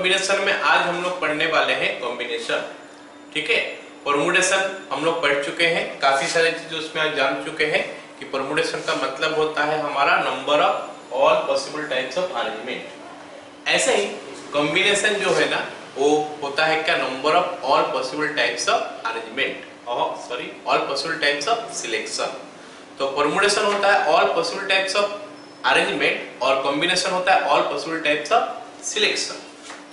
Combination में आज हम लोग पढ़ने वाले हैं कॉम्बिनेशन। ठीक है, परमुटेशन हम लोग पढ़ चुके हैं, काफी सारी चीजें उसमें आज जान चुके हैं कि परमुटेशन का मतलब होता है हमारा number of all possible types of arrangement. ऐसे ही कॉम्बिनेशन जो है ना वो होता है क्या, number of all possible types of arrangement, all possible types of selection. तो परमुटेशन होता है all possible types of arrangement और कॉम्बिनेशन होता है all possible types of selection.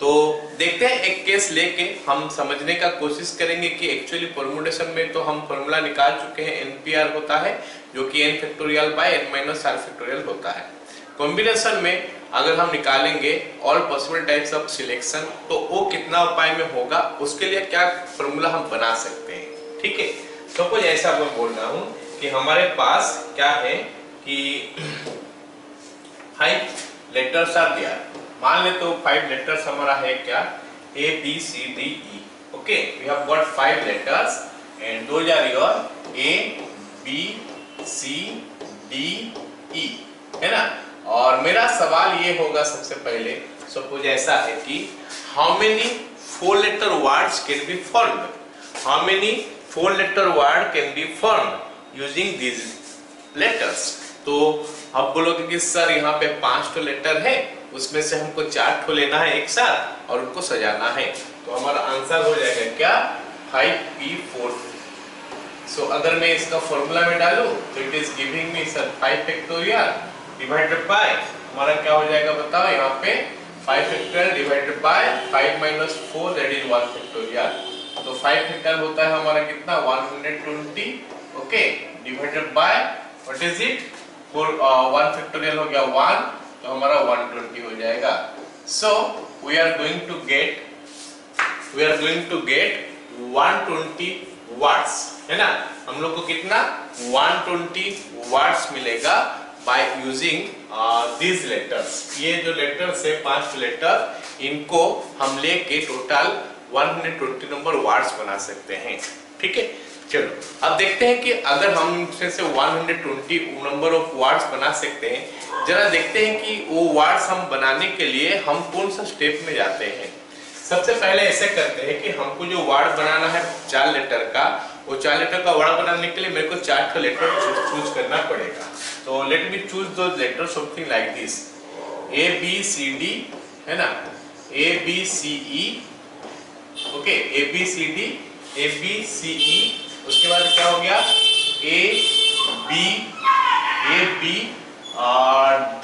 तो देखते हैं एक केस लेके हम समझने का कोशिश करेंगे कि एक्चुअली परमुटेशन में तो हम फॉर्मूला निकाल चुके हैं, NPR होता है जो कि n factorial by n minus r factorial होता है। कॉम्बिनेशन में अगर हम निकालेंगे all possible types of selection तो वो कितना उपाय में होगा, उसके लिए क्या फॉर्मूला हम बना सकते हैं। ठीक है, सपोज ऐसा मैं बोल रहा हूँ कि हमारे पास क्या है कि 5 लेटर्स आर दिया, मान ले तो 5 लेटर्स हमारा है क्या, A B C D E। Okay, we have got 5 letters and those are your A B C D E, है ना। और मेरा सवाल ये होगा सबसे पहले, सपोज ऐसा है कि how many 4 letter words can be formed, how many 4 letter word can be formed using these letters. तो आप बोलोगे कि सर यहाँ पे 5 तो लेटर है, उसमें से हमको 4 ठो लेना है एक साथ और उनको सजाना है, तो हमारा आंसर हो जाएगा क्या, 5p4। सो अगर मैं इसका फॉर्मूला में डालूं तो it is giving me sir 5 factorial divided by, हमारा क्या हो जाएगा बताओ, यहाँ पे 5 factorial divided by 5 minus 4 that is 1 factorial. तो 5 फैक्टोरियल होता है हमारा कितना, 120। Okay, divided by what is it, 1 factorial हो गया 1, तो हमारा 120 हो जाएगा। So we are going to get 120 words, है ना। हम लोग को कितना 120 वर्ड्स मिलेगा बाय यूजिंग these लेटर्स। ये जो लेटर्स है 5 लेटर, इनको हम लेके टोटल 120 नंबर वर्ड्स बना सकते हैं। ठीक है, चलो अब देखते हैं कि अगर हम इनसे 120 नंबर ऑफ वर्ड्स बना सकते हैं, जरा देखते हैं कि वो वर्ड्स हम बनाने के लिए हम कौन सा स्टेप में जाते हैं। सबसे पहले ऐसे करते हैं कि हमको जो वर्ड बनाना है 4 लेटर का, वो 4 लेटर का वर्ड बनाने के लिए मेरे को 4 लेटर चूज करना पड़ेगा। तो let me choose those letter something like this, A B C D, है ना, A B C E। Okay, A B C D, A B C E। उसके बाद क्या हो गया, A B D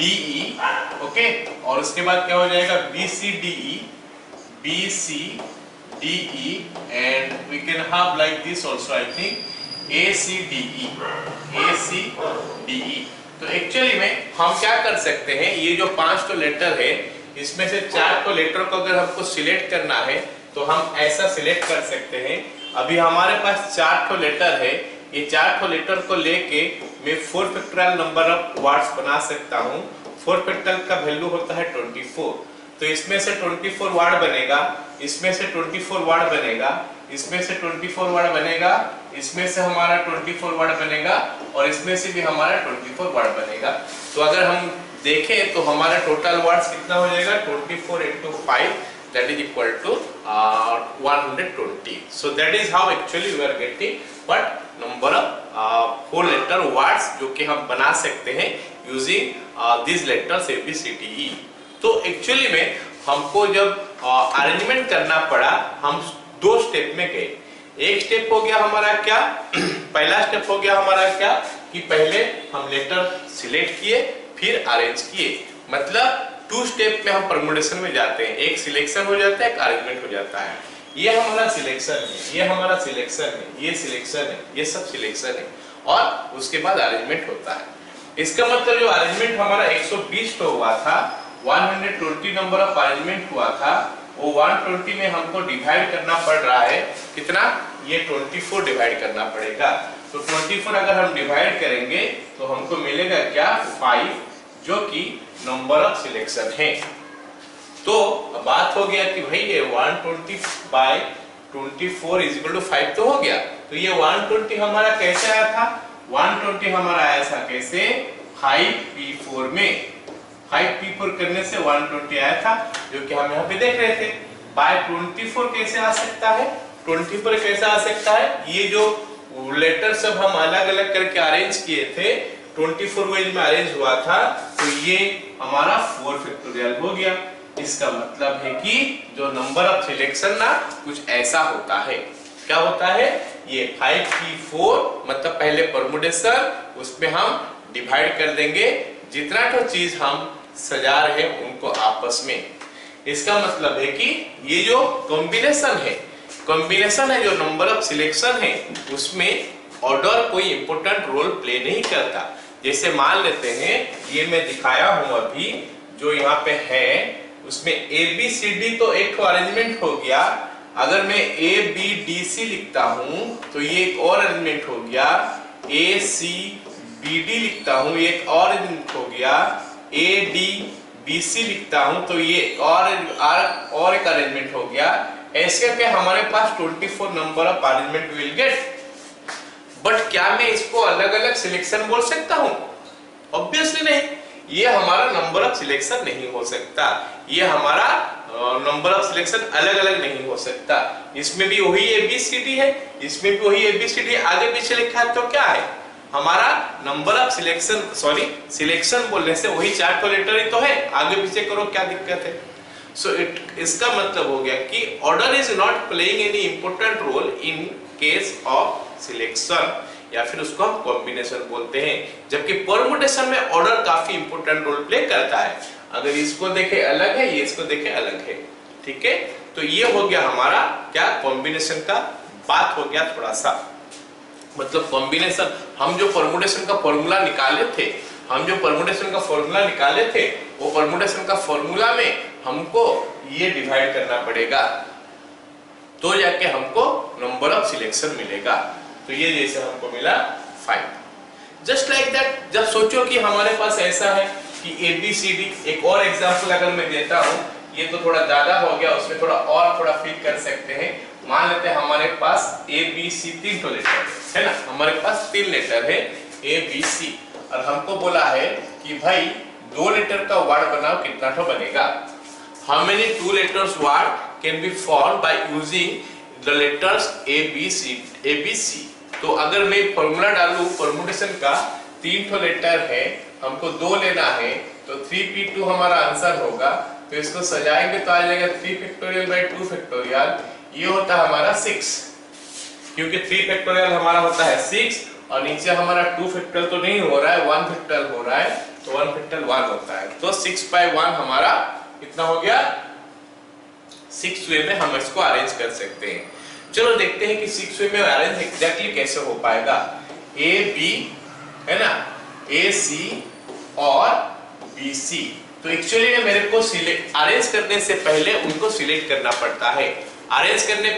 E। Okay, और उसके बाद क्या हो जाएगा, B C D E and we can have like this also I think A C D E। तो एक्चुअली में हम क्या कर सकते हैं, ये जो 5 तो लेटर है इसमें से 4 तो लेटर को अगर हमको सिलेक्ट करना है तो हम ऐसा सिलेक्ट कर सकते हैं। अभी हमारे पास 4 तो लेटर है, ये 4 तो लेटर को लेके मैं 4 फैक्टोरियल नंबर ऑफ वर्ड्स बना सकता हूँ। 4 फैक्टोरियल का वैल्यू होता है 24, तो इसमें से 24 वर्ड बनेगा, इसमें से 24 वर्ड बनेगा, इसमें से 24 वर्ड बनेगा, इसमें से हमारा 24 वर्ड बनेगा और इसमें से भी हमारा 24 वर्ड बनेगा। तो अगर हम देखें तो हमारा टोटल वर्ड्स कितना हो जाएगा, 24 into 5 that is equal to 120। So that is how actually we are getting what number of 4 letter words जो कि हम बना सकते हैं using these letters A B C D E। तो एक्चुअली में हमको जब अरेंजमेंट करना पड़ा, हम 2 स्टेप में गए। एक स्टेप हो गया हमारा क्या, पहला स्टेप हो गया हमारा क्या कि पहले हम लेटर सिलेक्ट किए फिर अरेंज किए, मतलब 2 स्टेप में हम परमुटेशन में जाते हैं, एक सिलेक्शन हो जाता है, एक अरेंजमेंट हो जाता है। ये हमारा सिलेक्शन है, ये हमारा सिलेक्शन है, ये सिलेक्शन है, ये सब सिलेक्शन है और उसके बाद अरेंजमेंट होता है। इसका मतलब जो अरेंजमेंट हमारा 120 तो हुआ था, 120 नंबर ऑफ अरेंजमेंट हुआ था, वो 120 में हमको डिवाइड करना पड़ रहा है कितना, ये 24 डिवाइड करना पड़ेगा। तो 24 अगर हम डिवाइड करेंगे तो हमको मिलेगा क्या, 5, जो कि नंबर ऑफ सिलेक्शन है। तो बात हो गया कि भाई ये 120 बाय 24 इज इक्वल टू 5 तो हो गया। तो ये 120 हमारा कैसे आया था, 120 हमारा आया था कैसे, 5p4 में। 5p4 करने से 120 आया था, जो कि हम यहाँ पे देख रहे थे। बाय 24 कैसे आ सकता है? 24 कैसे आ सकता है? ये जो लेटर सब हम अलग अलग करके अरेंज किए थे, 24 वेज में अरेंज हुआ था, तो ये हमारा 4 फैक्टोरियल हो गया। इसका मतलब है कि जो नंबर ऑफ सिलेक्शन ना कुछ ऐसा होता है। क्या होता है? ये 5p4 मतलब पहले परमुटेशन, उसमें हम डिवाइड कर देंगे जितना तो चीज हम सजा रहे हैं उनको आपस में। इसका मतलब है कि ये जो कॉम्बिनेशन है जो नंबर ऑफ सिलेक्शन है, उसमें ऑर्डर कोई इंपॉर्टेंट रोल प्ले नहीं करता। जैसे मान लेते हैं, ये मैं दिखाया हूं अभी, जो यहाँ पे है उसमें ए बी सी डी तो एक अरेंजमेंट हो गया। अगर मैं ए बी डी सी लिखता हूं तो ये एक और अरेंजमेंट हो गया। ए सी बी डी लिखता हूं, ये एक और अरेंजमेंट हो गया। ए डी बी सी लिखता हूं तो ये और एक अरेंजमेंट हो गया। ऐसे करके हमारे पास 24 number of arrangement will get. But क्या मैं इसको अलग अलग सिलेक्शन बोल सकता हूं? ऑब्वियसली नहीं। ये हमारा नंबर ऑफ सिलेक्शन नहीं हो सकता। ये हमारा नंबर ऑफ सिलेक्शन अलग अलग नहीं हो सकता। इसमें भी वही ABCD है, इसमें भी वही ABCD, आगे पीछे लिखा है तो क्या है हमारा number of selection, sorry selection बोलने से वही 4 तो लेटर ही तो है, आगे पीछे करो क्या दिक्कत है। सो इसका मतलब हो गया कि order is not playing any important role in case of selection, या फिर उसको हम कॉम्बिनेशन बोलते हैं। जबकि परमुटेशन में ऑर्डर काफी इंपॉर्टेंट रोल प्ले करता है। अगर इसको देखे अलग है, ये इसको देखे अलग है, ठीक है। तो ये हो गया हमारा क्या कॉम्बिनेशन का बात हो गया थोड़ा सा। मतलब कॉम्बिनेशन, हम जो परमुटेशन का फॉर्मूला निकाले थे, वो परमुटेशन का फॉर्मूला में हमको ये डिवाइड करना पड़ेगा, तो जाके हमको नंबर ऑफ सिलेक्शन मिलेगा। तो ये जैसे हमको मिला 5। जस्ट लाइक दैट, जब सोचो कि हमारे पास ऐसा है कि ABCD, एक और एग्जांपल अगर मैं देता हूं, ये तो थोड़ा ज्यादा हो गया, उसमें थोड़ा फिल कर सकते हैं। मान लेते हैं हमारे पास ABC 3 तो लेटर है ना, हमारे पास 3 लेटर है ABC, और हमको बोला है कि भाई 2 लेटर का वर्ड बनाओ, कितना तो बनेगा। How many 2 letters word can be formed by using the letters ABC? तो अगर मैं फॉर्मूला डालूं परमुटेशन का, 3 तो लेटर है, हमको 2 लेना है, तो 3p2 हमारा आंसर होगा। तो इसको सजाएंगे तो आ जाएगा 3 फैक्टोरियल बाय 2 फैक्टोरियल, ये होता है हमारा 6, क्योंकि 3 फैक्टोरियल हमारा होता है 6, और नीचे हमारा 2 फैक्टोरियल तो नहीं हो रहा है, 1 फैक्टोरियल हो रहा है, तो 1 फैक्टोरियल 1 होता है। तो 6/1 हमारा कितना हो गया? 6 वे में हम इसको अरेंज कर सकते हैं। चलो देखते हैं कि 6 वे में अरेंज एग्जैक्टली कैसे हो पाएगा। ए बी है ना, ए सी और बी सी। तो एक्चुअली मेरे को अरेंज करने से पहले उनको सिलेक्ट करना पड़ता है। अरेंज करने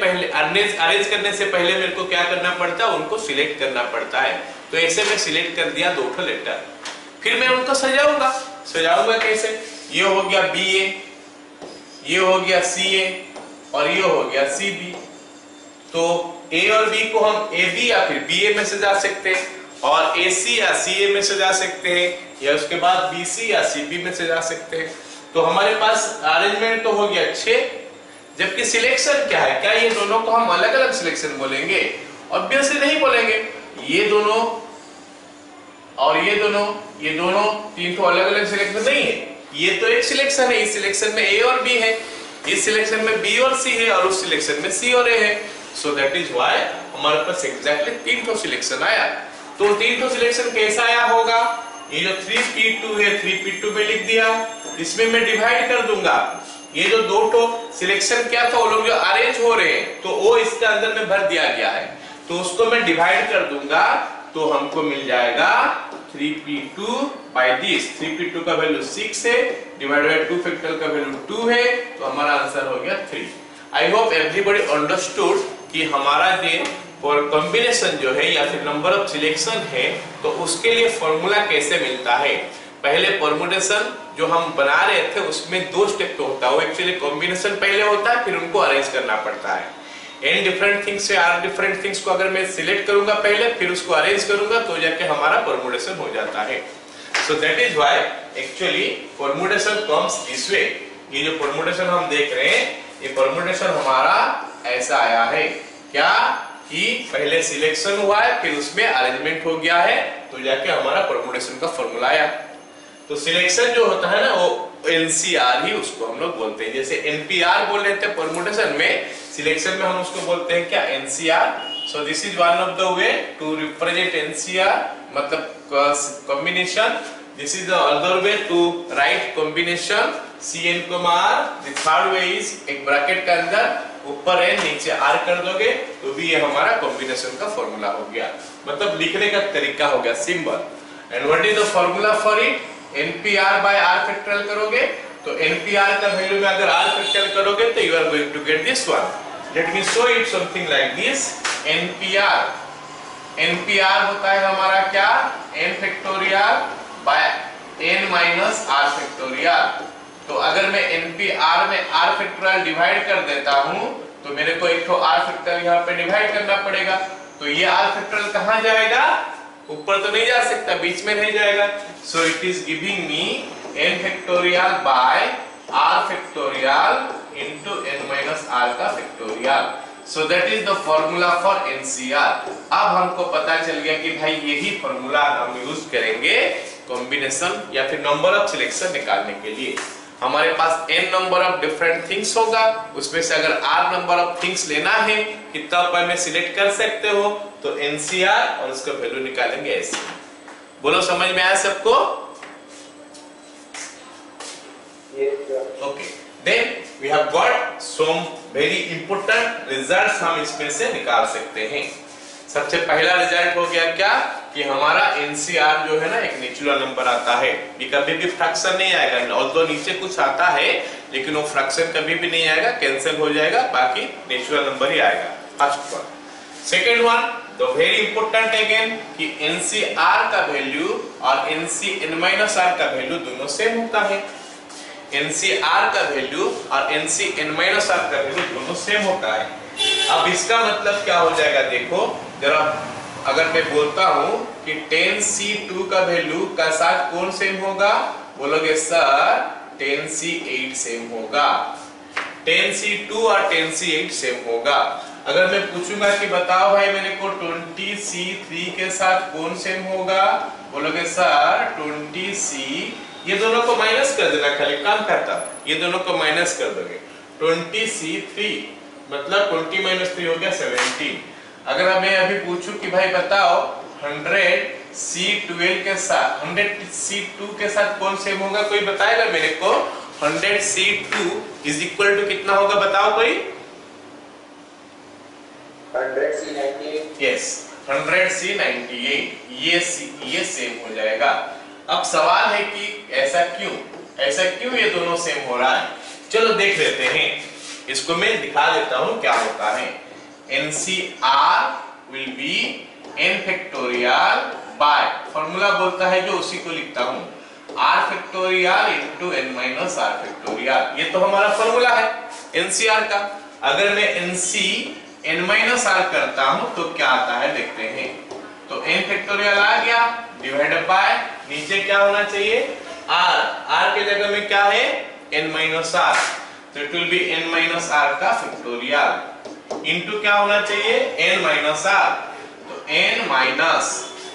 से पहले मेरे को क्या करना पड़ता है? उनको सिलेक्ट करना पड़ता है। तो ऐसे मैं सिलेक्ट कर दिया 2 लेटर, फिर मैं उनको सजाऊंगा कैसे? ये हो गया BA, ये हो गया CA, और ये हो गया CB। तो A और B को हम AB या फिर BA में सजा सकते हैं, और AC या CA में सजा सकते हैं, या उसके बाद BC या CB में सजा सकते हैं। तो हमारे पास अरेंजमेंट तो हो गया 6। जबकि सिलेक्शन क्या है? क्या ये दोनों को हम अलग अलग सिलेक्शन बोलेंगे? ऑब्वियसली नहीं बोलेंगे। ये दोनों और ये दोनों 3 तो अलग अलग सिलेक्शन नहीं है। ये तो एक सिलेक्शन है, इस सिलेक्शन में A और B है, इस सिलेक्शन में B और C है, और उस सिलेक्शन में C और A है। सो दैट इज व्हाई हमारे पास एग्जैक्टली 3 तो सिलेक्शन आया। तो 3 तो सिलेक्शन कैसा आया होगा? ये जो 3p2 है, 3p2 में लिख दिया, इसमें मैं डिवाइड कर दूंगा। ये जो 2 तो सिलेक्शन क्या था, वो लोग जो अरेंज हो रहे हैं, तो वो इसके अंदर में भर दिया गया है, तो उसको मैं डिवाइड कर दूंगा, तो हमको मिल जाएगा 3p2 बाय दिस। 3p2 का वैल्यू 6 है, डिवाइडेड बाय 2 फैक्टोरियल का वैल्यू 2 है, तो हमारा आंसर हो गया 3। आई होप एवरीबॉडी अंडरस्टूड कि हमारा ये और कॉम्बिनेशन जो है या फिर नंबर ऑफ सिलेक्शन है, तो उसके लिए फॉर्मूला कैसे मिलता है। पहले परमुटेशन जो हम बना रहे थे उसमें 2 स्टेप तो होता है, वो एक्चुअली कॉम्बिनेशन पहले होता है, फिर उनको अरेंज करना पड़ता है। एन डिफरेंट थिंग्स से आर डिफरेंट थिंग्स को अगर मैं सिलेक्ट करूंगा पहले, फिर उसको अरेंज करूंगा, तो जाके हमारा परमुटेशन हो जाता है। So that is why actually permutation comes this way. ये जो permutation हम देख रहे हैं, ये permutation हमारा ऐसा आया है क्या कि पहले सिलेक्शन हुआ है, फिर उसमें अरेंजमेंट हो गया है, तो जाके हमारा परमुटेशन का फॉर्मूला आया। तो सिलेक्शन जो होता है ना वो एनसीआर ही उसको हम लोग बोलते हैं। जैसे एनपीआर बोल रहे थे परमुटेशन में, सिलेक्शन में हम उसको बोलते हैं क्या, NCR. So this is one of the way to represent NCR, मतलब combination. This is the other way to write combination CN, R। The third way is एक ब्रैकेट के अंदर ऊपर n नीचे r कर दोगे तो भी ये हमारा कॉम्बिनेशन का फॉर्मूला हो गया, मतलब लिखने का तरीका हो गया, symbol. And what is the formula for it, NPR by r factorial करोगे तो NPR का वैल्यू में अगर r फैक्टोरियल करोगे तो you are going to get this one. Let me show it something like this. NPR होता है हमारा क्या, n factorial by n minus r factorial. तो अगर मैं NPR में r फैक्टोरियल डिवाइड कर देता हूं तो मेरे को एक तो r फैक्टोरियल यहाँ पे डिवाइड करना पड़ेगा, तो ये r फैक्टोरियल कहाँ जाएगा, ऊपर तो नहीं जा सकता, बीच में नहीं जाएगा। So it is giving me n factorial bye r factorial into n minus r का factorial. So that is the formula for NCR। अब हमको पता चल गया कि भाई यही फॉर्मूला हम यूज करेंगे कॉम्बिनेशन या फिर नंबर ऑफ सिलेक्शन निकालने के लिए। हमारे पास n number of different things होगा, उसमें से अगर r नंबर ऑफ थिंग्स लेना है कितना पर में सिलेक्ट कर सकते हो, तो NCR और उसका वैल्यू निकालेंगे ऐसे। बोलो समझ में आया सबको? Okay, then we have got some very important results हम इसमें से निकाल सकते हैं। सबसे पहला रिजल्ट हो गया क्या कि हमारा NCR जो है ना एक नेचुरल नंबर आता है, ये कभी भी फ्रैक्शन नहीं आएगा, ऑल्दो नीचे कुछ आता है लेकिन वो फ्रैक्शन कभी भी नहीं आएगा, कैंसिल हो जाएगा, बाकी नेचुरल नंबर ही आएगा। First one. Second one, the very important again कि NCR का वैल्यू और NCN-R का वैल्यू दोनों सेम होता है। NCR का वैल्यू और NCN-R का वैल्यू दोनों सेम होता है। अब इसका मतलब क्या हो जाएगा, देखो जरा, अगर मैं बोलता हूं कि 10C2 का वैल्यू का साथ कौन सेम होगा, बोलोगे सर 10C8 सेम होगा। 10C2 और 10C8 सेम होगा। अगर मैं पूछूंगा कि बताओ भाई मेरे को 20C3 के साथ कौन सेम होगा, बोलोगे सर 20C, ये दोनों को माइनस कर देना, खाली काम करता, ये दोनों को माइनस कर दोगे, 20C3 मतलब 20 माइनस 3 हो गया 17। अगर मैं अभी पूछूं कि भाई बताओ 100C12 के साथ 100C2 के साथ कौन सेम होगा, कोई बताएगा मेरे को? 100C2 इज इक्वल टू कितना होगा, बताओ कोई? 100C98। यस, 100C98, ये सेम हो जाएगा। अब सवाल है कि ऐसा क्यों ये दोनों सेम हो रहा है? चलो देख लेते हैं, इसको मैं दिखा देता हूं क्या होता है। NCR will be n factorial bye, formula बोलता है जो उसी को लिखता हूं, r factorial into n minus r factorial. ये तो हमारा फॉर्मूला है NCR का। अगर मैं NCN-R करता हूं तो क्या आता है देखते हैं। तो n फैक्टोरियल आ गया डिवाइडेड बाय, नीचे क्या होना चाहिए, r के जगह में क्या है, n-r, तो इट विल बी n-r का फैक्टोरियल इनटू क्या होना चाहिए, n-r। तो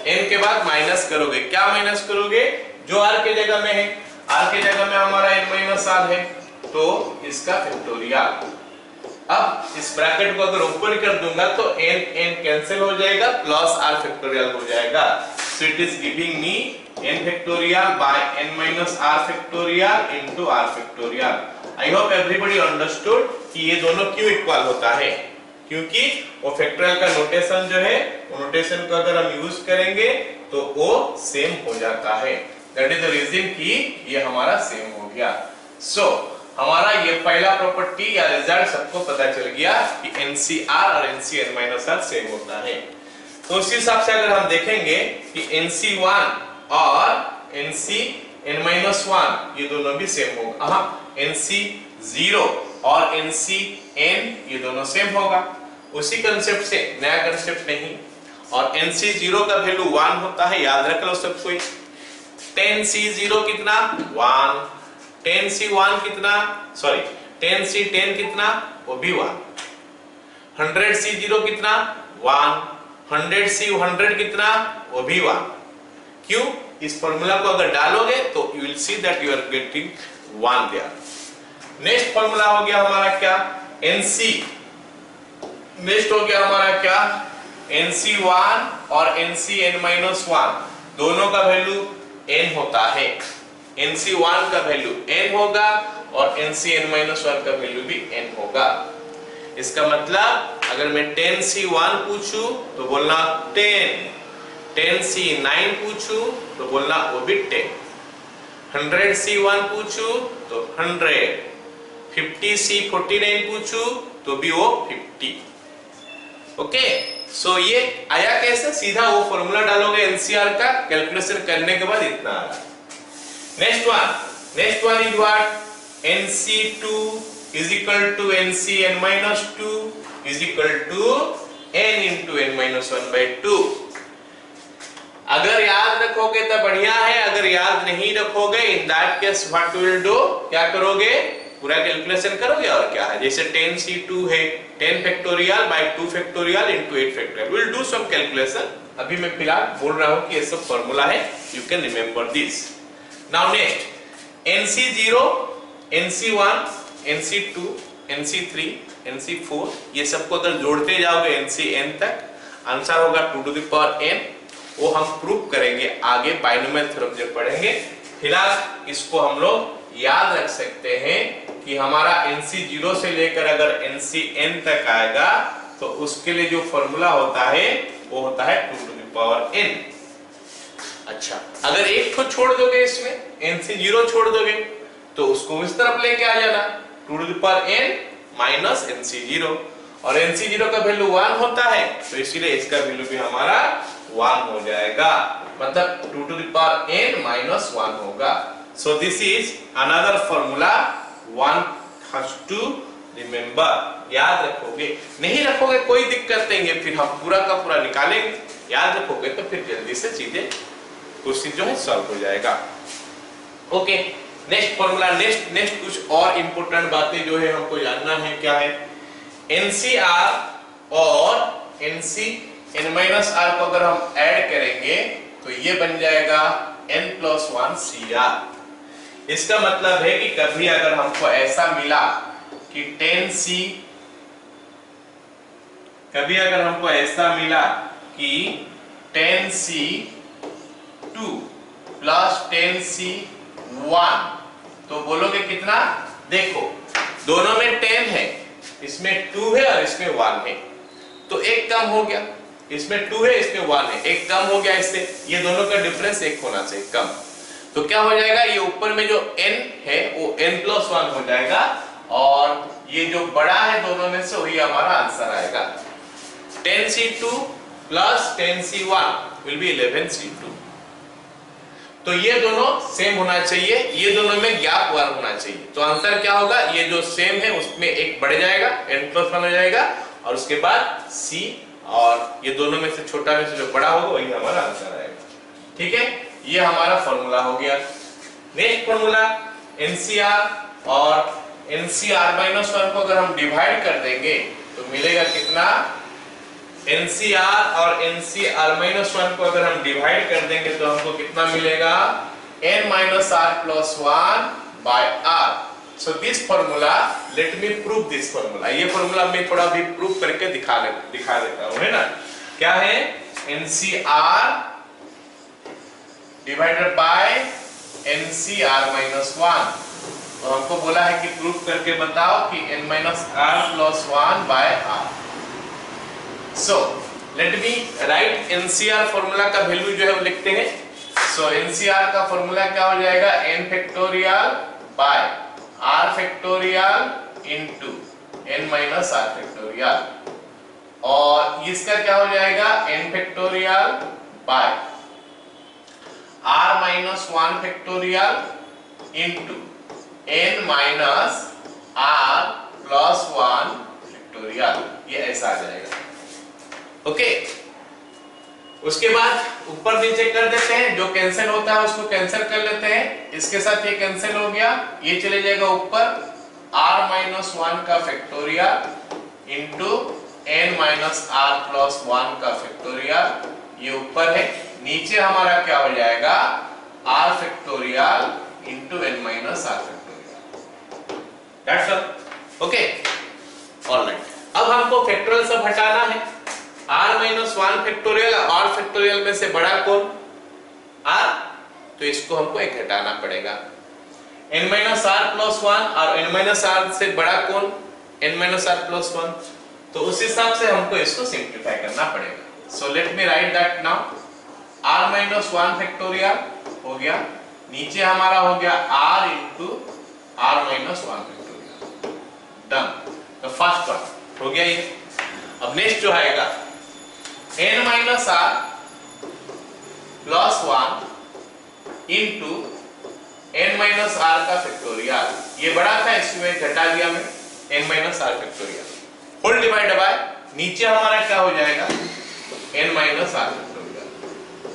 n के बाद माइनस करोगे, क्या माइनस करोगे, जो r के जगह में है, r के जगह में हमारा n-r है, तो इसका फैक्टोरियल। अब इस ब्रैकेट को अगर ऊपर कर दूंगा तो n कैंसिल हो जाएगा, प्लस r फैक्टोरियल हो जाएगा। So it is giving me n factorial bye n-r factorial into r factorial. I hope everybody understood कि ये दोनों क्यों इक्वल होता है, क्योंकि वो फैक्टोरियल का नोटेशन जो है, वो नोटेशन को अगर हम यूज करेंगे तो वो सेम हो जाता है। दैट इज द रीजन कि ये हमारा सेम हो गया। सो हमारा ये पहला प्रॉपर्टी या रिजल्ट सबको पता चल गया कि NCR और NCN-R सेम होता है। तो उसी हिसाब से अगर हम देखेंगे कि NC1 और NCN-1 ये दोनों भी सेम होगा, हाँ NC0 और NCN ये दोनों सेम होगा, उसी कंसेप्ट से, नया कंसेप्ट नहीं। और NC0 का वैल्यू 1 होता है, याद रख लो सब कोई। 10C0 कितना 1, 10C1 कितना, सॉरी 10C10 कितना, वो भी 1, 100C0 कितना 1, 100C100 कितना, वो भी 1। क्यों? इस फॉर्मूला को अगर डालोगे तो you will see that you are getting 1 there. Next formula हो गया हमारा क्या, NC। नेक्स्ट हो गया हमारा क्या, NC1 और NCn-1, दोनों का वैल्यू n होता है। NC1 का वैल्यू n होगा और NCn-1 का वैल्यू भी n होगा। इसका मतलब अगर मैं 10C1 पूछूं तो बोलना 10, 10C9 पूछूं तो बोलना वो भी 10, 100C1 पूछूं तो 100, 50C49 पूछूं तो भी वो 50। ओके, सो ये आया कैसे, सीधा वो फॉर्मूला डालोगे NCR का, कैलकुलेशन करने के बाद इतना आ रहा। Next one is what, NC2 is equal to NCn-2 is equal to n into n-1/2। अगर याद रखोगे तो बढ़िया है, अगर याद नहीं रखोगे in that case what will do, क्या करोगे, पूरा कैलकुलेशन करोगे और क्या है, जैसे 10C2 है 10 factorial by 2 factorial into 8 factorial, will do some calculation. अभी मैं फिलहाल बोल रहा हूं कि ये सब फार्मूला है, you can remember this. Now next NC0, NC1, NC2, NC3, NC4, ये सबको अगर जोड़ते जाओगे NCn तक, आंसर होगा 2 to the power n। वो हम प्रूव करेंगे आगे बाइनोमियल थ्योरम जब पढ़ेंगे। फिलहाल इसको हम लोग याद रख सकते हैं कि हमारा NC0 से लेकर अगर NCn तक आएगा तो उसके लिए जो फॉर्मूला होता है वो होता है 2 to the power n। अच्छा, अगर एक को छोड़ दोगे, इसमें NC0 छोड़ दोगे तो उसको इस तरफ लेके आ जाना, 2 to the power n minus NC0, और NC0 का वैल्यू 1 होता है तो इसीलिए इसका वैल्यू भी हमारा 1 हो जाएगा, मतलब 2 to the power n minus 1 होगा। So this is another formula one has to remember। याद रखोगे, नहीं रखोगे कोई दिक्कत नहीं है, फिर हम पूरा का पूरा निकालेंगे। याद रखोगे तो फिर जल्दी से चीजें क्वेश्चन जो है सॉल्व हो जाएगा। ओके, नेक्स्ट फॉर्मूला, नेक्स्ट कुछ और इंपॉर्टेंट बातें जो है हमको जानना है, क्या है, NCR और NCn-r को अगर हम ऐड करेंगे तो ये बन जाएगा n+1 CR। इसका मतलब है कि कभी अगर हमको ऐसा मिला कि 10C, कभी अगर हमको ऐसा मिला कि 10C2 प्लस 10C1 तो बोलोगे कितना, देखो दोनों में 10 है, इसमें 2 है और इसमें 1 है, तो एक कम हो गया, इसमें 2 है इसमें 1 है, एक कम हो गया, इससे ये दोनों का डिफरेंस 1 होना चाहिए कम, तो क्या हो जाएगा, ये ऊपर में जो n है वो n+1 हो जाएगा और ये जो बड़ा है दोनों में से वही हमारा आंसर आएगा। 10C2 plus 10C1 will be 11C2। तो ये दोनों सेम होना चाहिए, ये दोनों में गैप 1 होना चाहिए, तो आंसर क्या होगा, ये जो सेम है उसमें एक बढ़ जाएगा, n+1 हो जाएगा और उसके बाद C, और ये दोनों में से छोटा में से जो बड़ा होगा वही हमारा आंसर आएगा। ठीक है, ये हमारा फॉर्मूला हो गया। नेक्स्ट फॉर्मूला NCR और NCr-1 को अगर हम डिवाइड कर देंगे तो मिलेगा कितना, NCR और NCr-1 को अगर हम डिवाइड कर देंगे तो हमको कितना मिलेगा, n-r+1 by r। So this formula, let me prove this formula। ये फॉर्मूला मैं थोड़ा भी प्रूव करके दिखा देता हूँ, है ना। क्या है, NCR डिवाइडेड बाय NCr-1। तो हमको बोला है कि प्रूव करके बताओ कि n-r+1 by r। So let me write NCR formula का वैल्यू जो है वो लिखते हैं। So NCR का फॉर्मूला क्या हो जाएगा, n factorial bye r factorial into n-r factorial, और इसका क्या हो जाएगा, n factorial bye r-1 factorial into n-r+1 factorial, ये ऐसा आ जाएगा। ओके, उसके बाद ऊपर नीचे कर देते हैं, जो कैंसिल होता है उसको कैंसिल कर लेते हैं, इसके साथ ये कैंसिल हो गया, ये चले जाएगा ऊपर r-1 का फैक्टोरियल इंटू n-r+1 का फैक्टोरियल, ये ऊपर है, नीचे हमारा क्या हो जाएगा r factorial into n-r factorial. That's all. Okay, alright. अब हमको फैक्टोरियल सब हटाना है। r-1 फैक्टोरियल, r फैक्टोरियल में से बड़ा कौन? r, तो इसको हमको एक घटाना पड़ेगा। n-r+1 और n-r से बड़ा कौन? n-r+1, तो उस हिसाब से हमको इसको सिंप्लीफाई करना पड़ेगा। So let me right that now. r-1 factorial हो गया, नीचे हमारा हो गया r into r-1 factorial. Done. तो फर्स्ट वन हो गया ये। अब नेक्स्ट जो आएगा n-r+1 इंटू n-r का फैक्टोरियल, ये बड़ा था इसमें घटा दिया मैं, n-r factorial whole divide by नीचे हमारा क्या हो जाएगा n-r फैक्टोरियल।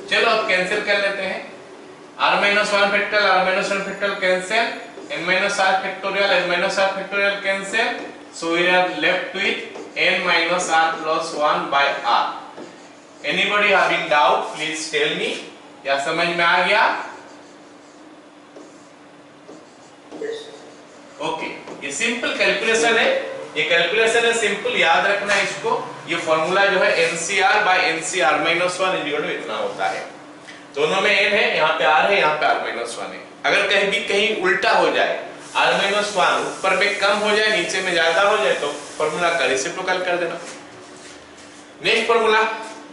चलो अब कैंसिल कर लेते हैं, r-1 factorial cancel, n-r factorial cancel, so we are left with n-r+1 by r। Anybody having doubt please tell me, क्या समझ में आ गया? ओके, ये सिंपल कैलकुलेशन है, ये कैलकुलेशन है सिंपल, याद रखना है इसको। ये फॉर्मूला जो है NCR by NCR-1 इतना होता है, दोनों में n है, यहाँ पे r है, यहाँ पे r-1 है। अगर कहीं भी कहीं उल्टा हो जाए, r-1 ऊपर में कम हो जाए नीचे में ज्यादा हो जाए, तो फॉर्मूला का रेसिप्रोकल कर देना। Next formula,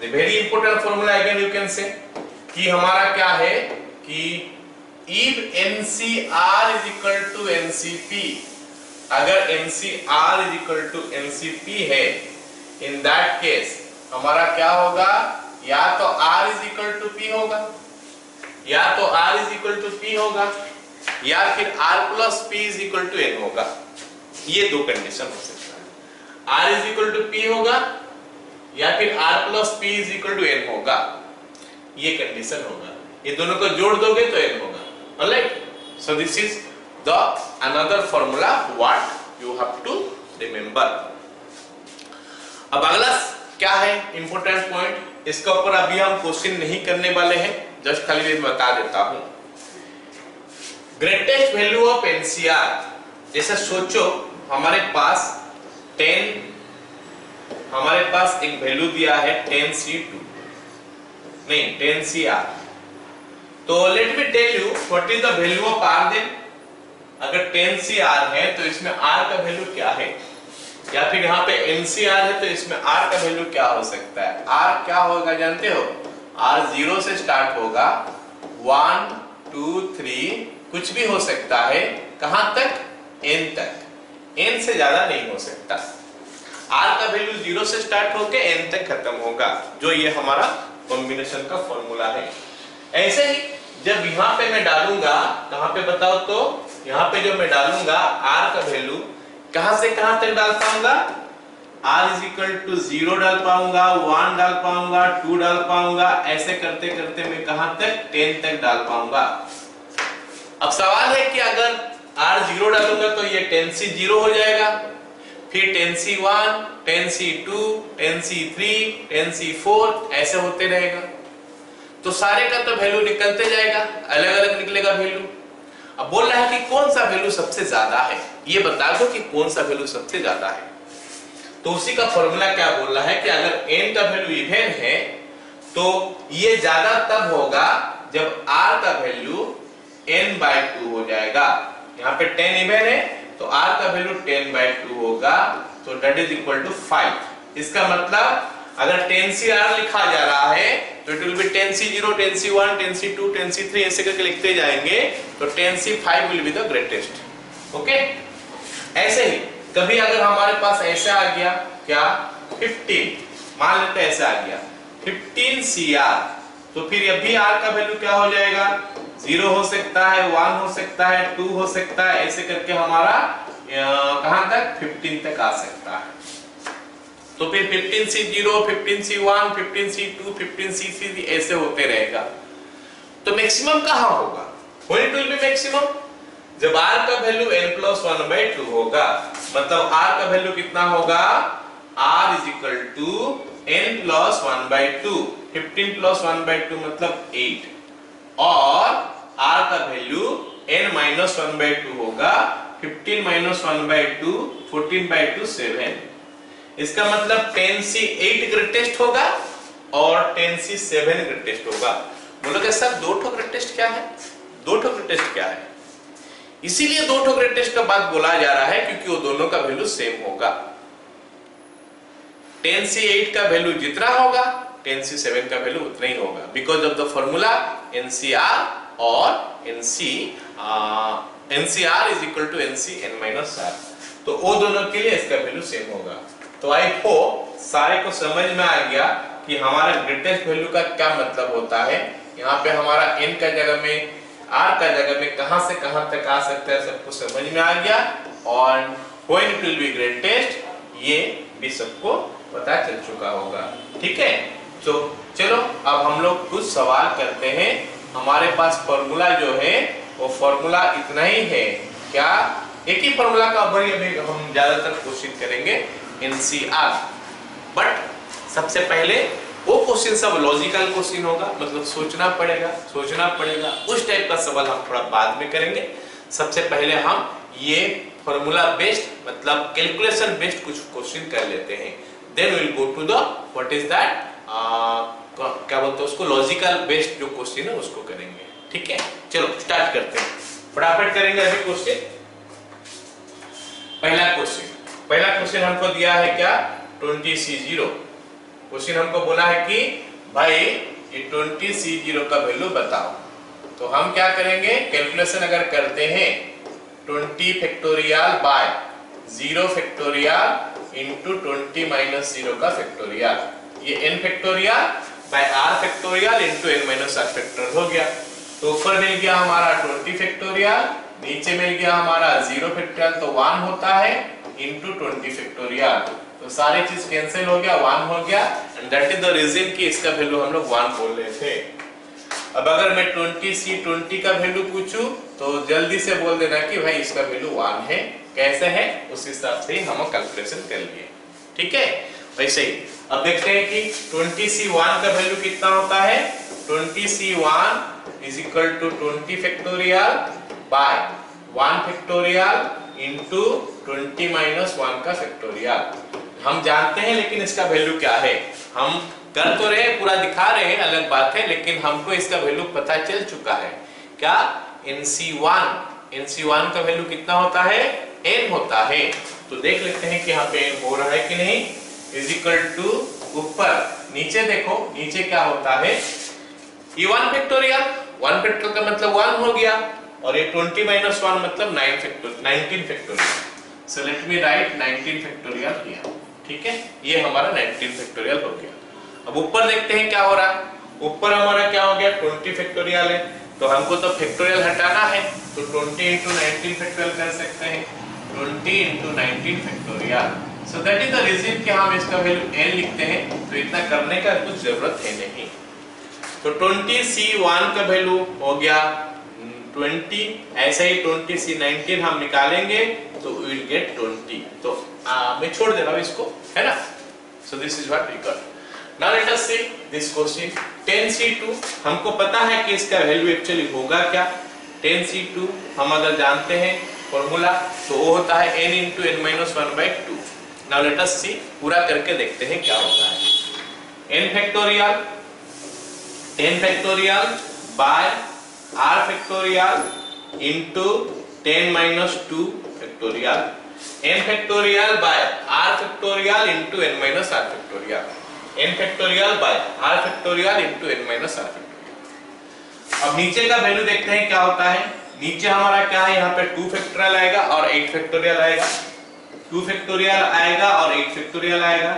the very important formula again you can say, कि हमारा क्या है कि if NCR is equal to NCP, अगर NCR is equal to NCP है, in that case हमारा क्या होगा, या तो R is equal to P होगा, या तो R is equal to P होगा, या फिर R plus P is equal to N होगा। ये दो कंडीशन हो सकता है, R is equal to P होगा या फिर R plus P is equal to N होगा, ये कंडीशन होगा। ये दोनों को जोड़ दोगे तो N होगा। Alright, so this is the another formula what you have to remember। अब अगला क्या है इंपॉर्टेंट पॉइंट, इसके ऊपर अभी हम क्वेश्चन नहीं करने वाले हैं, जस्ट खाली मैं बता देता हूं। ग्रेटेस्ट वैल्यू ऑफ NCR, जैसे सोचो हमारे पास 10, हमारे पास एक वैल्यू दिया है 10C2 नहीं 10CR, तो let me tell you what is the value of R then. अगर 10CR है तो इसमें R का वैल्यू क्या है, या फिर यहाँ पे NCR है तो इसमें R का वैल्यू क्या हो सकता है। R क्या होगा जानते हो, R 0 से स्टार्ट होगा, 1 2 3 कुछ भी हो सकता है, कहां तक, N तक, N से ज्यादा नहीं हो सकता। R का वैल्यू 0 से स्टार्ट होके N तक खत्म होगा, जो ये हमारा कॉम्बिनेशन का फॉर्मूला है। ऐसे ही जब यहाँ पे मैं डालूंगा, कहां पे बताओ तो, यहाँ पे जो मैं डालूंगा R का वैल्यू कहां से कहां तक डाल पाऊंगा, R is equal to 0 डाल पाऊंगा, 1 डाल पाऊंगा, 2 डाल पाऊंगा, ऐसे करते करते मैं कहां तक, 10 तक डाल पाऊंगा। अब सवाल है कि अगर R 0 डालूंगा तो ये 10C0 हो जाएगा, फिर 10C1, 10C2, 10C3, 10C4 ऐसे होते रहेगा, तो सारे का तो वैल्यू निकलते जाएगा, अलग अलग निकलेगा वैल्यू। अब बोल रहा है कि कौन सा वैल्यू सबसे ज्यादा है, ये बता दो कि कौन सा वैल्यू सबसे ज्यादा है। तो उसी का फॉर्मूला क्या बोल रहा है कि अगर n का वैल्यू इवन है तो ये ज्यादा तब होगा जब r का वैल्यू n/2 हो जाएगा। यहाँ पे 10 इवन है तो r का वैल्यू 10/2 होगा, तो दैट इज इक्वल टू 5। इसका मतलब अगर 10CR लिखा जा रहा है तो it will B 10C0, 10C1, 10C2, 10C3 ऐसे करके लिखते जाएंगे, तो 10C5 will be the greatest. Okay, ऐसे ही कभी अगर हमारे पास ऐसे आ गया क्या 15, मान लेते हैं ऐसे आ गया 15CR, तो फिर अभी R का वैल्यू क्या हो जाएगा, 0 हो सकता है, 1 हो सकता है, 2 हो सकता है, ऐसे करके हमारा कहां तक 15 तक आ सकता है। तो फिर 15C0, 15C1, 15C2, 15C3 ऐसे होते रहेगा। तो मैक्सिमम कहाँ होगा? When it will B maximum, जब r का वैल्यू n+1/2 होगा। मतलब r का वैल्यू कितना होगा? r is equal to n+1/2, 15+1/2 मतलब 8, और r का वैल्यू n-1/2 होगा, 15-1/2, 14/2 7। इसका मतलब 10C8 ग्रेटेस्ट होगा और 10C7 ग्रेटेस्ट होगा। बोलोगे सर दो ठो ग्रेटेस्ट क्या है? दो ठो ग्रेटेस्ट क्या है? इसीलिए दो ठो ग्रेटेस्ट का बात बोला जा रहा है क्योंकि वो दोनों का वैल्यू सेम होगा। 10C8 का वैल्यू जितना होगा 10C7 का वैल्यू उतना ही होगा, because of the formula NCR और NCR is equal to NCn-r। तो वो दोनों के लिए इसका वैल्यू सेम होगा। तो आई होप सारे को समझ में आ गया कि हमारा ग्रेटेस्ट वैल्यू का क्या मतलब होता है। यहाँ पे हमारा n का जगह में r का जगह में कहां से कहां तक आ सकता है सबको समझ में आ गया, और when it will B greatest ये भी सबको पता चल चुका होगा। ठीक है, तो चलो अब हम लोग कुछ सवाल करते हैं। हमारे पास फॉर्मूला जो है वो फॉर्मूला इतना ही है, क्या एक ही फॉर्मूला का अभी हम ज्यादातर कोशिश करेंगे NCR, बट सबसे पहले वो क्वेश्चन सब लॉजिकल क्वेश्चन होगा, मतलब सोचना पड़ेगा। उस टाइप का सवाल हम थोड़ा बाद में करेंगे। सबसे पहले हम ये फॉर्मूला बेस्ड मतलब कैलकुलेशन बेस्ड कुछ क्वेश्चन कर लेते हैं, then will go to the what is that क्या बोलते हैं उसको, लॉजिकल बेस्ड जो क्वेश्चन है उसको करेंगे। ठीक है, चलो स्टार्ट करते हैं, फटाफट करेंगे अभी क्वेश्चन। पहला क्वेश्चन हमको दिया है क्या? 20C0। क्वेश्चन हमको बोला है कि भाई ये 20C0 का वैल्यू बताओ। तो हम क्या करेंगे, कैलकुलेशन अगर करते हैं 20 फैक्टोरियल बाय 0 फैक्टोरियल इंटू 20-0 का फैक्टोरियल, ये n factorial bye r factorial into n-r factorial हो गया। तो ऊपर मिल गया हमारा 20 फैक्टोरियल, नीचे मिल गया हमारा 0 फैक्टोरियल, तो 1 होता है इंटू 20 फैक्टोरियल। तो सारी चीज कैंसिल हो गया, 1 हो गया, and that is the reason कि इसका वैल्यू हम लोग 1 बोल रहे थे। अब अगर मैं 20C20 का वैल्यू पूछूं तो जल्दी से बोल देना कि भाई इसका वैल्यू 1 है। कैसे है उस हिसाब से हम कैलकुलेशन कर लिए। ठीक है, वैसे ही अब देखते हैं कि 20C1 का वैल्यू कितना होता है। 20C1 is equal to 20 factorial by 1 factorial into 20-1 का फैक्टोरियल। हम जानते हैं लेकिन इसका वैल्यू क्या है हम कर तो रहे, पूरा दिखा रहे हैं, अलग बात है, लेकिन हमको इसका वैल्यू पता चल चुका है। क्या? NC1 का वैल्यू कितना होता है? n होता है। तो देख लेते हैं कि यहाँ पे n हो रहा है कि नहीं। इज इक्वल टू ऊपर नीचे देखो, नीचे क्या होता है, ये 1 फैक्टोरियल का मतलब 1 हो गया, और ये 20-1 मतलब 19 factorial. So let me right 19 factorial here. ठीक है, ये हमारा 19 फैक्टोरियल हो गया। अब ऊपर देखते हैं क्या हो रहा है। ऊपर हमारा क्या हो गया, 20 फैक्टोरियल है, तो हमको तो फैक्टोरियल हटाना है, तो 20 into 19 फैक्टोरियल कर सकते हैं, 20 into 19 factorial. So that is the reason कि हम इसका वैल्यू n लिखते हैं, तो इतना करने का कुछ जरूरत है नहीं। तो 20C1 का वैल्यू हो गया 20, ऐसे ही 20C19 हम निकालेंगे तो we will get 20। तो मैं छोड़ दे रहा हूं इसको, है ना। So this is what we got. Now let us see this question 10C2। हमको पता है कि इसका वैल्यू एक्चुअली होगा क्या। 10C2 हम अगर जानते हैं फॉर्मूला तो वो होता है n into n-1/2। Now let us see, पूरा करके देखते हैं क्या होता है। n factorial bye r factorial into 10-2 factorial, n factorial bye r factorial into n-r factorial, n factorial bye r factorial into n-r factorial. अब नीचे का वैल्यू देखते हैं क्या होता है। नीचे हमारा क्या है, यहाँ पे 2 फैक्टोरियल आएगा और 8 फैक्टोरियल आएगा, 2 फैक्टोरियल आएगा और 8 फैक्टोरियल आएगा।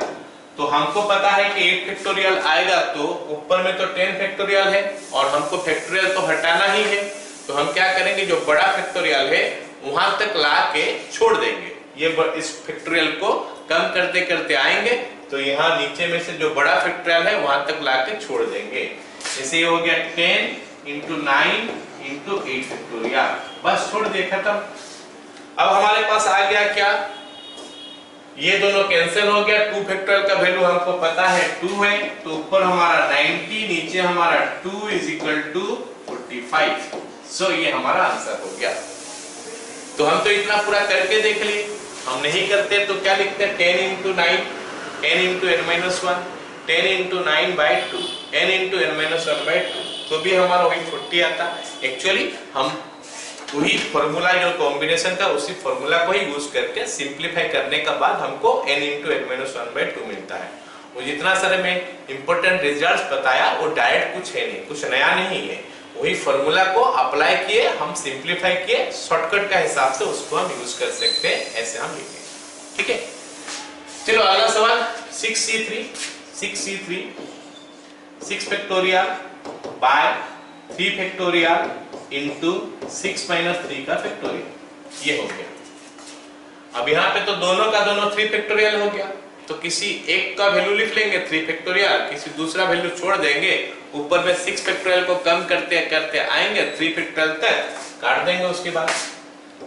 तो हमको पता है कि 8 फैक्टोरियल आएगा तो ऊपर में तो 10 फैक्टोरियल है और हमको फैक्टोरियल तो हटाना ही है। तो हम क्या करेंगे, जो बड़ा फैक्टोरियल है वहां तक ला के छोड़ देंगे, ये इस फैक्टोरियल को कम करते करते आएंगे तो यहाँ नीचे में से जो बड़ा फैक्टोरियल है वहां तक लाके छोड़ देंगे। जैसे ये हो गया 10 into 9 into 8 फैक्टोरियल, बस छोड़ दिया, खत्म। अब हमारे पास आ गया क्या, ये दोनों कैंसिल हो गया। 2 फैक्टोरियल का वैल्यू हमको पता है 2 है, तो ऊपर हमारा 90, नीचे हमारा 2 इज इक्वल टू 45। सो ये हमारा आंसर हो गया। तो हम तो इतना पूरा करके देख लिए, हम नहीं करते तो क्या लिखते हैं 10 into 9, 10 into n-1, 10 into 9/2, n into n-1/2, तो भी हमारा वही 40 आता। एक्चुअली हम वही फॉर्मूला जो कॉम्बिनेशन का उसी फॉर्मूला को ही यूज करके सिंपलीफाई करने के बाद हमको n into n-1/2 मिलता है। वो जितना सारे में इंपॉर्टेंट रिजल्ट्स बताया वो डायरेक्ट कुछ है नहीं, कुछ नया नहीं है, वही फॉर्मूला को अप्लाई किए, हम सिंपलीफाई किए, शॉर्टकट का हिसाब से उसको हम यूज कर सकते हैं, ऐसे हम लिखेंगे। ठीक है, चलो अगला सवाल 6c3 6 factorial by 3 factorial into 6 - 3 का फैक्टोरियल, ये हो गया। अब यहाँ पे तो दोनों का दोनों 3 फैक्टोरियल हो गया, तो किसी एक का वैल्यू लिख लेंगे 3 फैक्टोरियल, किसी दूसरा वैल्यू छोड़ देंगे, ऊपर में 6 फैक्टोरियल को कम करते करते आएंगे 3 फैक्टोरियल तक, काट देंगे उसके बाद।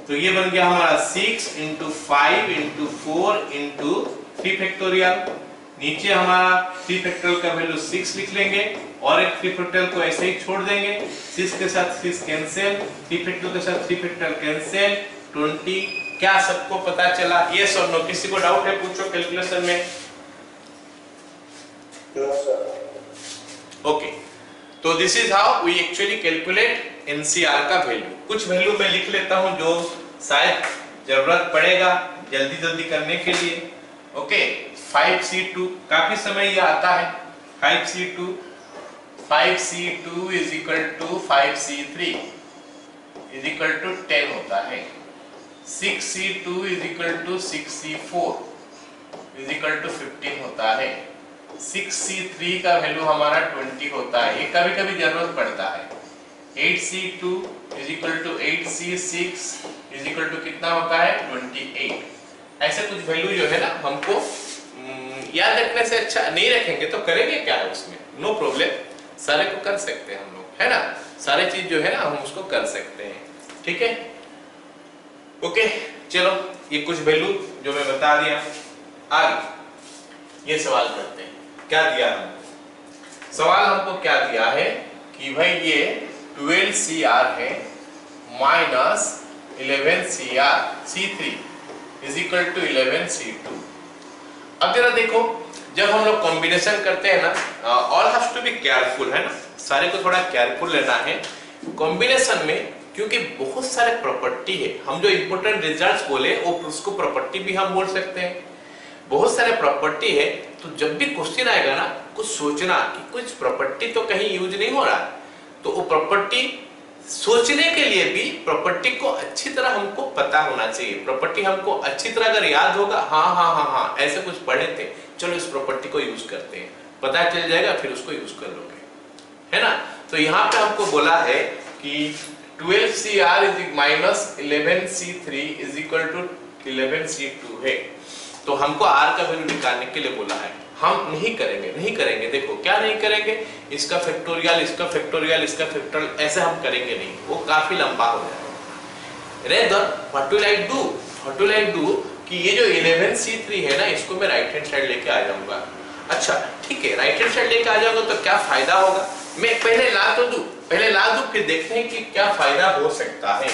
तो ये बन गया हमारा 6 into 5 into 4 into 3 फैक्टोरियल। नीचे हमारा 3 फैक्टोरियल का वैल्यू 6 लिख लेंगे और एक 3 फैक्टोरियल को ऐसे ही छोड़ देंगे, 6 के साथ 6 कैंसिल, 3 फैक्टोरियल के साथ 3 फैक्टोरियल कैंसिल, 20। क्या सबको पता चला? ये सब नो, किसी को डाउट है पूछो कैलकुलेशन में। ओके, तो this is how we actually calculate NCR का वैल्यू। कुछ वैल्यू मैं लिख लेता हूं जो शायद जरूरत पड़ेगा जल्दी जल्दी करने के लिए। ओके, 5c2 काफी समय ये आता है, 5c2 is equal to 5c3 is equal to 10 होता है। 6c2 is equal to 6c4 is equal to 15 होता है। 6c3 का वैल्यू हमारा 20 होता है, ये कभी कभी जरूरत पड़ता है। 8c2 is equal to 8c6 is equal to कितना होता है 28। ऐसे कुछ वैल्यू जो है ना हमको याद रखने से अच्छा, नहीं रखेंगे तो करेंगे क्या है उसमें, नो प्रॉब्लम, सारे को कर सकते हैं हम लोग, है ना, सारे चीज जो है ना हम उसको कर सकते हैं। ठीक है, ओके, चलो ये कुछ वैल्यू जो मैं बता दिया। आगे ये सवाल करते हैं, क्या दिया हमको, सवाल हमको क्या दिया है कि भाई ये 12CR है minus 11CR C3 is equal to 11C2। अब जरा देखो, जब हम लोग कॉम्बिनेशन करते हैं ना, all have to be careful, है ना, सारे को थोड़ा केयरफुल लेना है कॉम्बिनेशन में, क्योंकि बहुत सारे प्रॉपर्टी है। हम जो इंपॉर्टेंट रिजल्ट्स बोले वो उसको प्रॉपर्टी भी हम बोल सकते हैं, बहुत सारे प्रॉपर्टी है। तो जब भी क्वेश्चन आएगा ना, कुछ सोचना कि कुछ प्रॉपर्टी तो कहीं यूज नहीं हो रहा, तो वो प्रॉपर्टी सोचने के लिए भी प्रॉपर्टी को अच्छी तरह हमको पता होना चाहिए। प्रॉपर्टी हमको अच्छी तरह अगर याद होगा, हाँ ऐसे कुछ पढ़े थे, चलो इस प्रॉपर्टी को यूज करते हैं, पता चल जाएगा, फिर उसको यूज कर लोगे, है ना। तो यहाँ पे हमको बोला है कि 12CR is minus 11C3 is equal to 11C2 है, तो हमको R का वैल्यू निकालने के लिए बोला है। हम नहीं करेंगे, देखो क्या नहीं करेंगे, इसका फैक्टोरियल, इसका फैक्टोरियल, इसका फैक्टोरियल, ऐसे हम करेंगे नहीं, वो काफी लंबा हो जाएगा। Rather what will I do कि ये जो 11C3 है ना, इसको मैं राइट हैंड साइड लेके आ जाऊंगा। अच्छा ठीक है, राइट हैंड साइड लेके आ जाऊंगा तो क्या फायदा होगा, मैं पहले ला दूं, फिर देखते हैं कि क्या फायदा हो सकता है।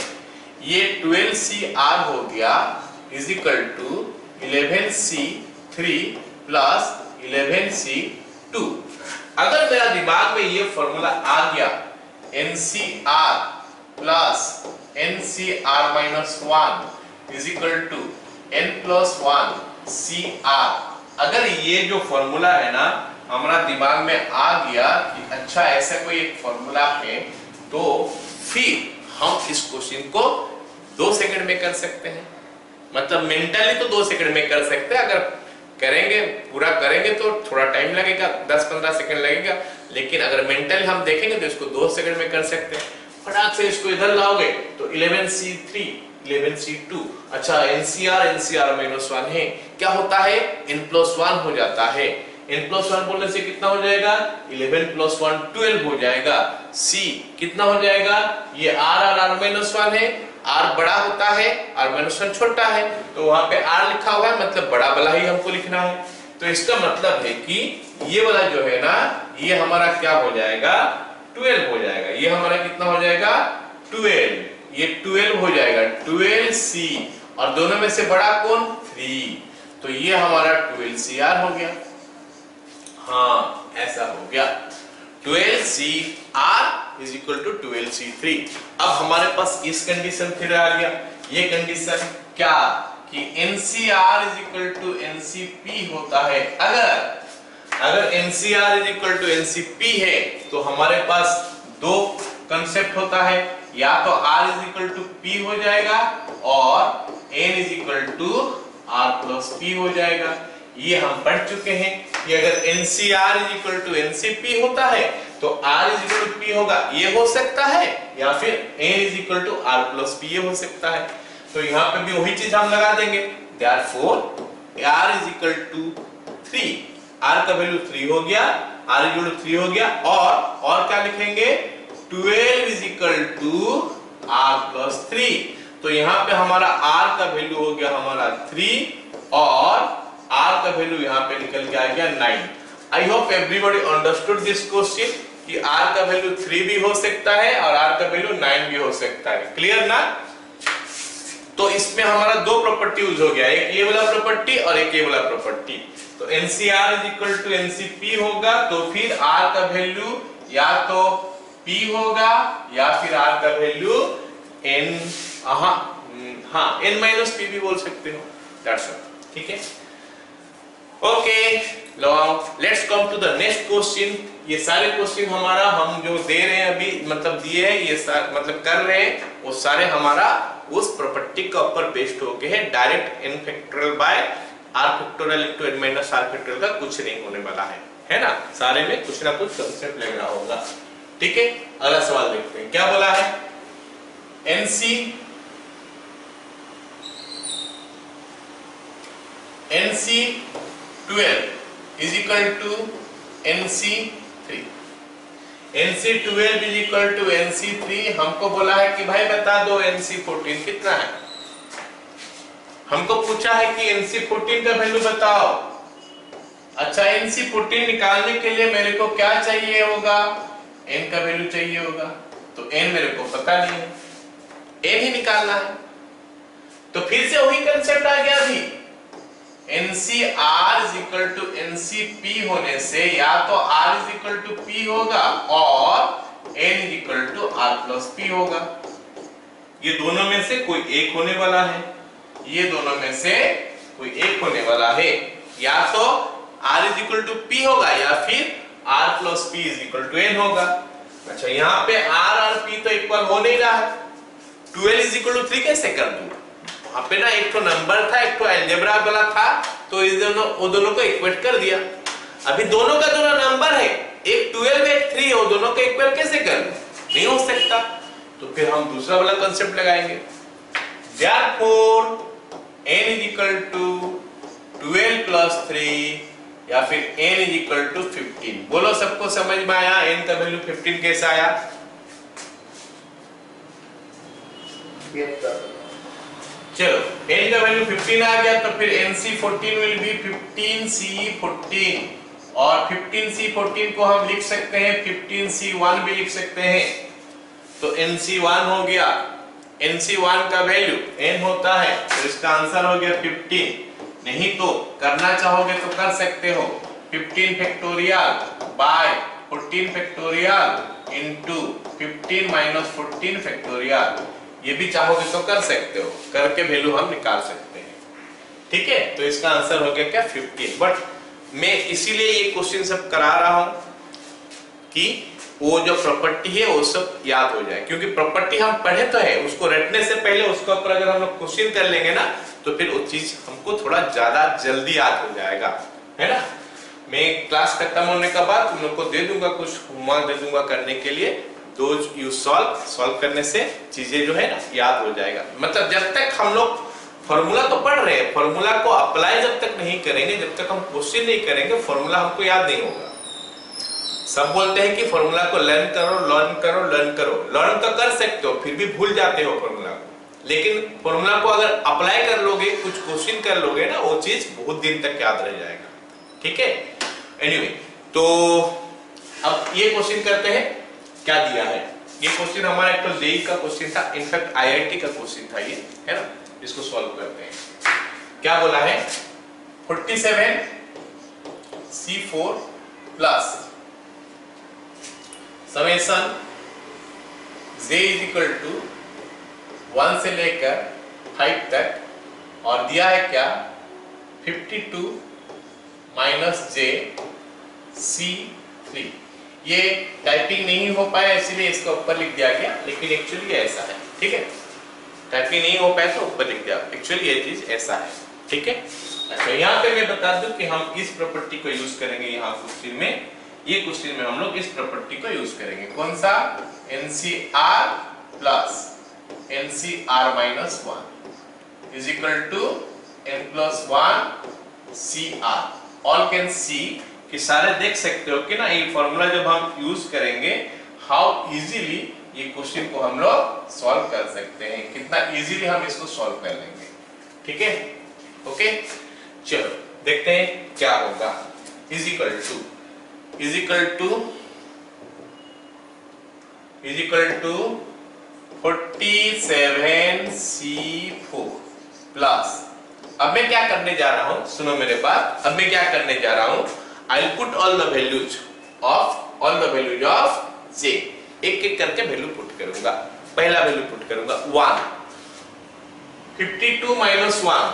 ये 12CR हो गया is equal to 11C3 plus 11C2। अगर मेरा दिमाग में ये फॉर्मूला आ गया, NCR plus NCR minus 1 is equal to N plus 1 CR, अगर ये जो फॉर्मूला है ना हमारा दिमाग में आ गया कि अच्छा ऐसा कोई एक फॉर्मूला है, तो फिर हम इस क्वेश्चन को 2 सेकंड में कर सकते हैं। मतलब मेंटली तो 2 सेकंड में कर सकते हैं, अगर करेंगे पूरा करेंगे तो थोड़ा टाइम लगेगा, 10-15 सेकंड लगेगा, लेकिन अगर मेंटली हम देखेंगे तो इसको 2 सेकंड में कर सकते हैं। फटाक से इसको इधर लाओगे तो 11C3 11C2। अच्छा NCR -1 है, क्या होता है n+1 हो जाता है। n+1 बोलने से कितना हो जाएगा 11 + 1 12 हो जाएगा। C कितना हो जाएगा, ये R -1 है, R बड़ा होता है, R -1 छोटा है, तो वहां पे R लिखा हुआ है, मतलब बड़ा वाला ही हमको लिखना है। तो इसका मतलब है कि ये वाला जो है ना, ये हमारा क्या हो जाएगा 12 हो जाएगा। ये हमारा कितना हो जाएगा 12, ये 12 हो जाएगा 12C, और दोनों में से बड़ा कौन 3, तो ये हमारा 12CR हो गया। हाँ ऐसा हो गया 12CR = 12C3। अब हमारे पास इस कंडीशन फिर आ गया, ये कंडीशन क्या कि NCR = NCP होता है। अगर NCR = NCP है तो हमारे पास दो कंसेप्ट होता है, या तो R = P हो जाएगा और N = R+P हो जाएगा। ये हम पढ़ चुके हैं कि अगर NCR = NCP होता है तो R = P होगा, ये हो सकता है, या फिर N = R+P ये हो सकता है। तो यहाँ पे भी वही चीज हम लगा देंगे, therefore R = 3, R का वैल्यू 3 हो गया, R = 3 हो गया, और क्या लिखेंगे 12 = R+3। तो यहाँ पे हमारा R का वैल्यू हो गया हमारा 3 और R का वैल्यू यहाँ पे निकल के आ गया 9। I hope everybody understood this question कि R का वैल्यू 3 भी हो सकता है और R का वैल्यू 9 भी हो सकता है। क्लियर ना? तो इसमें हमारा दो प्रॉपर्टी यूज हो गया, एक ये वाला प्रॉपर्टी और एक ये वाला प्रॉपर्टी। तो NCR = NCP होगा तो फिर R का वैल्यू या तो P होगा या फिर R का वैल्यू N-P भी बोल सकते हो। दैट्स ऑल, ठीक है। Okay, let's come to the next question. ये सारे क्वेश्चन हमारा हम जो दे रहे हैं अभी, मतलब दिए हैं, ये मतलब कर रहे हैं, वो सारे हमारा उस प्रॉपर्टी के ऊपर बेस्ड होके है। Direct n factorial bye r factorial * n - r factorial का कुछ नहीं होने वाला है ना। सारे में कुछ ना कुछ कंसेप्ट लग रहा होगा, ठीक है। अगला सवाल देखते हैं, क्या बोला है NC12 = NC3। NC12 = NC3 हमको बोला है कि भाई बता दो NC14 कितना है। हमको पूछा है कि NC14 का वैल्यू बताओ। अच्छा, NC14 निकालने के लिए मेरे को क्या चाहिए होगा, n का वैल्यू चाहिए होगा। तो n मेरे को पता नहीं है, n ही निकालना है। तो फिर से वही कंसेप्ट आ गया अभी, NCR = NCP होने से या तो R = P होगा और N = R+P होगा। ये दोनों में से कोई एक होने वाला है, ये दोनों में से कोई एक होने वाला है। या तो R = P होगा या फिर R+P = N होगा। अच्छा, यहाँ पे R और P तो इक्वल हो नहीं रहा है, 12 = 3 कैसे कर दूं? वहां पे ना एक तो नंबर था, एक तो अलजेब्रा वाला था, तो इस वो दोनों को इक्वेट कर दिया। अभी दोनों का दोनों नंबर है, एक 12 एक 3 है, वो दोनों को इक्वल कैसे कर दूं? नहीं हो सकता। तो फिर हम दूसरा वाला कांसेप्ट लगाएंगे, therefore n = 12 + 3 या फिर n = 15। बोलो, सबको समझ में आया n का वैल्यू 15 कैसे आया? चलो, n का वैल्यू 15 आ गया तो फिर NC14 will be 15C14 और 15C14 को हम लिख सकते हैं 15C1 भी लिख सकते हैं। तो NC1 हो गया, NC1 का वैल्यू n होता है, तो इसका आंसर हो गया 15। नहीं तो करना चाहोगे तो कर सकते हो 15 factorial by 14 factorial into 15 - 14 factorial, ये भी चाहोगे तो कर सकते हो, करके वैल्यू हम निकाल सकते हैं, ठीक है। तो इसका आंसर हो गया क्या 15। बट मैं इसीलिए ये क्वेश्चन सब करा रहा हूं कि वो जो प्रॉपर्टी है वो सब याद हो जाए, क्योंकि प्रॉपर्टी हम पढ़े तो है, उसको रटने से पहले उसके ऊपर अगर हम लोग क्वेश्चन कर लेंगे ना तो फिर वो चीज हमको थोड़ा ज्यादा जल्दी याद हो जाएगा, है ना। मैं क्लास खत्म होने के बाद तुम लोग को दे दूंगा, कुछ होमवर्क दे दूंगा करने के लिए, दोज यू सॉल्व करने से चीजें जो है ना याद हो जाएगा। मतलब जब तक हम लोग फॉर्मूला तो पढ़ रहे हैं, फॉर्मूला को अप्लाई जब तक नहीं करेंगे, जब तक हम क्वेश्चन नहीं करेंगे, फॉर्मूला हमको याद नहीं होगा। सब बोलते हैं कि फॉर्मूला को लर्न करो लर्न करो लर्न करो, लर्न तो कर सकते हो फिर भी भूल जाते हो फॉर्मूला को, लेकिन फॉर्मूला को अगर अप्लाई कर लोगे, कुछ क्वेश्चन कर लोगे ना, वो चीज बहुत दिन तक याद रह जाएगा। ठीक है, एनीवे तो अब ये क्वेश्चन करते हैं। क्या दिया है ये क्वेश्चन हमारा एक तो जेईई का क्वेश्चन था, इनफैक्ट आईआईटी का क्वेश्चन था ये, है ना। इसको सॉल्व करते हैं। क्या बोला है 47 C4 plus summation J is equal to 1 से लेकर 5 तक, और दिया है क्या 52 माइनस J C3। ये टाइपिंग नहीं हो पाया इसलिए इसका ऊपर लिख दिया गया, लेकिन एक्चुअली ऐसा है। ठीक है, टाइपिंग नहीं हो पाया तो ऊपर लिख दिया, एक्चुअली ये चीज ऐसा है। ठीक है, अच्छा यहाँ पे मैं बता दूं कि हम इस प्रॉपर्टी को यूज करेंगे यहाँ क्वेश्चन में। ये क्वेश्चन में हम लोग इस प्रॉपर्टी को यूज करेंगे। कौन सा? NCR plus NCR minus 1 is equal to N plus 1 CR। All can see कि सारे देख सकते हो कि ना, ये फॉर्मूला जब हम यूज करेंगे हाउ इजीली ये क्वेश्चन को हम लोग सॉल्व कर सकते हैं, कितना इजीली हम इसको सॉल्व कर लेंगे। ठीक है, ओके, चलो देखते हैं क्या होगा। Is equal to 47 C4 plus, अब मैं क्या करने जा रहा हूं, सुनो मेरे बात। अब मैं क्या करने जा रहा हूं, I will put all the values of J, एक एक करके वैल्यू पुट करूंगा। पहला वैल्यू पुट करूंगा 1, 52 माइनस 1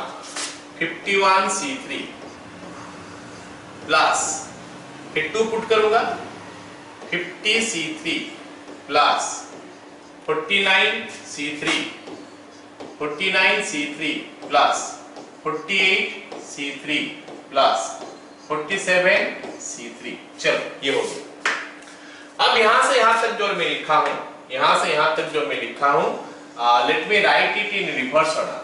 51 C3 प्लस, फिर 2 पुट करूंगा 50 C3 plus 49 C3 plus 48 C3 plus 47 C3। चलो ये हो गया। अब यहां से यहां तक जो मैं लिखा हूं, यहां से यहां तक जो मैं लिखा हूं, let me right it in reverse order.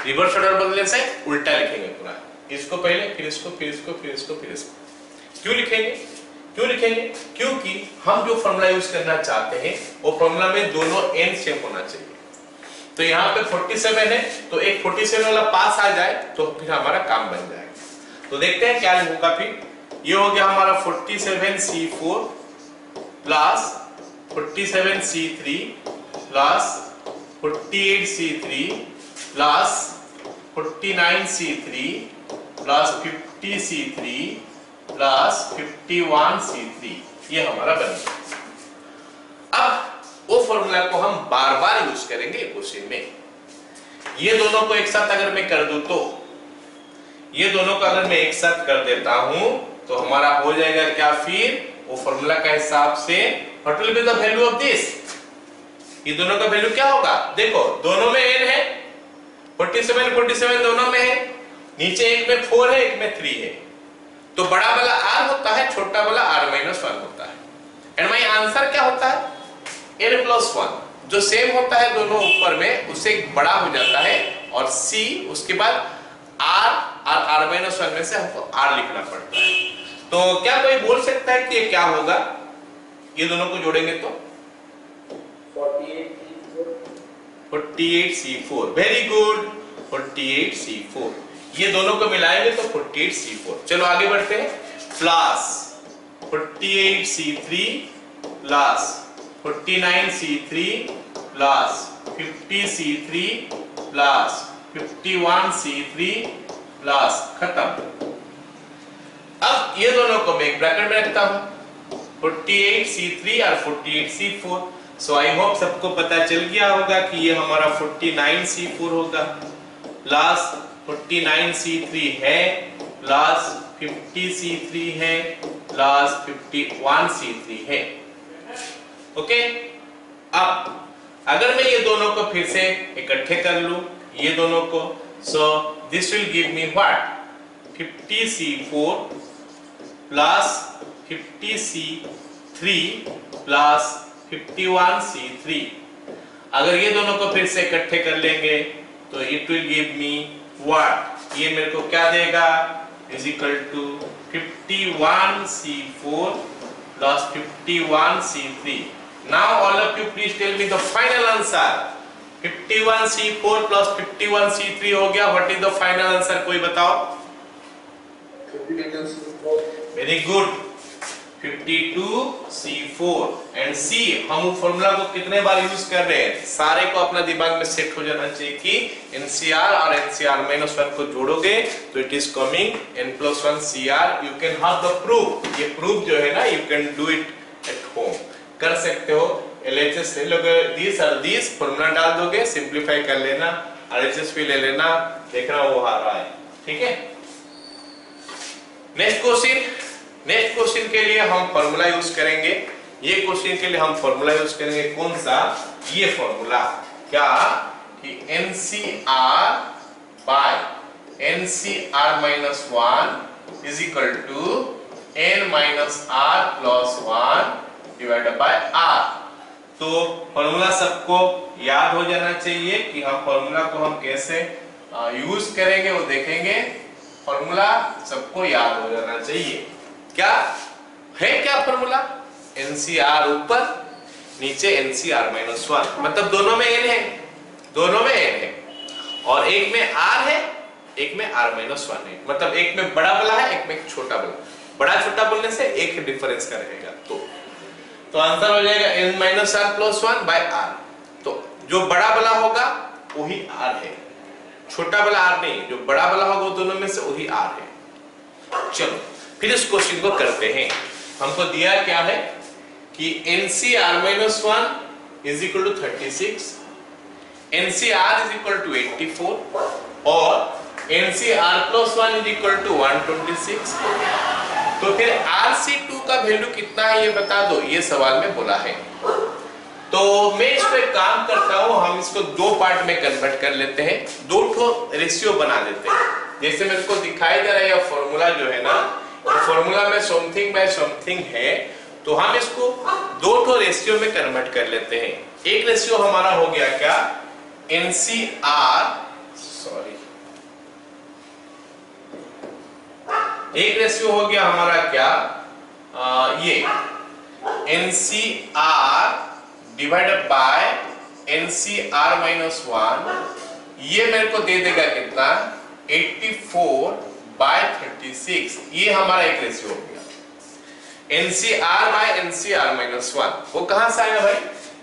Reverse order बदलने से उल्टा लिखेंगे पूरा, इसको पहले फिर इसको फिर इसको फिर इसको फिर इसको। क्यों लिखेंगे? क्योंकि हम जो फॉर्मूला यूज करना चाहते हैं वो फॉर्मूला में दोनों n सेम होना चाहिए। तो यहाँ पे 47 है, तो एक 47 वाला पास आ जाए तो फिर हमारा काम बन जाएगा। तो देखते हैं क्या होगा। फिर ये हो गया हमारा 47 C4 plus 47 C3 plus 48 C3 plus 49 C3 plus 50 C3 plus 51 C3, ये हमारा बन गया। अब वो फॉर्मूला को हम बार बार यूज करेंगे क्वेश्चन में। ये दोनों को एक साथ अगर मैं कर दूं, तो ये दोनों को अगर मैं एक साथ कर देता हूं तो हमारा हो जाएगा क्या, फिर वो फॉर्मूला का हिसाब से what will be the value of this. ये दोनों का वैल्यू क्या होगा, देखो दोनों में n है, 47 दोनों में है, नीचे एक में 4 है एक में 3 है, तो बड़ा वाला r होता है, छोटा वाला r-1 होता है। एंड माय आंसर क्या होता है, n प्लस 1, जो सेम होता है दोनों ऊपर में उससे बड़ा हो जाता है, और c उसके बाद r और r-1 में से हमको r लिखना पड़ता है। तो क्या कोई बोल सकता है कि ये क्या होगा, ये दोनों को जोड़ेंगे तो 48 C4, वेरी गुड, 48 C4, ये दोनों को मिलाएंगे तो 48 C4। चलो आगे बढ़ते हैं, plus 48 C3 plus 49 C3 plus 50 C3 plus 51 C3 plus, खत्म। अब ये दोनों को मैं एक ब्रैकेट में रखता हूं, 48 C3 और 48 C4। सो आई होप सबको पता चल गया होगा कि ये हमारा 49 C4 होगा, प्लस 49 C3 है, प्लस 50 C3 है, प्लस 51 C3 है। ओके, अब अगर मैं ये दोनों को फिर से इकट्ठे कर लूं, ये दोनों को, so this will give me what, 50 C4 plus 50 C3 plus 51C3। अगर ये दोनों को फिर से इकट्ठे कर लेंगे तो it will give me what, ये मेरे को क्या देगा, is equal to 51C4 plus 51C3। Now all of you please tell me the final answer। 51C4 plus 51C3 हो गया, what is the final answer, कोई बताओ। 52C4। Very good, 52C4 and C। हम फॉर्मूला को कितने बार use कर रहे हैं, सारे को अपना दिमाग में सेट हो जाना चाहिए कि NCR और NCR-1 को जोड़ोगे तो it is coming n+1 CR। You can have the proof, ये प्रूफ जो है ना, you can do it at home, कर सकते हो। LHS ले लोगे, दिस और दिस फॉर्मूला डाल दोगे, सिंपलीफाई कर लेना, RHS भी ले लेना, देखना वो आ रहा है, ठीक है। नेक्स्ट क्वेश्चन के लिए हम फॉर्मूला यूज करेंगे। ये क्वेश्चन के लिए हम फॉर्मूला यूज करेंगे कौन सा, ये फॉर्मूला, क्या कि NCR by NCR-1 is equal to n-r+1 divided by r। तो फॉर्मूला सबको याद हो जाना चाहिए कि हम फॉर्मूला को हम कैसे यूज करेंगे वो देखेंगे। फॉर्मूला सबको याद हो जाना चाहिए। क्या है, क्या फॉर्मूला, NCR ऊपर, नीचे NCR-1, मतलब दोनों में n है, दोनों में n है, और एक में r है, एक में r-1 है, मतलब एक में बड़ा वाला है, एक में छोटा वाला। बड़ा छोटा बोलने से एक डिफरेंस का रहेगा, तो आंसर हो जाएगा n-r+1 by r। तो जो बड़ा वाला होगा वही r है, छोटा वाला r नहीं, जो बड़ा वाला होगा दोनों में से वही r है। चलो फिर इस क्वेश्चन को करते हैं। हमको दिया क्या है कि NCR-1 is equal to 36, NCR is equal to 84 और NCR+1 is equal to 126। तो फिर RC2 का वैल्यू कितना है ये बता दो, ये सवाल में बोला है। तो मैं इस पे काम करता हूँ, हम इसको दो पार्ट में कन्वर्ट कर लेते हैं, दो ठो रेशियो बना लेते हैं। जैसे मेरे को दिखाई दे रहा है ये फॉर्मूला जो है ना, फॉर्मूला में समथिंग बाय समथिंग है, तो हम इसको दो ठो रेशियो में कन्वर्ट कर लेते हैं। एक रेशियो हमारा हो गया क्या, एक रेशियो हो गया हमारा क्या, ये NCR डिवाइडेड बाय NCR-1, ये मेरे को दे देगा कितना, 84/36। ये हमारा एक रेशियो हो गया। NCR by NCR-1 वो कहां से आया भाई,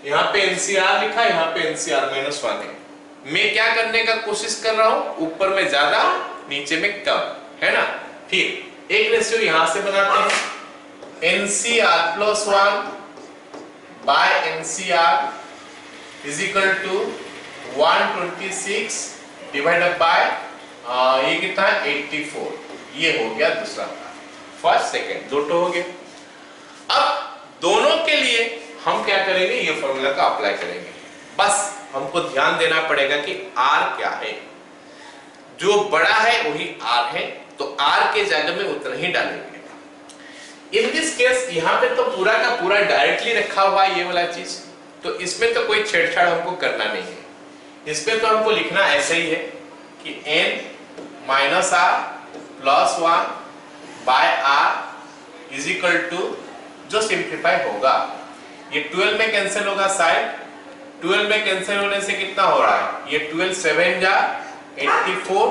यहाँ पे NCR लिखा, यहाँ पे NCR-1 है। मैं क्या करने का कोशिश कर रहा हूं, ऊपर में ज्यादा नीचे में कम, है ना। फिर एक रेशियो यहां से बनाते हैं, NCR+1 by NCR is equal to 126 divided by ये कितना है 84। ये हो गया दूसरा, फर्स्ट सेकंड, दो तो हो गए। अब दोनों के लिए हम क्या करेंगे, ये फॉर्मूला का अप्लाई करेंगे। बस हमको ध्यान देना पड़ेगा कि R क्या है, जो बड़ा है वही R है, तो R के जगह में उतना ही डालेंगे। इन दिस केस यहाँ पे तो पूरा का पूरा डायरेक्टली रखा हुआ है ये वाला चीज, तो इसमें तो कोई छेड़छाड़ हमको करना नहीं है। इसमें तो हमको लिखना ऐसे ही है कि n-r+1 by r is equal to, जो सिंप्लीफाई होगा, ये 12 में कैंसिल होगा साइड, 12 में कैंसिल होने से कितना हो रहा है, ये 12 7 जा 84,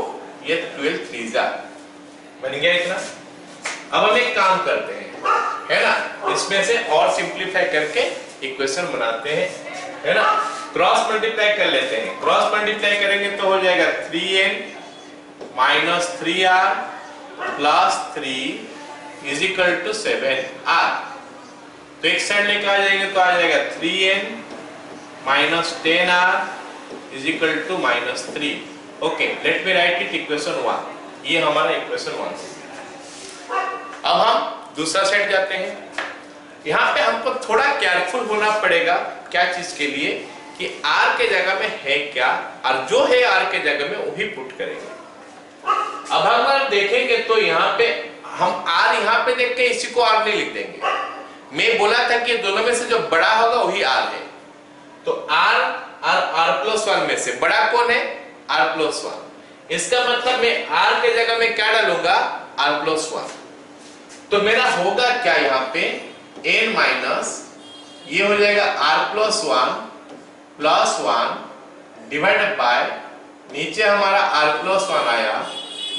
ये 12 3 जा, बन गया इतना। अब हम एक काम करते हैं, है ना, इसमें से और सिंप्लीफाई करके इक्वेशन बनाते हैं, है ना। क्रॉस मल्टीप्लाई कर लेते हैं, क्रॉस मल्टीप्लाई करेंगे तो हो जाएगा 3n minus 3r plus 3 is equal to 7r। तो एक साइड लेके आ जाएंगे तो आ जाएगा 3n minus 10r is equal to -3। Okay, let me right it equation 1। ये हमारा इक्वेशन 1 है। अब हम दूसरा सेट जाते हैं। यहाँ पे हमको थोड़ा केयरफुल होना पड़ेगा, क्या चीज के लिए, कि r के जगह में है क्या, और जो है r के जगह में वही पुट करेंगे। अब हम अगर देखेंगे तो यहाँ पे हम r यहाँ पे देख के इसी को r नहीं लिख देंगे, मैं बोला था कि दोनों में से जो बड़ा होगा वही r है, तो r+1 में से बड़ा कौन है? r+1। इसका मतलब मैं r के जगह में क्या डालूंगा? r+1। तो मेरा होगा क्या यहाँ पे? n माइनस ये हो जाएगा r+1 +1 डिवाइडेड बाय नीचे हमारा r+1 आया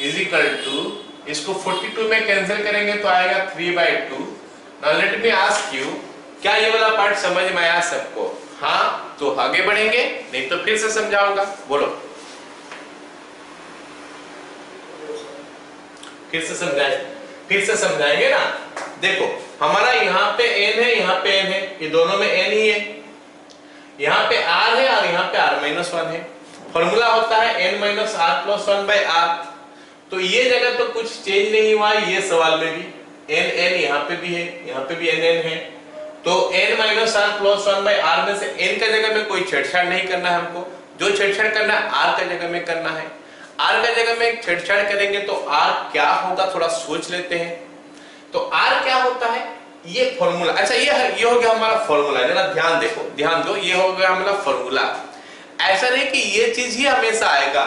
इज इक्वल टू, इसको 42 में कैंसिल करेंगे तो आएगा 3/2। Now let me ask you, क्या ये वाला पार्ट समझ में आया सबको? हाँ तो आगे बढ़ेंगे, नहीं तो फिर से समझाऊंगा। बोलो, फिर से समझाएंगे ना। देखो हमारा यहाँ पे n है, यहाँ पे n है, ये दोनों में n ही है, यहाँ पे r है और यहाँ पे r-1 है। फॉर्मूला होता है n - r+1/r। तो ये जगह तो कुछ चेंज नहीं हुआ है, ये सवाल में भी n यहाँ पे भी है, यहाँ पे भी n है। तो n - r+1/r में से n का जगह में कोई छेड़छाड़ नहीं करना है हमको, जो छेड़छाड़ करना है r का जगह में करना है। r का जगह में छेड़छाड़ करेंगे तो r क्या होगा, थोड़ा सोच लेते हैं। तो r क्या होता है? ये फॉर्मूला, अच्छा ये हो गया हमारा फॉर्मूला। जरा ध्यान दो, ये हो गया हमारा फॉर्मूला। ऐसा नहीं कि ये चीज ही हमेशा आएगा।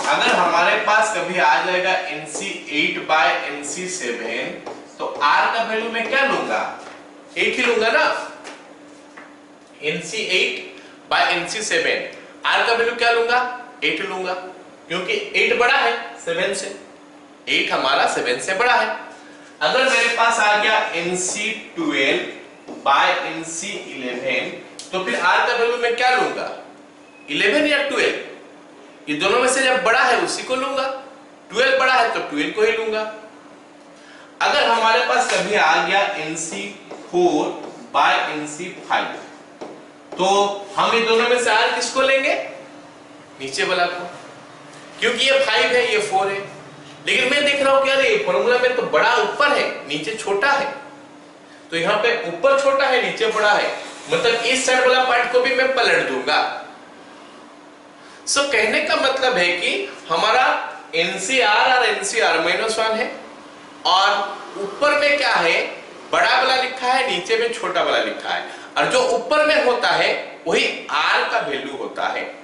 अगर हमारे पास कभी आ जाएगा NC8/NC7 तो r का वैल्यू मैं क्या लूंगा? 8 ही लूंगा ना। NC8/NC7 r का वैल्यू क्या लूंगा? 8 लूंगा, क्योंकि 8 बड़ा है 7 से, 8 हमारा 7 से बड़ा है। अगर मेरे पास आ गया NC12/NC11 तो फिर r का वैल्यू मैं क्या लूंगा? 11 या 12? ये दोनों में से जब बड़ा है उसी को लूंगा, 12 बड़ा है तो 12 को ही लूंगा। अगर हमारे पास कभी आ गया NC4/NC5 तो हम ये दोनों में से r किसको लेंगे? नीचे वाला को, क्योंकि ये 5 है ये 4 है। लेकिन मैं देख रहा हूं कि यार ये फॉर्मूला में तो बड़ा ऊपर है नीचे छोटा है, तो यहाँ पे ऊपर छोटा है नीचे बड़ा है, मतलब इस साइड वाला पार्ट को भी मैं पलट दूंगा। सो कहने का मतलब है कि हमारा NCR और NCR-1 है, और ऊपर में क्या है? बड़ा वाला लिखा है, नीचे में छोटा वाला लिखा है, और जो ऊपर में होता है वही r का वैल्यू होता है।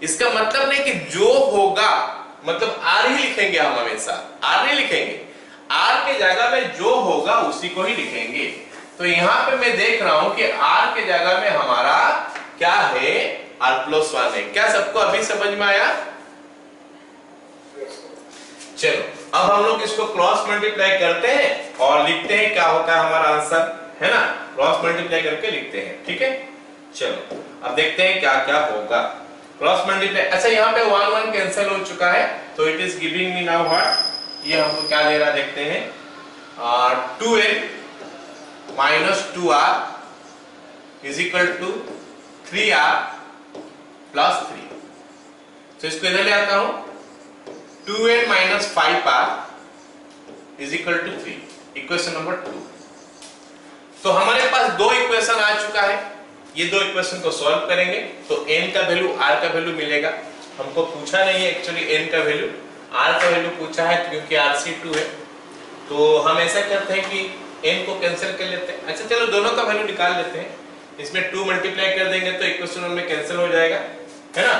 इसका मतलब नहीं कि जो होगा मतलब r ही लिखेंगे, हम हमेशा r नहीं लिखेंगे, r के जगह में जो होगा उसी को ही लिखेंगे। तो यहाँ पे मैं देख रहा हूं कि r के जगह में हमारा क्या है? r+1 है। क्या सबको अभी समझ में आया? चलो अब हम लोग इसको क्रॉस मल्टीप्लाई करते हैं और लिखते हैं क्या होता है हमारा आंसर, है ना। क्रॉस मल्टीप्लाई करके लिखते हैं, ठीक है। चलो अब देखते हैं क्या क्या होगा। क्रॉस मल्टीप्लाई, अच्छा यहाँ पे 1 1 कैंसिल हो चुका है, तो it is giving me now what, ये हमको क्या दे रहा है देखते हैं। 2n - 2r is equal to 3r + 3। तो इसको इधर ले आता हूं, 2n - 5r is equal to 3, equation number 2। तो हमारे पास दो इक्वेशन आ चुका है, ये दो इक्वेशन को सॉल्व करेंगे तो n का वैल्यू r का वैल्यू मिलेगा। हमको पूछा नहीं है एक्चुअली n का वैल्यू, r का वैल्यू पूछा है क्योंकि RC2 है। तो हम ऐसा करते हैं कि n को कैंसिल कर लेते हैं। अच्छा चलो दोनों का वैल्यू निकाल लेते हैं, इसमें 2 मल्टीप्लाई कर देंगे तो इक्वेशन में कैंसिल हो जाएगा, है ना।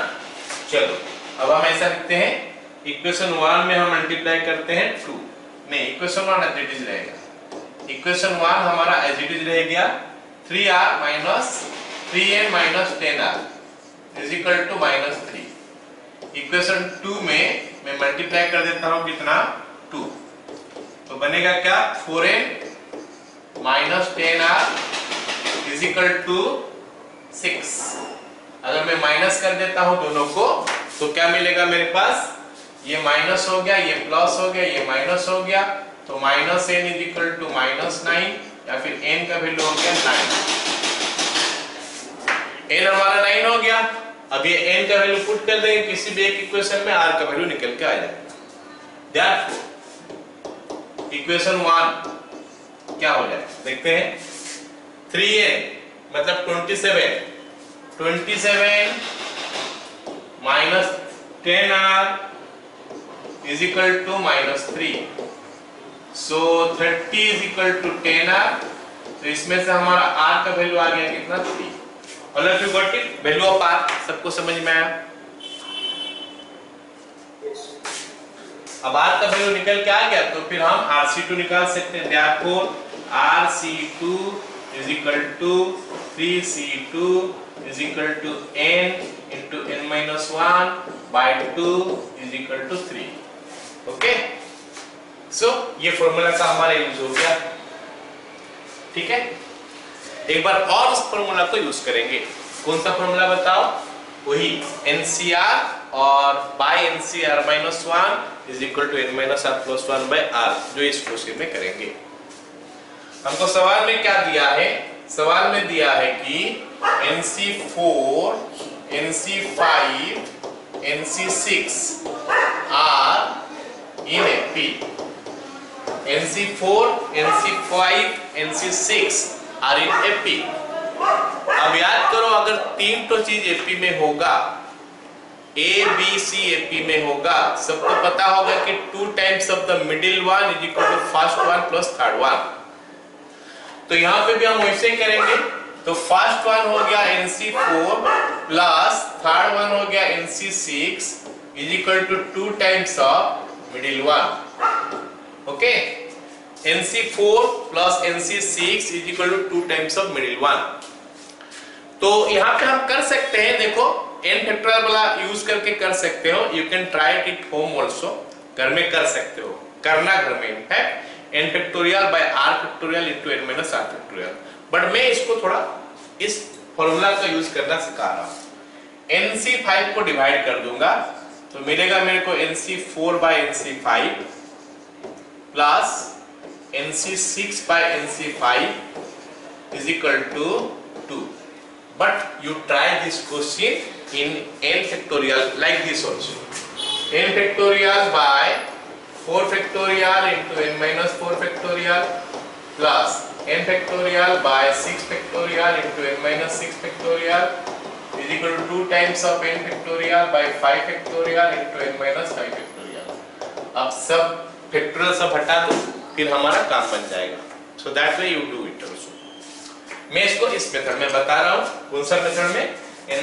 चलो अब हम ऐसा लिखते हैं, इक्वेशन 1 में हम मल्टीप्लाई करते हैं 2, नहीं इक्वेशन 1 एज इट इज रहेगा। इक्वेशन 1 हमारा एज इट इज रह गया 3n - 10r is equal to -3। Equation 2 में मैं मल्टीप्लाई कर देता हूं कितना? 2, तो बनेगा क्या? 4n - 10r is equal to 6। अगर मैं माइनस कर देता हूं दोनों को तो क्या मिलेगा मेरे पास? ये माइनस हो गया, ये प्लस हो गया, ये माइनस हो गया, तो -n इज इक्वल टू -9, या फिर n का वैल्यू हो गया 9। n हमारा 9 हो गया। अब ये n का वैल्यू पुट कर देंगे किसी भी एक इक्वेशन में, r का वैल्यू निकल के आ जाएगा। दैट्स इक्वेशन 1 क्या हो जाएगा देखते हैं। 3n मतलब 27 - 10r is equal to -3. So 30 is equal to 10r, तो इसमें से हमारा r का वैल्यू आ गया कितना 3। All of you got it? Value of r सबको समझ में आया? अब r का वैल्यू निकल के आ गया तो फिर हम rc2 निकाल सकते हैं। therefore rc2 is equal to 3c2 is equal to n into n minus 1 by 2 is equal to 3। Okay, सो ये फॉर्मूला का हमारा यूज हो गया। ठीक है, एक बार और उस फॉर्मूला को यूज करेंगे। कौन सा फॉर्मूला बताओ? वही NCR और bye NCR minus 1 is equal to n minus r plus 1 by r, जो इस क्वेश्चन में करेंगे। हमको सवाल में क्या दिया है? सवाल में दिया है कि NC4, NC5, NC6 are in AP। NC4, NC5, NC6 are in AP। अब याद करो, अगर तीन तो चीज AP में होगा, A, B, C AP में होगा, सबको पता होगा कि 2 times of the middle one is equal to first one plus third one। तो यहाँ पे भी हम वैसे ही करेंगे। तो फर्स्ट वन हो गया NC4 प्लस थर्ड वन हो गया NC6 is equal to 2 times of middle one. Okay, NC4 plus NC6 is equal to 2 times of middle one. तो यहाँ पे हम कर सकते हैं, देखो n फैक्टोरियल वाला यूज करके कर सकते हो। You can try it at home also, घर में कर सकते हो, करना घर में in fact n factorial bye r factorial into n minus r factorial. But मैं इसको थोड़ा इस फॉर्मूला का यूज करना सिखा रहा हूं। NC5 को डिवाइड कर दूंगा तो मिलेगा मेरे को NC4 by NC5 plus NC6 by NC5 is equal to 2। But you try this question in n factorial like this also. n factorial by 4 factorial into n minus 4 factorial plus n factorial by 6 factorial into n minus 6 factorial is equal to 2 times of n factorial by 5 factorial into n minus 5 factorial। अब सब factorial सब हटा दो, फिर हमारा काम बन जाएगा। So that way you do it also। मैं इसको इस मेथड में बता रहा हूँ। कौन सा मेथड में?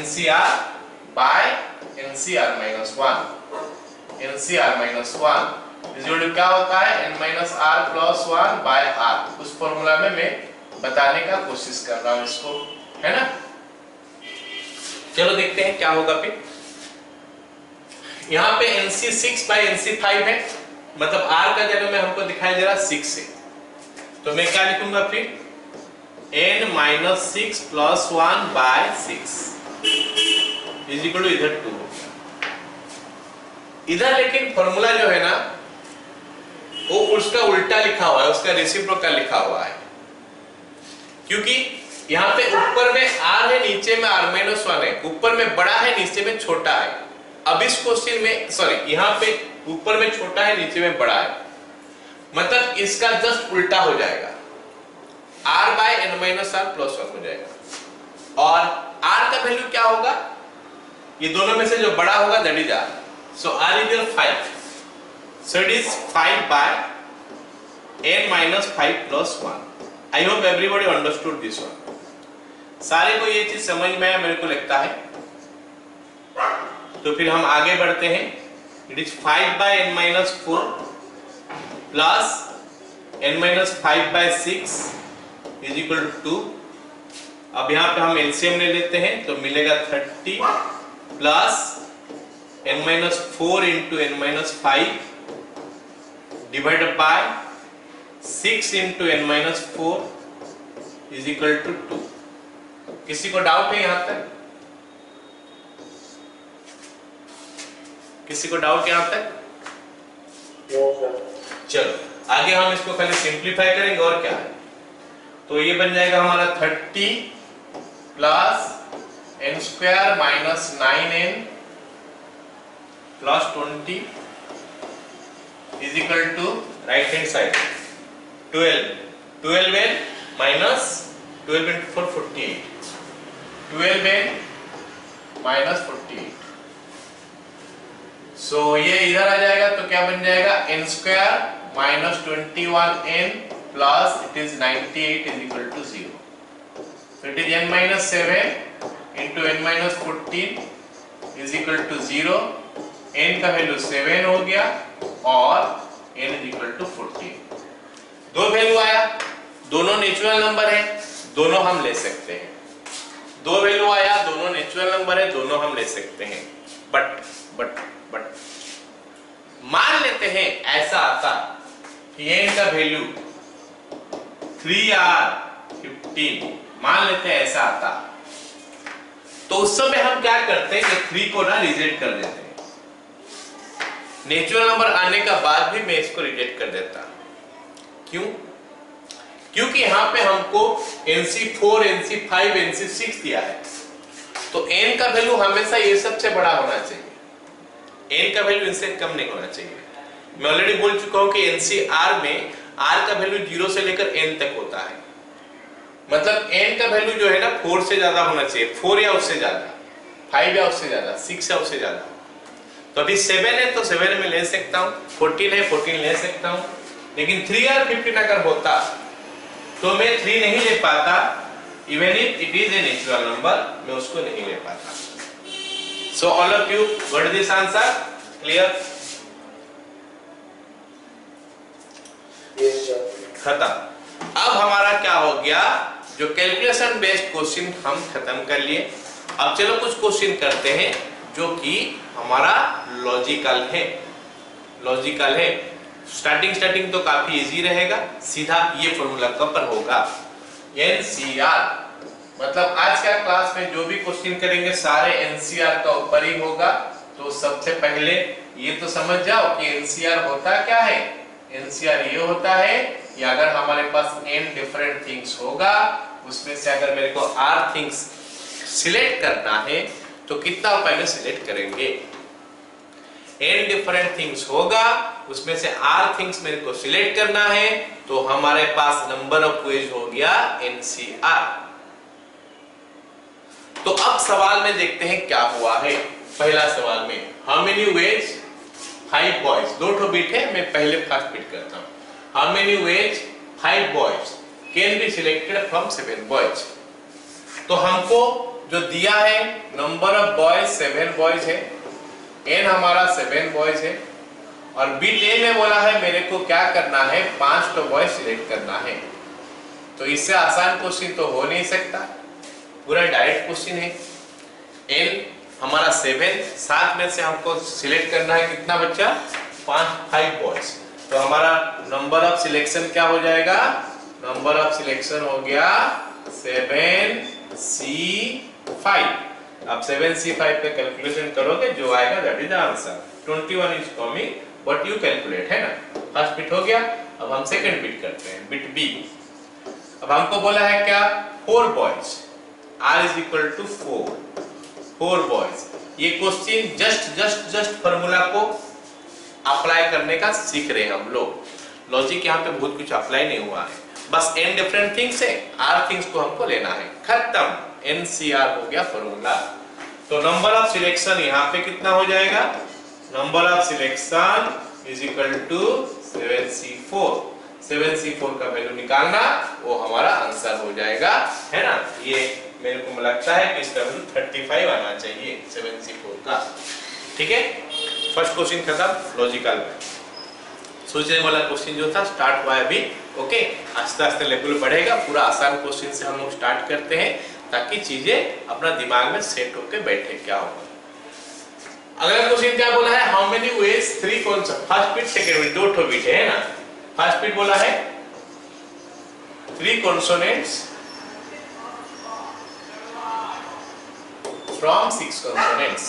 NCR by NCR minus 1। NCR minus 1 equal to क्या होता है? n minus r plus 1 by r। उस फॉर्मूला में मैं बताने का कोशिश कर रहा हूं इसको, है ना? चलो देखते हैं क्या होगा फिर। यहाँ पे NC6 by NC5 है, मतलब r का जगह में हमको दिखाई दे रहा 6 है, तो मैं क्या लिखूंगा फिर? n minus 6 plus 1 by 6 is equal to इधर 2। इधर लेकिन फॉर्मूला जो है ना वो उसका उल्टा लिखा हुआ है, उसका रेसिप्रोकल लिखा हुआ है, क्योंकि यहाँ पे ऊपर में r है, नीचे में r minus 1 है। ऊपर में बड़ा है, नीचे में छोटा है। अब इस क्वेश्चन में सॉरी, यहाँ पे ऊपर में छोटा है, नीचे में बड़ा है, मतलब इसका जस्ट उल्टा हो जाएगा। r by n minus r plus 1 हो जाएगा। और r का वैल्यू क्या होगा? ये दोनों में से जो बड़ा होगा that is r। So r is your 5, so it is 5 by n minus 5 plus 1। I hope everybody understood this one। सारे को ये चीज समझ में आया मेरे को लगता है। तो फिर हम आगे बढ़ते हैं। It is 5 by n minus 4 plus n minus 5 by 6 is equal to 2। अब यहाँ पे हम एलसीएम ले लेते हैं तो मिलेगा 30 plus n minus 4 into n minus 5 divided by 6 into n minus 4 is equal to 2। किसी को डाउट है यहां तक? किसी को डाउट यहां तक? चलो आगे हम इसको खाली सिंप्लीफाई करेंगे और क्या है। तो ये बन जाएगा हमारा 30 plus n square minus 9n plus 20 is equal to right hand side 12n minus 12 into 4 48, 12n minus 48। So ये इधर आ जाएगा तो क्या बन जाएगा? n square minus 21n plus it is 98 is equal to 0. So it is n minus 7 into n minus 14 is equal to 0. n का value 7 हो गया और n is equal to 14. दो वैल्यू आया, दोनों नेचुरल नंबर है, दोनों हम ले सकते हैं. दो वैल्यू आया, दोनों नेचुरल नंबर है, दोनों हम ले सकते हैं. बट मान लेते हैं ऐसा आता कि n का वैल्यू 3R15, मान लेते हैं ऐसा आता, तो उस समय हम क्या करते हैं कि 3 को ना रिजेक्ट कर देते हैं. नेचुरल नंबर आने का बाद भी मैं इसको रिजेक्ट कर देता. क्यों? क्योंकि यहां पे हमको NC4, NC5, NC6 दिया है, तो n का वैल्यू हमेशा ये सबसे बड़ा होना चाहिए. n का वैल्यू इनसे कम नहीं होना चाहिए. मैं ऑलरेडी बोल चुका हूं कि NCR में r का वैल्यू 0 से लेकर n तक होता है. मतलब n का वैल्यू जो है ना 4 से ज्यादा होना चाहिए, 4 या उससे ज्यादा, 5 या उससे ज्यादा, 6 या उससे ज्यादा. तो अभी 7 है तो 7 में ले सकता हूं, 14 है 14 ले सकता हूं. लेकिन 3R15 अगर होता तो मैं 3 नहीं ले पाता. Even if it is a natural number, मैं उसको नहीं ले पाता. So all of you got this answer? Clear? Yes, sir. खत्म. अब हमारा क्या हो गया, जो कैलकुलेशन बेस्ड क्वेश्चन हम खत्म कर लिए. अब चलो कुछ क्वेश्चन करते हैं जो कि हमारा लॉजिकल है. लॉजिकल है. स्टार्टिंग तो काफी इजी रहेगा, सीधा ये फॉर्मूला का पर होगा. NCR मतलब आज का क्लास में जो भी क्वेश्चन करेंगे सारे NCR का ऊपर ही होगा. तो सबसे पहले ये तो समझ जाओ कि NCR होता क्या है. NCR ये होता है कि अगर हमारे पास n डिफरेंट थिंग्स होगा, उसमें से अगर मेरे को r थिंग्स सिलेक्ट करना है तो कितना उपाय में सिलेक्ट करेंगे. n डिफरेंट थिंग्स होगा, उसमें से r थिंग्स मेरे को सिलेक्ट करना है, तो हमारे पास नंबर ऑफ वेज हो गया NCR. तो अब सवाल में देखते हैं क्या हुआ है. पहला सवाल में हाउ मेनी वेज 5 बॉयज, 2 ठो बिट है, मैं पहले फर्स्ट बिट करता हूं. How many ways 5 boys can be selected from 7 boys. तो हमको जो दिया है नंबर ऑफ बॉयज 7 बॉयज है, n हमारा 7 बॉयज है, और बिट ए में बोला है मेरे को क्या करना है, 5 तो बॉयज सिलेक्ट करना है. तो इससे आसान क्वेश्चन तो हो नहीं सकता, पूरा डायरेक्ट क्वेश्चन है. n हमारा 7, 7 में से हमको सिलेक्ट करना है कितना बच्चा, 5 बॉयज. तो हमारा नंबर ऑफ सिलेक्शन क्या हो जाएगा, नंबर ऑफ सिलेक्शन हो गया 7C5. अब 7C5 पे कैलकुलेशन करोगे, जो आएगा that is the answer. 21 is coming but you calculate, है ना. फर्स्ट बिट हो गया. अब हम सेकंड बिट करते हैं, बिट बी. अब हमको बोला है क्या, 4 boys, r is equal to 4 boys. ये क्वेश्चन जस्ट फार्मूला को अप्लाई करने का सीख रहे हैं हम लोग. लॉजिक यहाँ पे बहुत कुछ अप्लाई नहीं हुआ है, बस n डिफरेंट थिंग्स है, r थिंग्स को हमको लेना है. खत्म. NCR हो गया फार्मूला. तो नंबर ऑफ सिलेक्शन यहाँ पे कितना हो जाएगा, number of selection is equal to 7C4. 7C4 का वैल्यू निकालना, वो हमारा आंसर हो जाएगा, है ना. ये मेरे को लगता है कि इसका वैल्यू 35 आना चाहिए 7C4 का. ठीक है. फर्स्ट क्वेश्चन खत्म. लॉजिकल में सोचने वाला क्वेश्चन जो था स्टार्ट हुआ है अभी. ओके, आस्ते आस्ते लेवल बढ़ेगा. पूरा आसान क्वेश्चन से हम लोग स्टार्ट करते हैं ताकि चीजें अपना दिमाग में सेट होकर बैठे. क्या होगा अगला क्वेश्चन, क्या बोला है, हाउ मेनी वेज 3 कौन सा, फर्स्ट बिट सेकंड बिट, 2 ठो बिट है ना. फर्स्ट बिट बोला है 3 consonants from 6 consonants.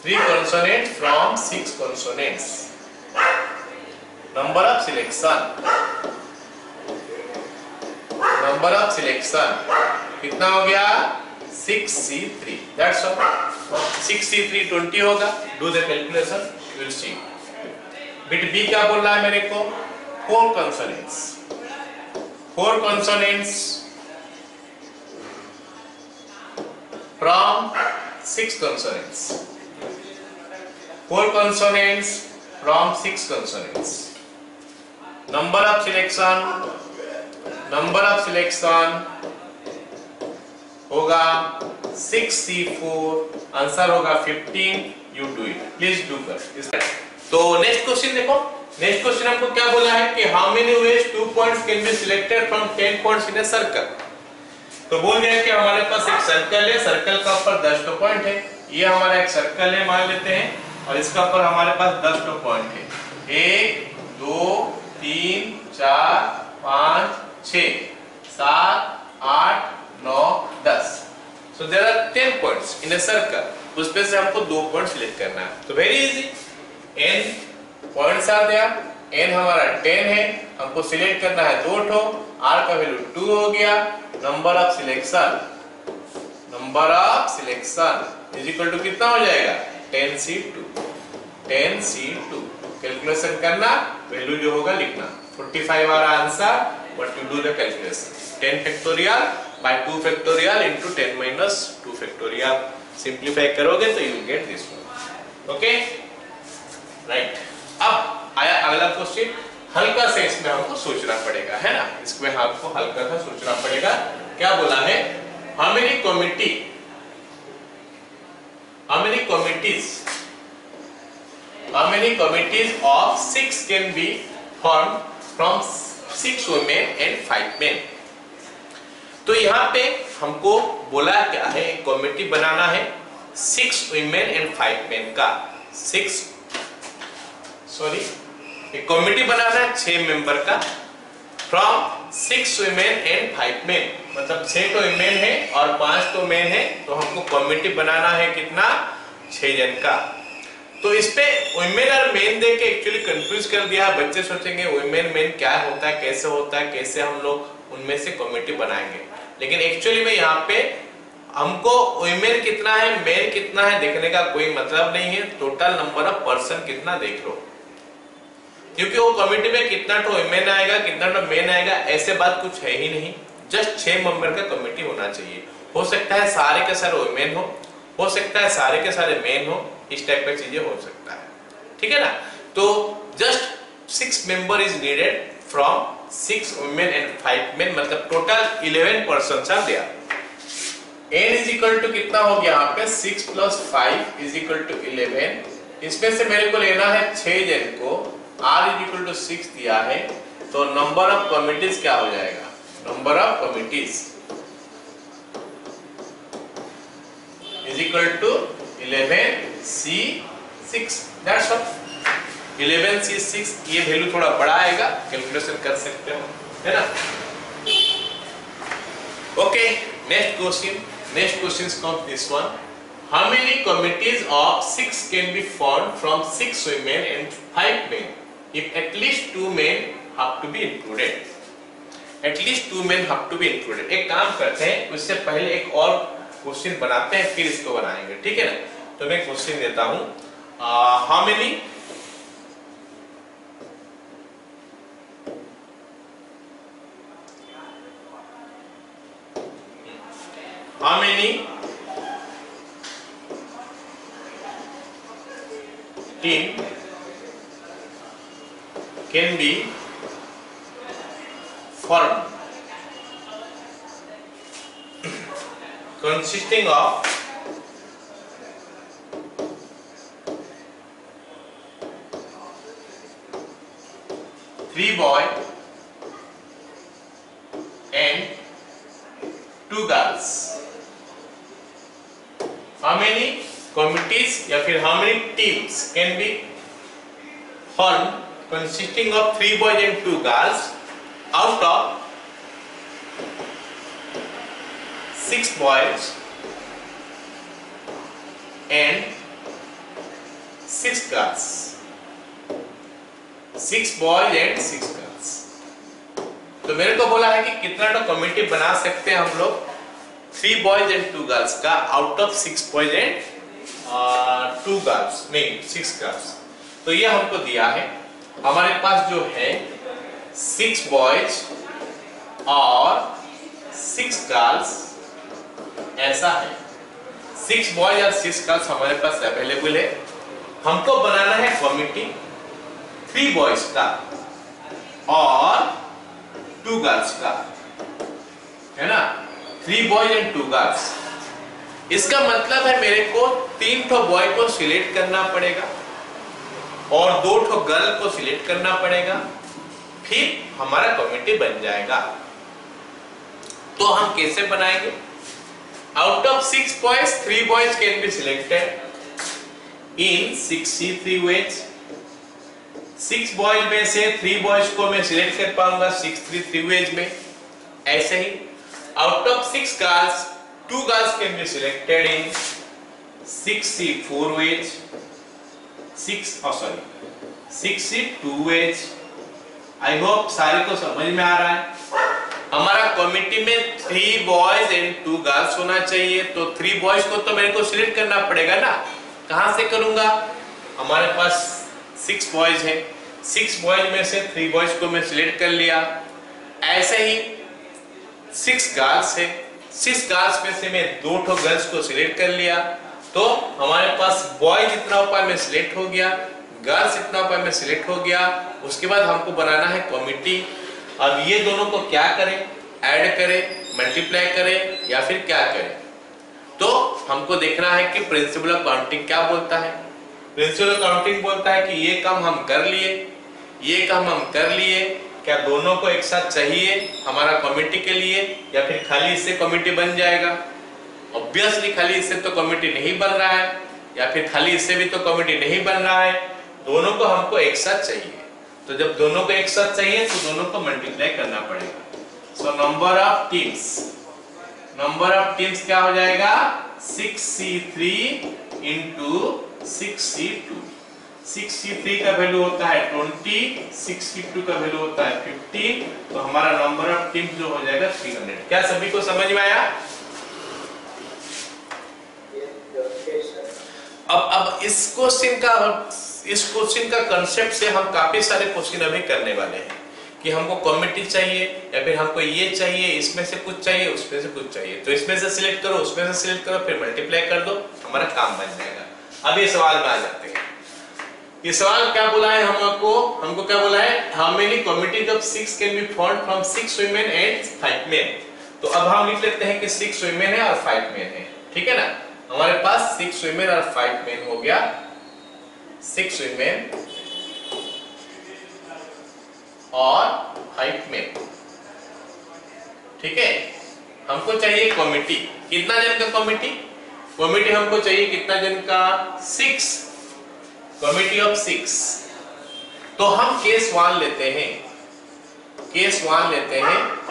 3 consonants from 6 consonants. Number of selection. Number of selection कितना हो गया, 6C3. That's all. 6C3 20 होगा. Do the calculation. You will see. Bit B क्या बोल रहा है मेरे को, 4 consonants. 4 consonants from 6 consonants. 4 consonants from 6 consonants. Number of selection होगा 6C4, आंसर होगा 15। You do it, please do कर। तो नेक्स्ट क्वेश्चन देखो, नेक्स्ट क्वेश्चन हमको क्या बोला है कि how many ways 2 points can be selected from 10 points in a circle. तो बोल गया कि हमारे पास एक सर्कल है, सर्कल का ऊपर 10 पॉइंट है। ये हमारा एक सर्कल है मान लेते हैं, और इसका ऊपर हमारे पास 10 पॉइंट है। 1 2 3 4 5 6 7 8 9 10। So there are 10 points in a circle. उसमें से हमको 2 पॉइंट सिलेक्ट करना है। तो very easy, n points are there, n हमारा 10 है, हमको सिलेक्ट करना है 2 ठो, r का वैल्यू 2 हो गया। Number of selection is equal to कितना हो जाएगा 10C2। कैलकुलेशन करना, वैल्यू जो होगा लिखना, 45 our answer. What you do the calculation, 10 फैक्टोरियल by 2 factorial into 10 minus 2 factorial, simplify करोगे तो you will get this one. Okay right. अब आया अगला क्वेश्चन, हल्का से इसमें हमको सोचना पड़ेगा, है ना, इसमें आपको हल्का सा सोचना पड़ेगा। क्या बोला है, how many committees of 6 can be formed from 6 women and 5 men। तो यहाँ पे हमको बोला क्या है, एक कमेटी बनाना है 6 women and 5 men का, एक कमेटी बनाना है 6 मेंबर का, फ्रॉम 6 women and 5 men, मतलब 6 तो women है और 5 तो men है। तो हमको कमेटी बनाना है कितना, 6 जन का। तो इस पे women और men दे के एक्चुअली कंफ्यूज कर दिया। बच्चे सोचेंगे women men क्या होता है, कैसे हम लोग उनमें से कमेटी बनाएंगे। लेकिन एक्चुअली में यहाँ पे हमको women कितना है, men कितना है देखने का कोई मतलब नहीं है, टोटल नंबर ऑफ पर्सन कितना देख लो। क्योंकि वो कमेटी में कितना तो women आएगा, कितना तो men आएगा, ऐसे बात कुछ है ही नहीं। जस्ट 6 मेंबर का कमेटी होना चाहिए। हो सकता है सारे के सारे women हो सकता है सारे के सारे men हो, इस टाइप की चीजें हो सकता है, ठीक है ना। तो just 6 member is needed from 6 women and 5 men, मतलब total 11 persons are there. n is equal to कितना हो गया यहाँ पे, 6 + 5 इज इक्वल टू 11। इसमें से मेरे को लेना है 6 जन को, r इज इक्वल टू 6 दिया है। तो नंबर ऑफ कमिटीज क्या हो जाएगा, number of committees is equal to 11C6। That's all. 11C6, ये वैल्यू थोड़ा बड़ा आएगा, कैलकुलेशन कर सकते हो, है ना। Okay, next question comes this one. How many committees of 6 can be formed from 6 women and 5 men if at least 2 men have to be included? एक काम करते हैं, उससे पहले एक और क्वेश्चन बनाते हैं, फिर इसको बनाएंगे, ठीक है ना। तो मैं क्वेश्चन देता हूं, how many team can be formed consisting of 3 boys and 2 girls? How many committees या फिर how many teams can be formed consisting of 3 boys and 2 girls out of 6 boys and 6 girls? 6 boys and 6 girls। तो मेरे को बोला है कि कितना तो कमिटी बना सकते हैं हम लोग 3 boys and 2 girls का out of 6 boys and 2 girls, नहीं 6 girls। तो ये हमको दिया है, हमारे पास जो है 6 boys और 6 girls ऐसा है। 6 boys और 6 girls हमारे पास अवेलेबल है। हमको बनाना है कमिटी 3 boys का और 2 गर्ल्स का, है ना, 3 बॉयज एंड 2 गर्ल्स। इसका मतलब है मेरे को 3 ठो बॉय को सिलेक्ट करना पड़ेगा और 2 ठो गर्ल को सिलेक्ट करना पड़ेगा, फिर हमारा कमिटी बन जाएगा। तो हम कैसे बनाएंगे? Out of 6 boys 3 boys can be selected in 63 ways. 6 boys में से 3 बॉयज को मैं सिलेक्ट कर पाऊंगा 63 वेज में। ऐसे ही out of 6 girls 2 girls can be selected in 64 ways, 62 ways. I hope सारे को समझ में आ रहा है। हमारा कमिटी में 3 बॉयज एंड 2 गर्ल्स होना चाहिए, तो 3 बॉयज को तो मेरे को सिलेक्ट करना पड़ेगा ना। कहां से करूंगा? हमारे पास 6 बॉयज है, 6 बॉयज में से 3 बॉयज को मैं सिलेक्ट कर लिया। ऐसे ही 6 गर्ल्स है, 6 गर्ल्स में से मैं 2 ठो गर्ल्स को सिलेक्ट कर लिया, तो हमारे पास बॉयज इतना ऊपर में सिलेक्ट हो गया, गर्ल्स इतना ऊपर में सिलेक्ट हो गया। उसके बाद हमको बनाना है कमिटी। अब ये दोनों को क्या करें? ऐड करें, मल्टीप्लाई करें या फिर क्या करें? तो हमको देखना है कि प्रिंसिपल ऑफ काउंटिंग क्या बोलता है। प्रिंसिपल ऑफ काउंटिंग बोलता है कि ये काम हम कर लिए, ये काम हम कर लिए, क्या दोनों को एक साथ चाहिए हमारा कमिटी के लिए या फिर खाली इससे कमिटी बन जाएगा? ऑब्वियसली खाली इससे तो कमिटी नहीं बन रहा है, या फिर खाली इससे भी तो कमिटी नहीं बन रहा है। दोनों को हमको एक साथ चाहिए, तो जब दोनों को एक साथ चाहिए तो दोनों को मल्टीप्लाई करना पड़ेगा। सो नंबर ऑफ टीम्स क्या हो जाएगा? 63 इंटू 62। 63 का वैल्यू होता है 20, 62 का वैल्यू होता है 15, तो हमारा नंबर ऑफ टीम्स जो हो जाएगा 300। क्या सभी को समझ में आया? अब इस क्वेश्चन का कंसेप्ट से हम काफी सारे क्वेश्चन अभी करने वाले हैं कि हमको कमिटी चाहिए या फिर हमको ये चाहिए, इसमें से कुछ चाहिए, उसमें से कुछ चाहिए, तो इसमें से सिलेक्ट करो, उसमें से सिलेक्ट करो, फिर मल्टीप्लाई कर दो, हमारा काम बन जाएगा। अब ये सवाल में आ जाते हैं। ये सवाल क्या बोला है हमको क्या बोला है? How many committees of 6 can be formed from 6 women and 5 main. तो अब हम लिख लेते हैं कि 6 वुमेन है और 5 मेन है, ठीक है ना। हमारे पास 6 वुमेन और 5 मेन हो गया। 6 वुमेन और 5 मेन, ठीक है। हमको चाहिए कमिटी। कितना जन का कमिटी? कमिटी हमको चाहिए कितना जन का? 6, कमिटी ऑफ 6। तो हम केस 1 लेते हैं,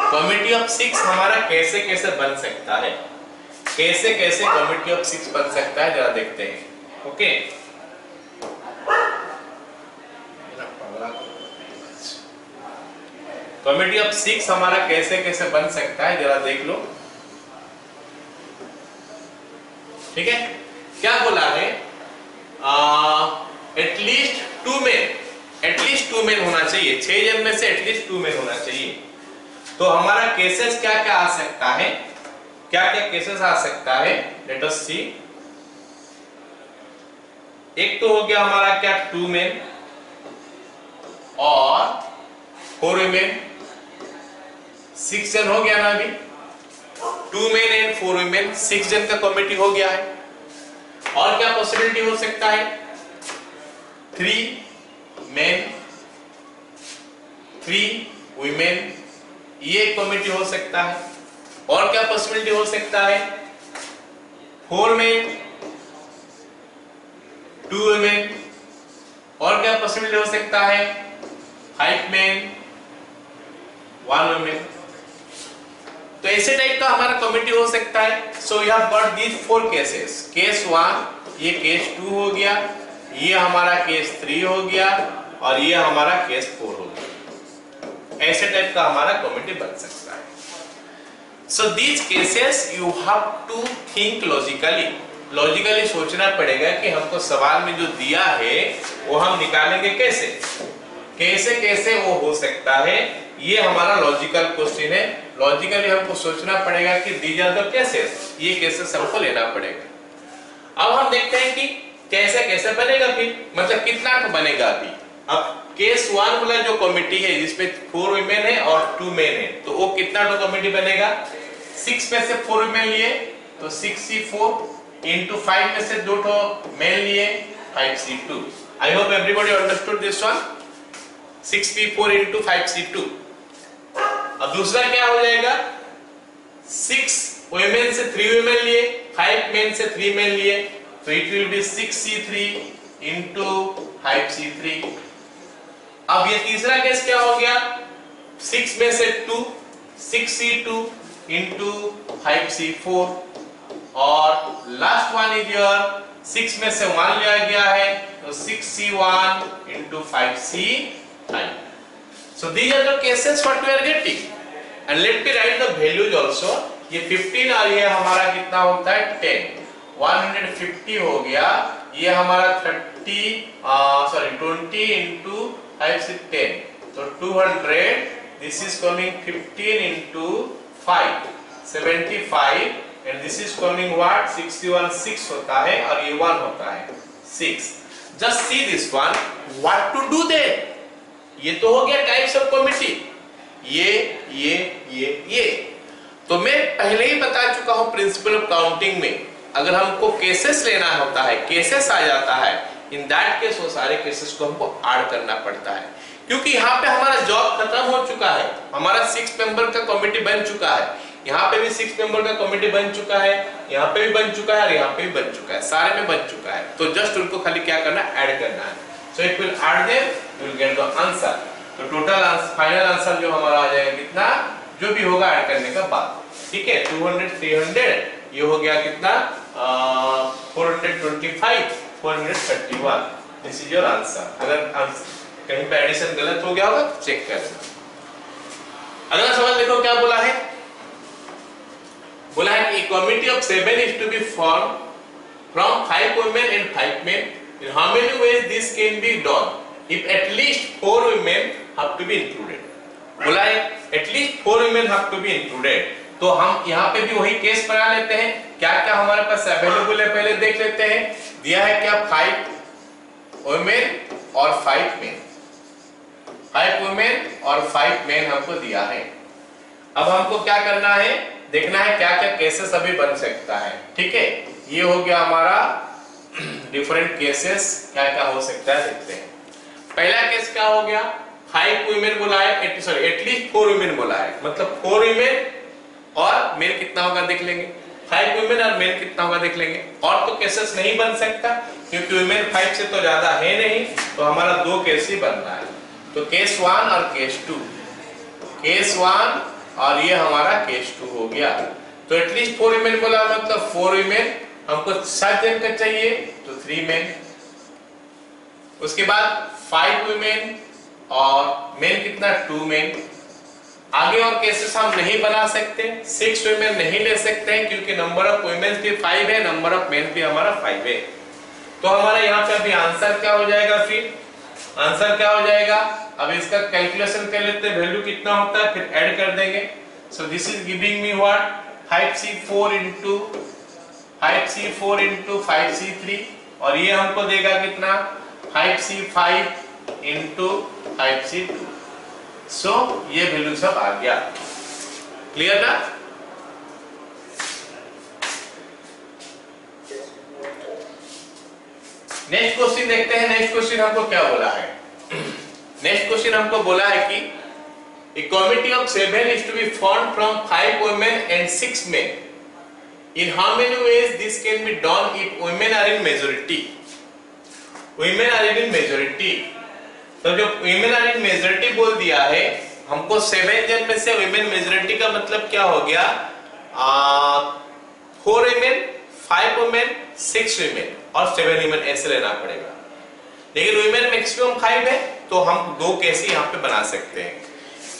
कमिटी ऑफ 6 हमारा कैसे कैसे बन सकता है, कैसे कैसे कमिटी ऑफ 6 बन सकता है, जरा देखते हैं। ओके, कमिटी ऑफ 6 हमारा कैसे कैसे बन सकता है, जरा देख लो, ठीक है। क्या बोला है? एटलीस्ट 2 मेन होना चाहिए। 6 जन में से एटलीस्ट 2 मेन होना चाहिए। तो हमारा केसेस क्या क्या आ सकता है, क्या क्या केसेस आ सकता है, लेट अस सी। एक तो हो गया हमारा क्या, 2 मेन और 4 वुमेन। 6 जन हो गया ना अभी। 2 मेन एंड 4 वुमेन, 6 जन का कमिटी हो गया है। और क्या पॉसिबिलिटी हो सकता है? 3 मेन 3 वुमेन, ये कमिटी हो सकता है। और क्या पॉसिबिलिटी हो सकता है? 4 मेन 2 वुमेन। और क्या पॉसिबिलिटी हो सकता है? 5 मेन 1 वुमेन। तो ऐसे टाइप का हमारा कमिटी हो सकता है। So we have got these 4 cases. Case 1, ये केस 2 हो गया, ये हमारा केस 3 हो गया और ये हमारा केस 4 हो गया। ऐसे टाइप का हमारा कमिटी बन सकता है। So these cases you have to think logically सोचना पड़ेगा कि हमको सवाल में जो दिया है वो हम निकालेंगे कैसे कैसे वो हो सकता है। ये हमारा लॉजिकल क्वेश्चन है। लॉजिकली हमको सोचना पड़ेगा कि दीज आर द केसेस, ये केसेस हमको लेना पड़ेगा। अब हम देखते हैं कि कैसे कैसे बनेगा, फिर मतलब कितना बनेगा। अभी अब केस 1 वाला जो कमिटी है जिसमें 4 वुमेन है और 2 मेन है, तो वो कितना टो कमिटी बनेगा? 6 में से 4 वुमेन लिए तो 6C4 इनटू 5 में से 2 टो मेन लिए 5C2। I hope everybody understood this one. 6P4 into 5C2। अब दूसरा क्या हो जाएगा? 6 वुमेन से 3 वुमेन लिए, 5 मेन से 3 मेन लिए, तो it will B 6C3 into 5C3। अब ये तीसरा केस क्या हो गया? 6 में से 2, 6C2 इनटू 5C4, और लास्ट वन इज योर 6 में से 1 लिया गया है तो 6C1 into 5C5। So these are the cases what we are getting, and let me write the values also। ये 15 और ये हमारा कितना होता है 10, 150 हो गया, ये हमारा 20 इनटू 5 से 10 तो 200, this is coming 15 into 5 75, and this is coming what 61 6 होता है और ये 1 होता है 6। just see this one, what to do there। ये तो हो गया टाइप्स ऑफ कमिटी, ये तो मैं पहले ही बता चुका हूं प्रिंसिपल ऑफ काउंटिंग में अगर हमको केसेस लेना होता है, केसेस आ जाता है, इन दैट केस वो सारे केसेस को हमको ऐड करना पड़ता है, क्योंकि यहाँ पे हमारा जॉब खत्म हो चुका है, हमारा 6 मेंबर का कमिटी बन चुका है, यहाँ पे भी 6 मेंबर का कमिटी बन चुका है, यहाँ पे भी बन चुका है और यहाँ पे भी बन चुका है, सारे में बन चुका है, तो जस्ट उनको खाली क्या करना है, ऐड करना है। So it will add them, you will get the answer। तो टोटल फाइनल आंसर जो हमारा आ जाएगा कितना, जो भी होगा ऐड करने का बाद, ठीक है। 200 300 ये हो गया कितना 425 431, दिस इज योर आंसर। अगर कहीं पे एडिशन गलत हो गया होगा तो चेक कर लेना। अगला सवाल देखो क्या बोला है, बोला है कि committee of 7 is to be formed from 5 women and 5 men। In how many ways this can be done if at least 4 women have to be included। बोला है at least 4 women have to be included, तो हम यहाँ पे भी वही case बना लेते हैं, क्या क्या हमारे पास अवेलेबल है पहले देख लेते हैं। दिया है क्या 5 women और 5 men, 5 women और 5 men हमको दिया है। अब हमको क्या करना है, देखना है क्या क्या केसेस अभी बन सकता है, ठीक है। ये हो गया हमारा डिफरेंट केसेस क्या क्या हो सकता है, देखते हैं। पहला केस क्या हो गया, 5 वुमेन बोला है, सॉरी एटलीस्ट 4 वुमेन बोला है, मतलब 4 वुमेन और मेल कितना होगा देख लेंगे, 5 वुमेन और मेल कितना होगा देख लेंगे। और तो केसेस नहीं बन सकता क्योंकि वुमेन 5 से तो ज्यादा है नहीं, तो हमारा 2 केस ही बन रहा है। तो केस 1 और केस 2, केस 1 और ये हमारा केस 2 हो गया। तो एटलीस्ट 4 वुमेन बोला मतलब 4 वुमेन, हमको 7 जन का चाहिए तो 3 मेन। उसके बाद 5 वुमेन और मेन कितना 2 मेन। आगे और केसेस हम नहीं बना सकते, 6 वुमेन नहीं ले सकते हैं क्योंकि नंबर ऑफ वुमेन भी 5 है, नंबर ऑफ मेन भी हमारा 5 है। तो हमारा यहाँ पे अभी आंसर क्या हो जाएगा, फिर आंसर क्या हो जाएगा, अब इसका कैलकुलेशन कर लेते हैं, वैल्यू कितना होता है फिर ऐड कर देंगे। सो this is giving me what 5C4 into 5C3 और ये हमको देगा कितना 5C5 इनटू 5C2। सो ये वैल्यू सब आ गया, क्लियर ना। नेक्स्ट क्वेश्चन देखते हैं। नेक्स्ट क्वेश्चन हमको क्या बोला है, नेक्स्ट क्वेश्चन हमको बोला है कि a committee of 7 is to be formed from 5 women and 6 men। In how many ways this can be done if women are in majority? Women are in majority। तो जो women are in majority बोल दिया है, हमको 7 जन में से women majority का मतलब क्या हो गया, 4 women 5 women 6 women और 7 women ऐसे लेना पड़ेगा। लेकिन women मैक्सिमम 5 है तो हम 2 केस ही यहाँ पे बना सकते हैं,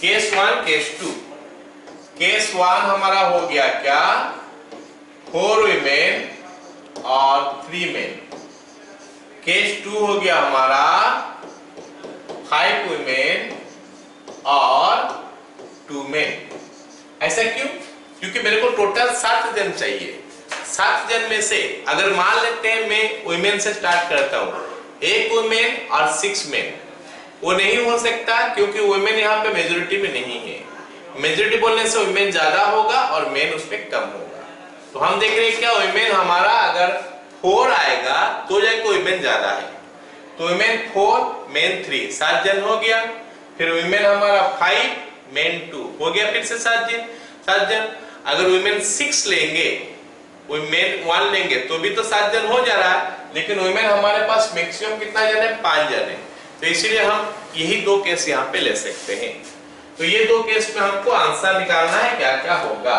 केस 1 केस 2। केस 1 हमारा हो गया क्या 4 women और 3 men। केस 2 हो गया हमारा 5 women और 2 men। ऐसा क्यों, क्योंकि मेरे को टोटल 7 जन चाहिए। 7 जन में से अगर मान लेते हैं मैं वुमेन से स्टार्ट करता हूं, 1 वुमेन और 6 men, वो नहीं हो सकता क्योंकि वुमेन यहाँ पे मेजोरिटी में नहीं है। मेजोरिटी बोलने से वुमेन ज्यादा होगा और मेन उसमें कम होगा। तो हम देख रहे हैं क्या वुमेन हमारा अगर 4 आएगा तो जाके वुमेन ज्यादा है। तो वुमेन 4 मेन 3 7 जन हो गया। फिर वुमेन हमारा 5 मेन 2 हो गया फिर से 7 जन। अगर वुमेन 6 लेंगे वुमेन 1 लेंगे तो भी तो 7 जन हो जा रहा है, लेकिन वुमेन हमारे पास मैक्सिमम कितना जन है 5 जन है। तो इसीलिए हम यही 2 केस यहाँ पे ले सकते हैं। तो ये 2 केस में हमको आंसर निकालना है क्या क्या होगा।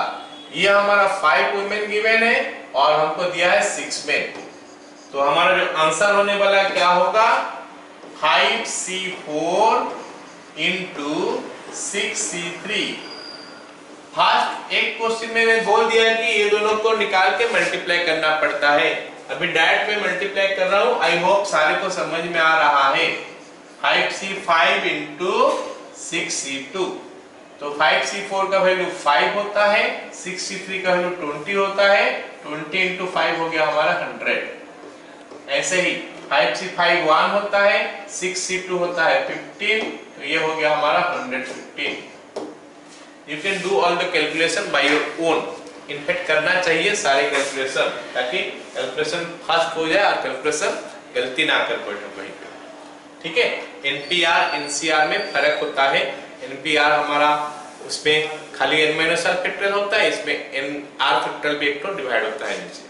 ये हमारा 5 वुमेन गिवन है और हमको दिया है 6 मेन। तो हमारा जो आंसर होने वाला क्या होगा 5C4 into 6C3। फर्स्ट एक क्वेश्चन में मैं बोल दिया कि ये दोनों को निकाल के मल्टीप्लाई करना पड़ता है। अभी डायरेक्ट में मल्टीप्लाई कर रहा हूं। आई होप सारे को समझ में आ रहा है। 5C5 into 6C2। तो 5C4 का वैल्यू 5 होता है, 6C3 का वैल्यू 20 होता है। 20 into 5 हो गया हमारा 100। ऐसे ही 5C5 1 होता है, 6C2 होता है 15। तो ये हो गया हमारा 115। You can do all the calculation by your own। In fact करना चाहिए सारे कैलकुलेशन ताकि कैलकुलेशन फास्ट हो जाए और कैलकुलेशन गलती ना कर बैठो कहीं पे। ठीक है। एनपीआर एनसीआर में फर्क होता है। एनपीआर हमारा उसमें खाली n - r फैक्टोरियल होता है, इसमें n r फैक्टोरियल भी एक तो डिवाइड होता है नीचे।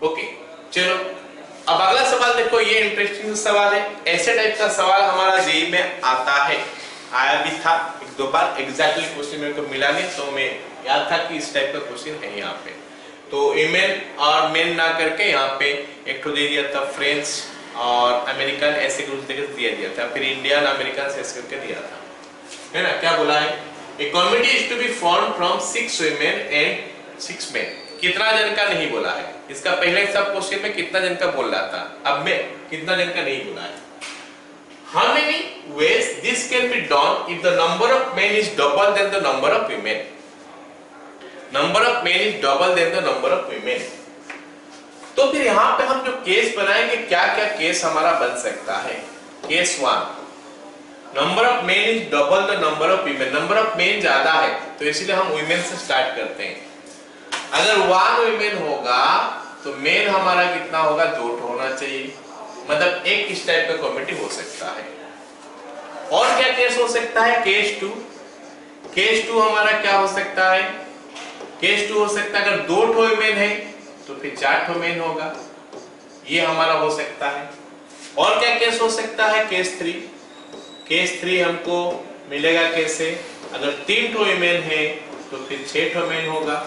ओके चलो अब अगला सवाल देखो। ये इंटरेस्टिंग सवाल है। ऐसे टाइप का सवाल हमारा जेईई में आता है, आया भी था एक दो बार। एग्जैक्टली क्वेश्चन मेरे को मिला नहीं तो मैं याद था कि इस टाइप का क्वेश्चन है यहाँ पे। तो ईमेल और मेन ना करके यहाँ पे एक तो दे दिया था फ्रेंच और अमेरिकन ऐसे कुछ दिया था, फिर इंडियन अमेरिकन ऐसे करके दिया था, है ना। क्या बोला है a committee is to be form from 6 women and 6 men। कितना जन का नहीं बोला है। इसका पहले सब क्वेश्चन में कितना जन का बोल रहा था, अब में कितना जन का नहीं बोला है। How many ways this can be done if the number of men is double than the number of women? Number of men is double than the number of women। तो फिर यहाँ पे हम जो केस बनाएंगे क्या क्या केस हमारा बन सकता है। Case 1 number of main is double the number of women. Number of main ज्यादा है तो इसीलिए हम वीमेन से स्टार्ट करते हैं। अगर 1 वीमेन होगा तो मेन हमारा कितना होगा 2 होना चाहिए, मतलब एक इस टाइप का कमिटी हो सकता है। और क्या केस हो सकता है केस 2। केस 2 हमारा क्या हो सकता है। केस 2 हो सकता है अगर 2 वीमेन है तो फिर 4 मेन होगा, ये हमारा हो सकता है। और क्या केस हो सकता है केस 3। केस 3 हमको मिलेगा कैसे, अगर 3 वीमेन है तो फिर 6 मेन होगा।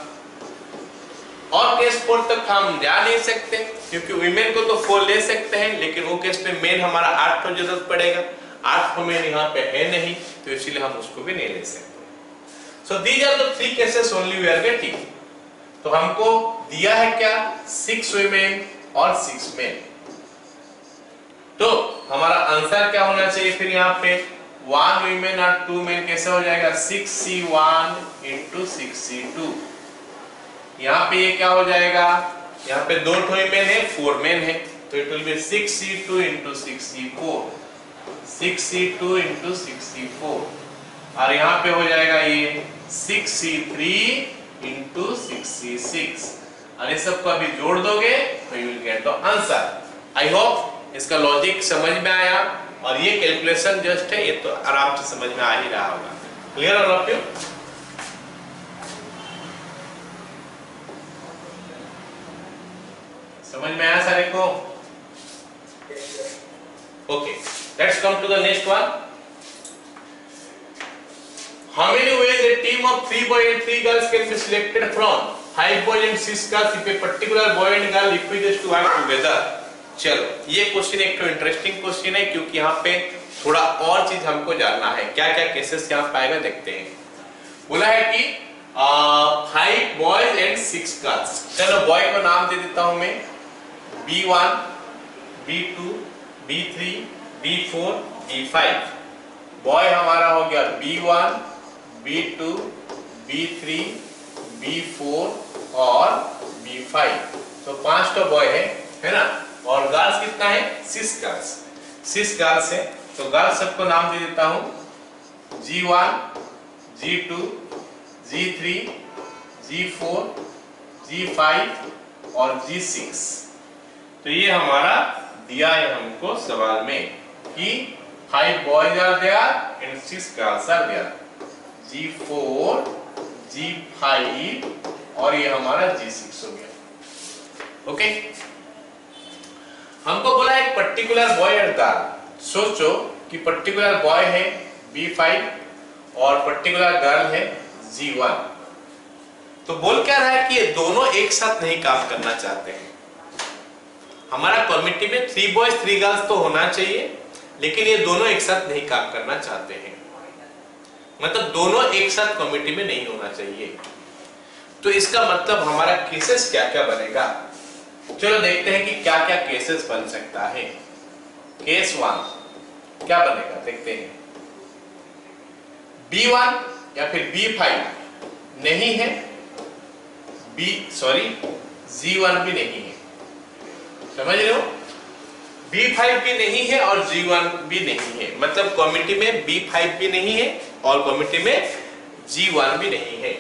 और केस 4 तक हम जा नहीं सकते क्योंकि वीमेन को तो 4 ले सकते हैं, लेकिन वो केस में मेन हमारा 8 की जरूरत पड़ेगा। 8 मेन यहाँ पे है नहीं तो इसलिए हम उसको भी नहीं ले सकते। So these are the 3 cases only we are getting. तो हमको दिया है क्या 6 वीमेन और 6 मेन। तो हमारा आंसर क्या होना चाहिए फिर यहाँ पे 1 वीमेन और 2 मेन कैसे हो जाएगा 6C1 into 6C2। यहाँ पे ये क्या हो जाएगा, यहाँ पे 2 वीमेन है 4 मेन है तो it will B 6C2 into 6C4। 6C2 into 6C4 और यहाँ पे हो जाएगा ये 6C3 into 6C6 और ये सबको अभी जोड़ दोगे तो you will get the answer. I hope इसका लॉजिक समझ में आया और ये कैलकुलेशन जस्ट है, ये तो आराम से समझ में आ ही रहा होगा। Clear all of you. समझ में आया सारे को। Okay let's come to the next one. How many ways a team of 3 boys and 3 girls can be selected from 5 boys and 6 girls if a particular boy and girl refuses to work together? चलो ये question एक तो interesting question है क्योंकि यहाँ पे थोड़ा और चीज हमको जानना है, क्या क्या केसेस यहाँ पाएगा देखते हैं। बोला है कि 5 बॉयज एंड 6 गर्ल्स। चलो बॉय को नाम दे देता हूं मैं B1 B2 B3 B4 B5। Boy हमारा हो गया B1 B2 B3 B4 और B5। तो 5 तो बॉय है ना। और गर्ल्स कितना है 6 गर्ल्स। 6 गर्ल्स है, तो गर्ल्स सबको नाम दे देता हूं G1, G2, G3, G4, G5 और G6। तो ये हमारा दिया है हमको सवाल में कि 5 boys are there and 6 girls are there, G4, G5 और ये हमारा G6 हो गया। ओके, हमको बोला एक पर्टिकुलर बॉय और गर्ल। सोचो कि पर्टिकुलर बॉय है B5 और पर्टिकुलर गर्ल है G1। तो बोल क्या रहा है कि ये दोनों एक साथ नहीं काम करना चाहते हैं। हमारा कमिटी में 3 बॉयज 3 गर्ल्स तो होना चाहिए, लेकिन ये दोनों एक साथ नहीं काम करना चाहते हैं, मतलब दोनों एक साथ कमिटी में नहीं होना चाहिए। तो इसका मतलब हमारा केसेस क्या क्या बनेगा, चलो देखते हैं कि क्या क्या केसेस बन सकता है। केस 1 क्या बनेगा देखते हैं। B1 या फिर B5 नहीं है, G1 भी नहीं है, समझ रहे हो? B5 भी नहीं है और G1 भी नहीं है, मतलब कमिटी में B5 भी नहीं है और कमिटी में G1 भी नहीं है।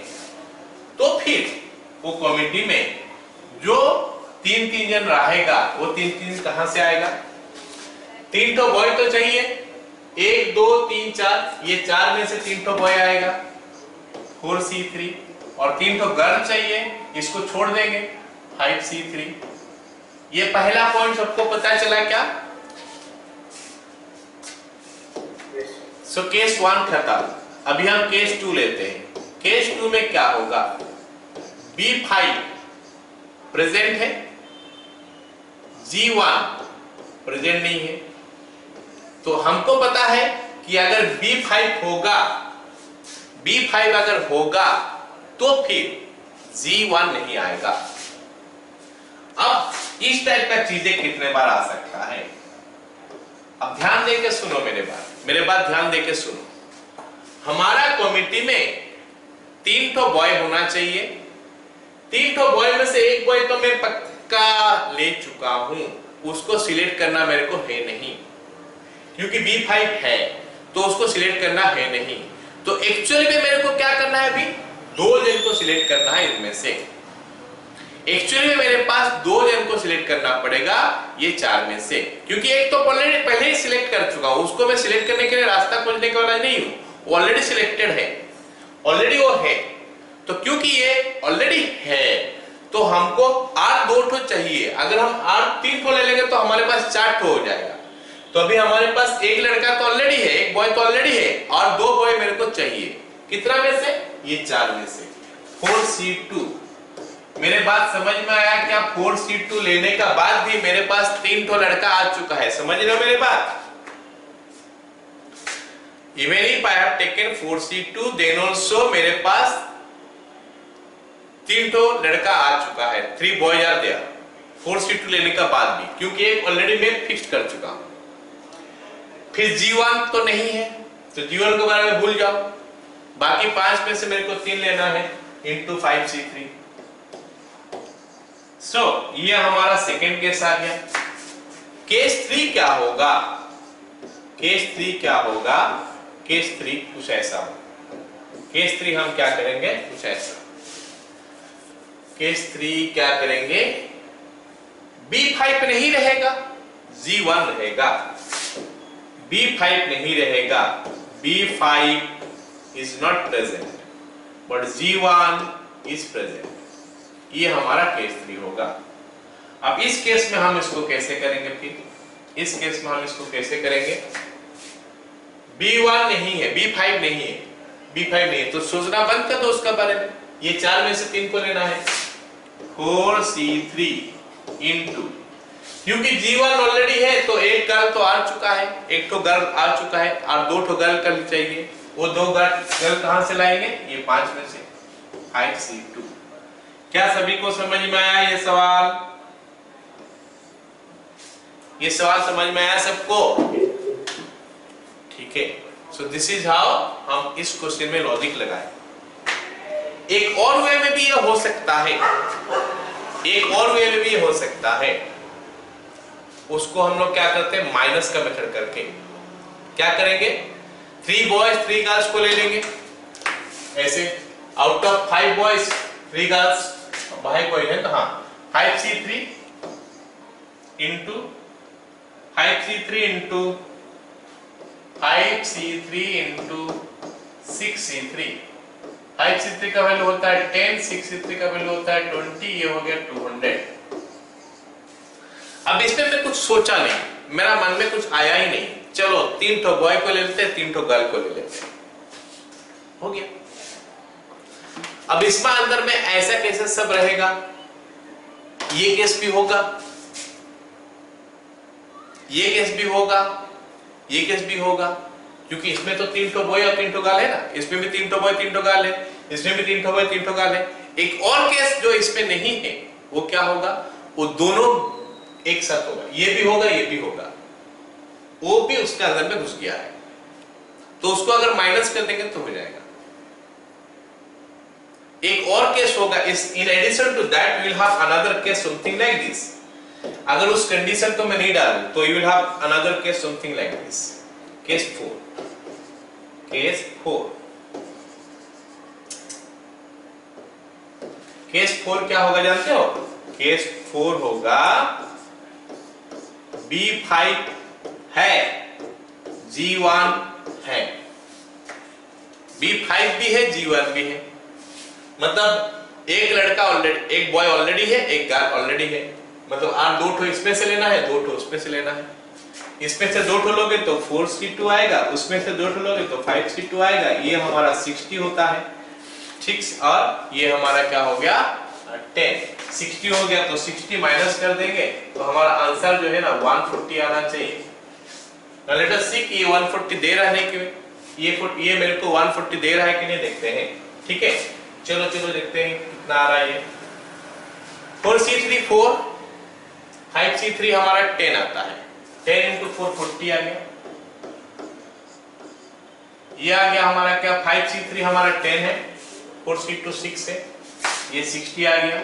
तो फिर वो कमिटी में जो 3 जन रहेगा वो 3 कहां से आएगा? 3 तो बॉय तो चाहिए, 1 2 3 4, ये 4 में से 3 तो बॉय आएगा 4C3, और 3 तो गर्ल चाहिए, इसको छोड़ देंगे 5C3। ये पहला पॉइंट सबको पता चला क्या? सो केस 1 खत्म। अभी हम केस 2 लेते हैं। केस 2 में क्या होगा? B5 प्रेजेंट है, G1 प्रेजेंट नहीं है। तो हमको पता है कि अगर B5 अगर होगा तो फिर G1 नहीं आएगा। अब इस टाइप का चीजें कितने बार आ सकता है? अब ध्यान देके सुनो मेरे बात ध्यान देके सुनो। हमारा कमिटी में 3 तो बॉय होना चाहिए, 3 तो बॉय में से एक बॉय तो मैं पक्का ले चुका हूं, उसको सिलेक्ट करना मेरे को है नहीं, क्योंकि B5 है तो उसको सिलेक्ट करना है नहीं। तो एक्चुअली में मेरे को क्या करना है? अभी 2 जन को सिलेक्ट करना है इनमें से। एक्चुअली में मेरे पास 2 जन को सिलेक्ट करना पड़ेगा ये 4 में से, क्योंकि एक तो पहले ही सिलेक्ट कर चुका हूं, उसको मैं सिलेक्ट करने के लिए रास्ता खोजने के वाला नहीं हूं, ऑलरेडी सिलेक्टेड है, ऑलरेडी वो है। तो क्योंकि ये ऑलरेडी है तो हमको और 2 ठो चाहिए। अगर हम और 3 ठो ले लेंगे तो हमारे पास 4 ठो हो जाएगा। तो अभी हमारे पास एक लड़का तो ऑलरेडी है, एक बॉय तो ऑलरेडी है, और 2 बॉय मेरे को चाहिए। कितना में से? ये 4 में से 4C2। मेरे बात समझ में आया क्या? 4C2 लेने का बाद भी मेरे पास 3 ठो लड़का आ चुका है, समझ रहे हो मेरे बात? Even if I have taken 4C2 then also मेरे पास 3 ठो लड़का आ चुका है, 3 बॉयज आर देयर 4C2 लेने का बाद भी, क्योंकि एक ऑलरेडी मैं फिक्स कर चुका हूं। फिर G1 तो नहीं है, तो G1 के बारे में भूल जाओ। बाकी 5 में से मेरे को 3 लेना है इंटू 5C3। सो ये हमारा सेकेंड केस आ गया। केस 3 क्या होगा? केस 3 क्या होगा? केस 3 कुछ ऐसा होगा। केस 3 हम क्या करेंगे? कुछ ऐसा। केस 3 क्या करेंगे? B5 नहीं रहेगा, G1 रहेगा। B5 नहीं रहेगा, B5 is not present, but G1 is present। ये हमारा केस 3 होगा। अब इस केस में हम इसको कैसे करेंगे? फिर इस केस में हम इसको कैसे करेंगे? B1 नहीं है, B5 नहीं है, B5 नहीं है, तो सोचना बंद कर दो उसका बारे में। ये 4 में से 3 को लेना है 4C3 इंटू, क्योंकि G1 ऑलरेडी है तो एक गर्ल तो आ चुका है, एक तो गर्ल आ चुका है और 2 ठो गर्ल कर चाहिए। वो 2 गर्ल कहां से लाएंगे? ये 5 में से 5C2। क्या सभी को समझ में आया ये सवाल? ये सवाल समझ में आया सबको? ठीक है। सो दिस इज हाउ हम इस क्वेश्चन में लॉजिक लगाए। एक और वे में भी ये हो सकता है, एक और वे में भी हो सकता है। उसको हम लोग क्या करते हैं, माइनस का मेथड करके क्या करेंगे, 3 बॉयज 3 गर्ल्स को ले लेंगे ऐसे, आउट ऑफ 5 बॉयज 3 गर्ल्स, भाई कोई है तो हाँ 5C3 into 5C3 into 5C3 into 6C3, 5C3 का वैल्यू होता है 10, 6C3 का वैल्यू होता है 20, ये हो गया 200। अब इसमें मैं कुछ सोचा नहीं, मेरा मन में कुछ आया ही नहीं, चलो 3 ठो बॉय को ले लेते हैं, 3 ठो गर्ल को ले लेते हैं, हो गया। अब इसमें अंदर में ऐसा कैसे सब रहेगा, ये केस भी होगा, ये केस भी होगा, ये केस भी होगा, क्योंकि इसमें तो 3 ठो बॉय और 3 ठो गर्ल है ना, इसमें भी 3 ठो बॉय 3 ठो गर्ल है, इसमें भी 3 ठो बॉय 3 ठो गर्ल है। एक और केस जो इसमें नहीं है वो क्या होगा, वो दोनों एक साथ होगा, ये भी होगा ये भी होगा, वो भी उसके अंदर में घुस गया है, तो उसको अगर माइनस कर देंगे तो हो जाएगा। एक और केस होगा, is in addition to that we will have another case something like this, अगर उस कंडीशन को मैं नहीं डालूं तो you will have another case something like this, case 4, case 4, case 4 क्या होगा जानते हो, केस 4 होगा B5 है, G1 है, B5 भी है G1 भी है, मतलब एक लड़का ऑलरेडी, एक बॉय ऑलरेडी है, एक गर्ल ऑलरेडी है, मतलब आप 2 ठो इसमें से लेना है, 2 ठो उसमें से लेना है, इसमें से 2 ठो लोगे तो 4C2 आएगा, उसमें से 2 ठो लोगे तो 5C2 आएगा, ये हमारा 60 होता है, ठीक, और ये हमारा क्या हो गया 10, 60 हो गया तो 60 माइनस कर देंगे तो हमारा आंसर जो है ना 140 आना चाहिए। लेट अस सी कि ये 140 दे रहा है कि ये मेरे को 140 दे रहा है कि नहीं, देखते हैं, ठीक है, चलो चलो देखते हैं कितना आ रहा है ये। 4C3 4, 5C3 हमारा 10 आता है, 10 into 4 40 आ गया, ये आ गया हमारा क्या 5C3 हमारा 10 है, 4C2 6 है, ये 60 आ गया,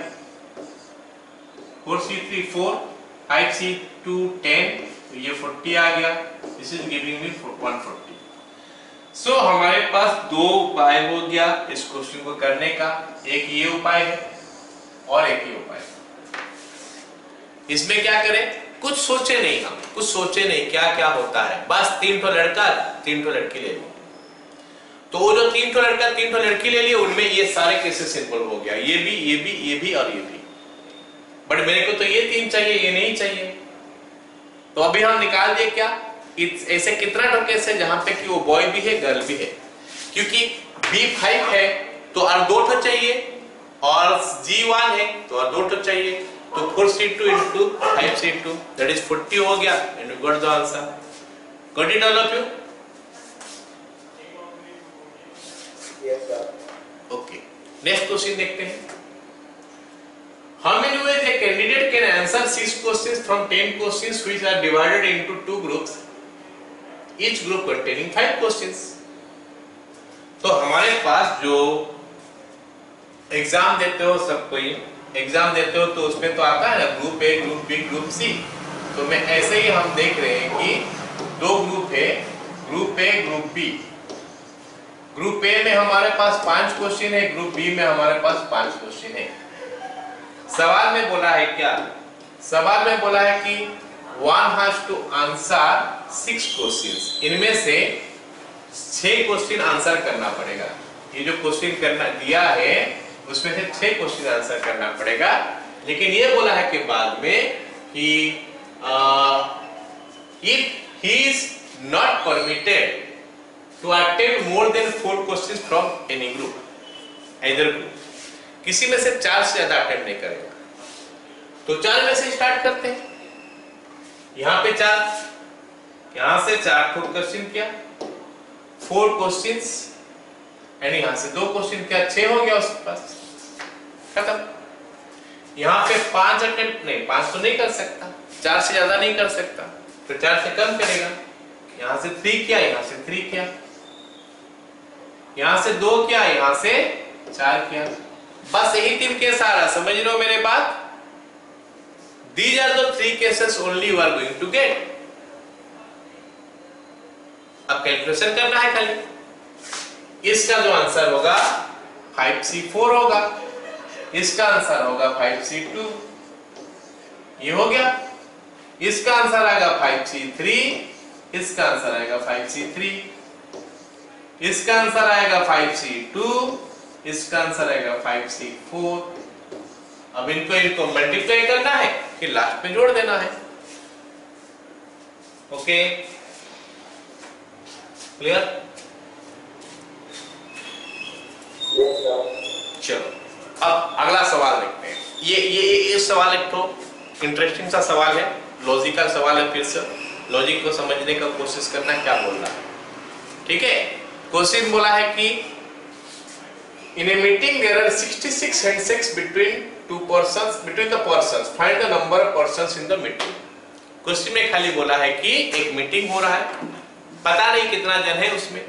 4C3 4, 5C2 10, तो ये 40 आ गया, दिस इज गिविंग मी 140। सो हमारे पास 2 उपाय हो गया इस क्वेश्चन को करने का, एक ये उपाय है और एक ये उपाय। इसमें क्या करें, कुछ सोचे नहीं, हम कुछ सोचे नहीं क्या क्या होता है, बस 3 ठो लड़का 3 ठो लड़की ले ली, तो वो जो 3 ठो लड़का 3 ठो लड़की ले लिए उनमें ये सारे केसेस सिंपल हो गया, ये भी ये भी ये भी और ये भी, बट मेरे को तो ये 3 चाहिए, ये नहीं चाहिए, तो अभी हम निकाल दिए क्या, ऐसे कितना ठो केस है जहां पे कि वो बॉय भी है गर्ल भी है, क्योंकि B5 है तो और 2 ठो चाहिए, और G1 है तो और 2 ठो चाहिए, तो 4C2 into 5C2 that is 40 हो गया, and we got the answer. Got it all of you? Yes, sir. Okay. Next question देखते हैं. How many ways a candidate can answer 6 questions from 10 questions which are divided into 2 groups, each group containing 5 questions? तो हमारे पास जो exam देते हो, सब कोई exam देते हो तो उसमें तो आता है ना group A, group B, group C, तो मैं ऐसे ही हम देख रहे हैं कि 2 ग्रुप है, group A, group B. Group A में हमारे पास 5 क्वेश्चन है, ग्रुप बी में हमारे पास 5 क्वेश्चन है। सवाल में बोला है क्या, सवाल में बोला है कि one has to answer 6 questions, इनमें से 6 क्वेश्चन आंसर करना पड़ेगा। ये जो क्वेश्चन करना दिया है उसमें से 6 क्वेश्चन आंसर करना पड़ेगा, लेकिन ये बोला है कि बाद में कि if he is not permitted to attempt more than 4 questions from any group, either group, किसी में से 4 से ज्यादा अटेम्प्ट नहीं करेगा, तो 4 में से स्टार्ट करते हैं। यहां पे 4, यहां से 4 क्वेश्चन किया, 4 क्वेश्चंस, एंड यहां से 2 क्वेश्चन किया, 6 हो गया उसके पास, खत्म। यहां पे 5 अटेम्प्ट नहीं, 5 तो नहीं कर सकता, 4 से ज्यादा नहीं कर सकता, तो 4 से कम करेगा। यहां से 3 किया, यहां से 3 किया, यहां से 2 किया, यहां से 4 किया, बस यही 3 केस आ रहा, समझ लो मेरे बात। These are the three cases only you are going to get. अब कैलकुलेशन करना है खाली। इसका जो आंसर होगा 5C4 होगा, इसका आंसर होगा 5C2, ये हो गया। इसका आंसर आएगा 5C3, इसका आंसर आएगा 5C3, इसका आंसर आएगा 5C2, इसका आंसर आएगा 5C4। अब इनको मल्टीप्लाई करना है, फिर लास्ट में जोड़ देना है। Okay, clear? Yes, sir. चलो अब अगला सवाल देखते हैं। ये सवाल एक तो इंटरेस्टिंग सा सवाल है, लॉजिकल सवाल है। फिर से लॉजिक को समझने का कोशिश करना क्या बोल रहा है, ठीक है। क्वेश्चन बोला है कि in a meeting there are 66 handshakes between the persons, find the number of persons in the meeting. Question में खाली बोला है कि एक मीटिंग हो रहा है, पता नहीं कितना जन है उसमें,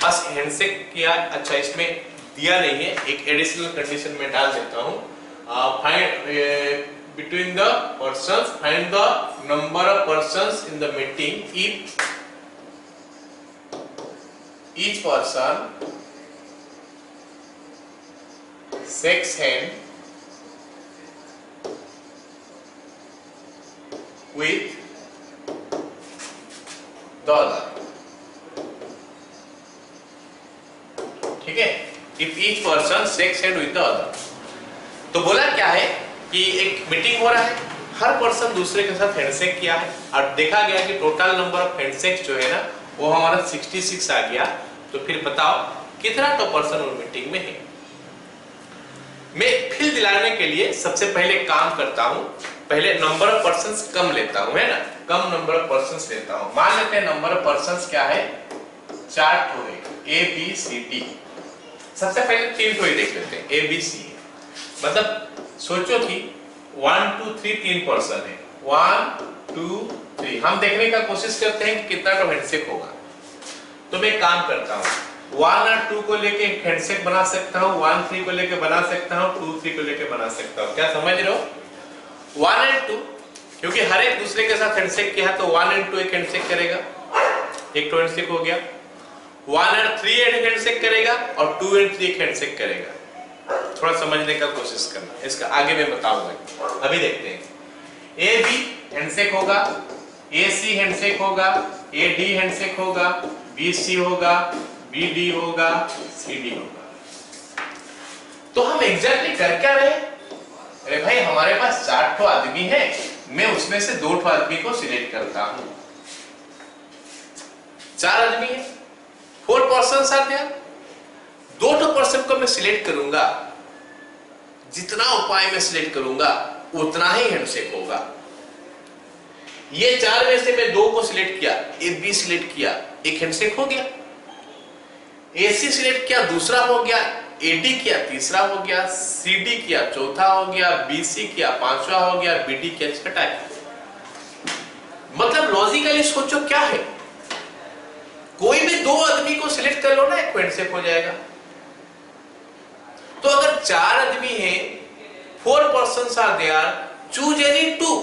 बस हैंडशेक किया। अच्छा, इसमें दिया नहीं है, एक एडिशनल कंडीशन में डाल देता हूं। Find between the persons, find the number of persons in the meeting if each person shakes hand with the other, ठीक है। If each person shakes hand with the other, तो बोला क्या है कि एक मीटिंग हो रहा है, हर पर्सन दूसरे के साथ हैंडशेक किया है और देखा गया कि टोटल नंबर ऑफ हैंडशेक्स जो है ना वो हमारा 66 आ गया। तो फिर बताओ कितना तो पर्सन उस मीटिंग में है। मैं फिर दिलाने के लिए सबसे पहले काम करता हूं, पहले नंबर ऑफ पर्संस कम लेता हूं, है ना, कम नंबर ऑफ पर्संस लेता हूं। मान लेते हैं नंबर ऑफ पर्संस क्या है, 4 ठो है, A B C D। सबसे पहले 3 ठो ही देख लेते हैं, A B C। मतलब सोचो कि 1 2 3 3 पर्सन है, 1 2 3। हम देखने का कोशिश करते हैं कि कितना तो हैंडशेक होगा। तो मैं काम करता हूं, 1 और 2 को लेके हैंडशेक बना सकता हूं, 1 3 को लेके बना सकता हूं, 2 3 को लेके बना सकता हूं। क्या समझ रहे हो? 1 और 2, क्योंकि हर एक दूसरे के साथ हैंडशेक किया तो 1 और 2 एक हैंडशेक करेगा, एक तो हैंडशेक हो गया। 1 और 3 एक हैंडशेक करेगा और 2 और 3 एक हैंडशेक करेगा। थोड़ा समझने का कोशिश करना, इसका आगे मैं बताऊंगा। अभी देखते हैं, A B हैंडशेक होगा, A C हैंडशेक होगा, A D हैंडशेक होगा, B C होगा, B D होगा, C D होगा। तो हम एग्जैक्टली कर क्या रहे? अरे भाई हमारे पास 4 ठो आदमी है, मैं उसमें से 2 ठो आदमी को सिलेक्ट करता हूं। 4 आदमी है, 4 पर्सन आर देयर, 2 ठो पर्सन को मैं सिलेक्ट करूंगा। जितना उपाय मैं सिलेक्ट करूंगा उतना ही हैंडशेक होगा। ये 4 में से मैं 2 को सिलेक्ट किया, A B सिलेक्ट किया, एक हैंडशेक हो गया। AC सिलेक्ट किया, दूसरा हो गया। AD किया, तीसरा हो गया। CD किया, चौथा हो गया। BC किया, पांचवा हो गया। BD किया, छठा। मतलब लॉजिकली सोचो क्या है, कोई भी 2 आदमी को सिलेक्ट कर लो ना, एक हैंडशेक हो जाएगा। तो अगर 4 आदमी है, 4 persons are there, choose any 2.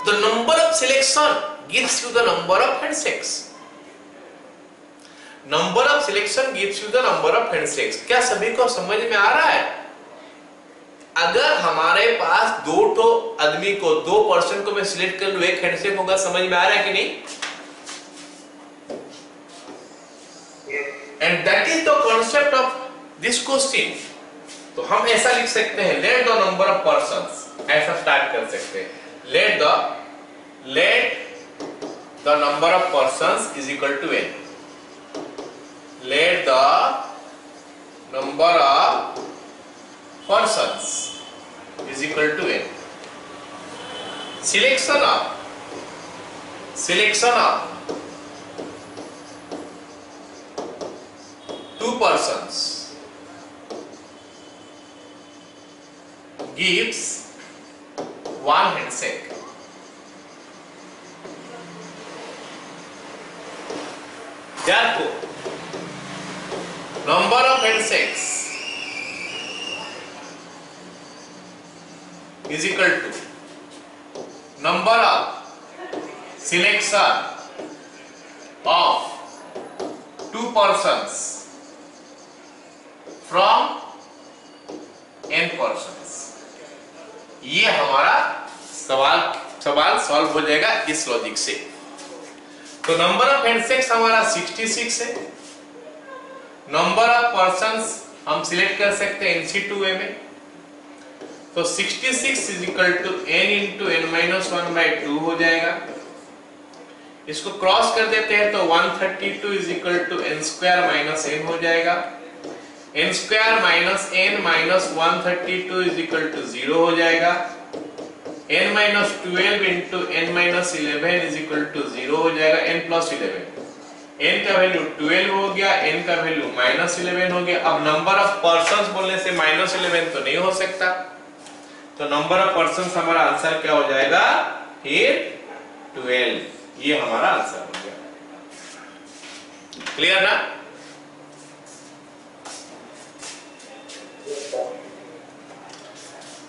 The number of selection gives you the number of handshakes. Number of selection gives you the number of handshakes. क्या सभी को समझ में आ रहा है? अगर हमारे पास 2 ठो आदमी को, 2 पर्सन को मैं सिलेक्ट कर लूं, एक हैंडशेक होगा। समझ में आ रहा है कि नहीं? And that is the concept of this question. तो हम ऐसा लिख सकते हैं, let the number of persons, ऐसा स्टार्ट कर सकते हैं, let the number of persons is equal to n. Let the number of persons is equal to n. Selection of 2 persons gives 1 handshake. Therefore, number of handshakes is equal to number of selection of 2 persons from n persons। ये हमारा सवाल solve हो जाएगा इस logic से। तो number of handshakes हमारा 66 है। नंबर ऑफ पर्सन्स हम सिलेक्ट कर सकते हैं NC2A में। तो 66 is equal to n into n minus 1/2 हो जाएगा। इसको क्रॉस कर देते हैं तो 132 is equal to n square minus n हो जाएगा। n square minus n minus 132 is equal to 0 हो जाएगा। n minus 12 into n minus 11 is equal to 0 हो जाएगा। n प्लस 11, n का वैल्यू 12 हो गया, n का वैल्यू माइनस 11 हो गया। अब नंबर ऑफ पर्सन्स बोलने से माइनस 11 तो नहीं हो सकता, तो नंबर ऑफ पर्सन्स हमारा आंसर क्या हो जाएगा फिर 12। ये हमारा आंसर हो गया। क्लियर ना?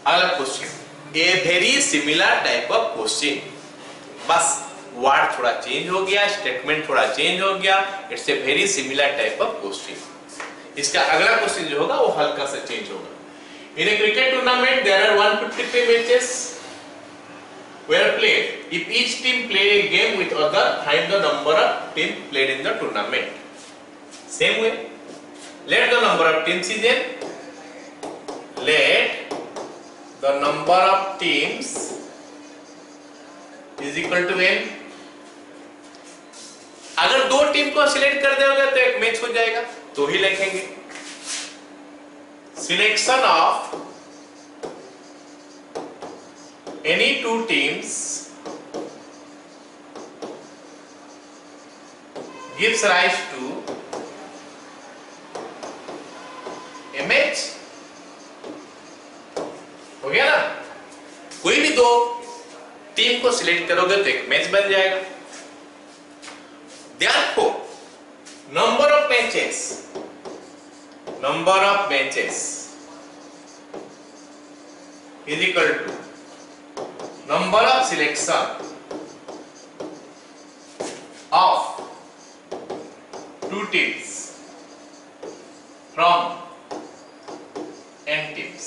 अगला question, a very similar type of question, बस वर्ड थोड़ा चेंज हो गया, स्टेटमेंट थोड़ा चेंज हो गया। It's a very similar type of question. इसका अगला क्वेश्चन जो होगा वो हल्का सा चेंज होगा। In a cricket tournament, there are 153 matches were played. If each team played a game with other, find the number of teams played in the tournament. Same way, let the number of teams is n. Let the number of teams is equal to n. अगर दो team को select कर दोगे तो एक match हो जाएगा, तो ही लिखेंगे selection of any two teams gives rise to a match। हो गया ना? कोई भी दो टीम को सिलेक्ट करोगे तो एक मैच बन जाएगा। Therefore, number of matches is equal to number of selection of two teams from n teams।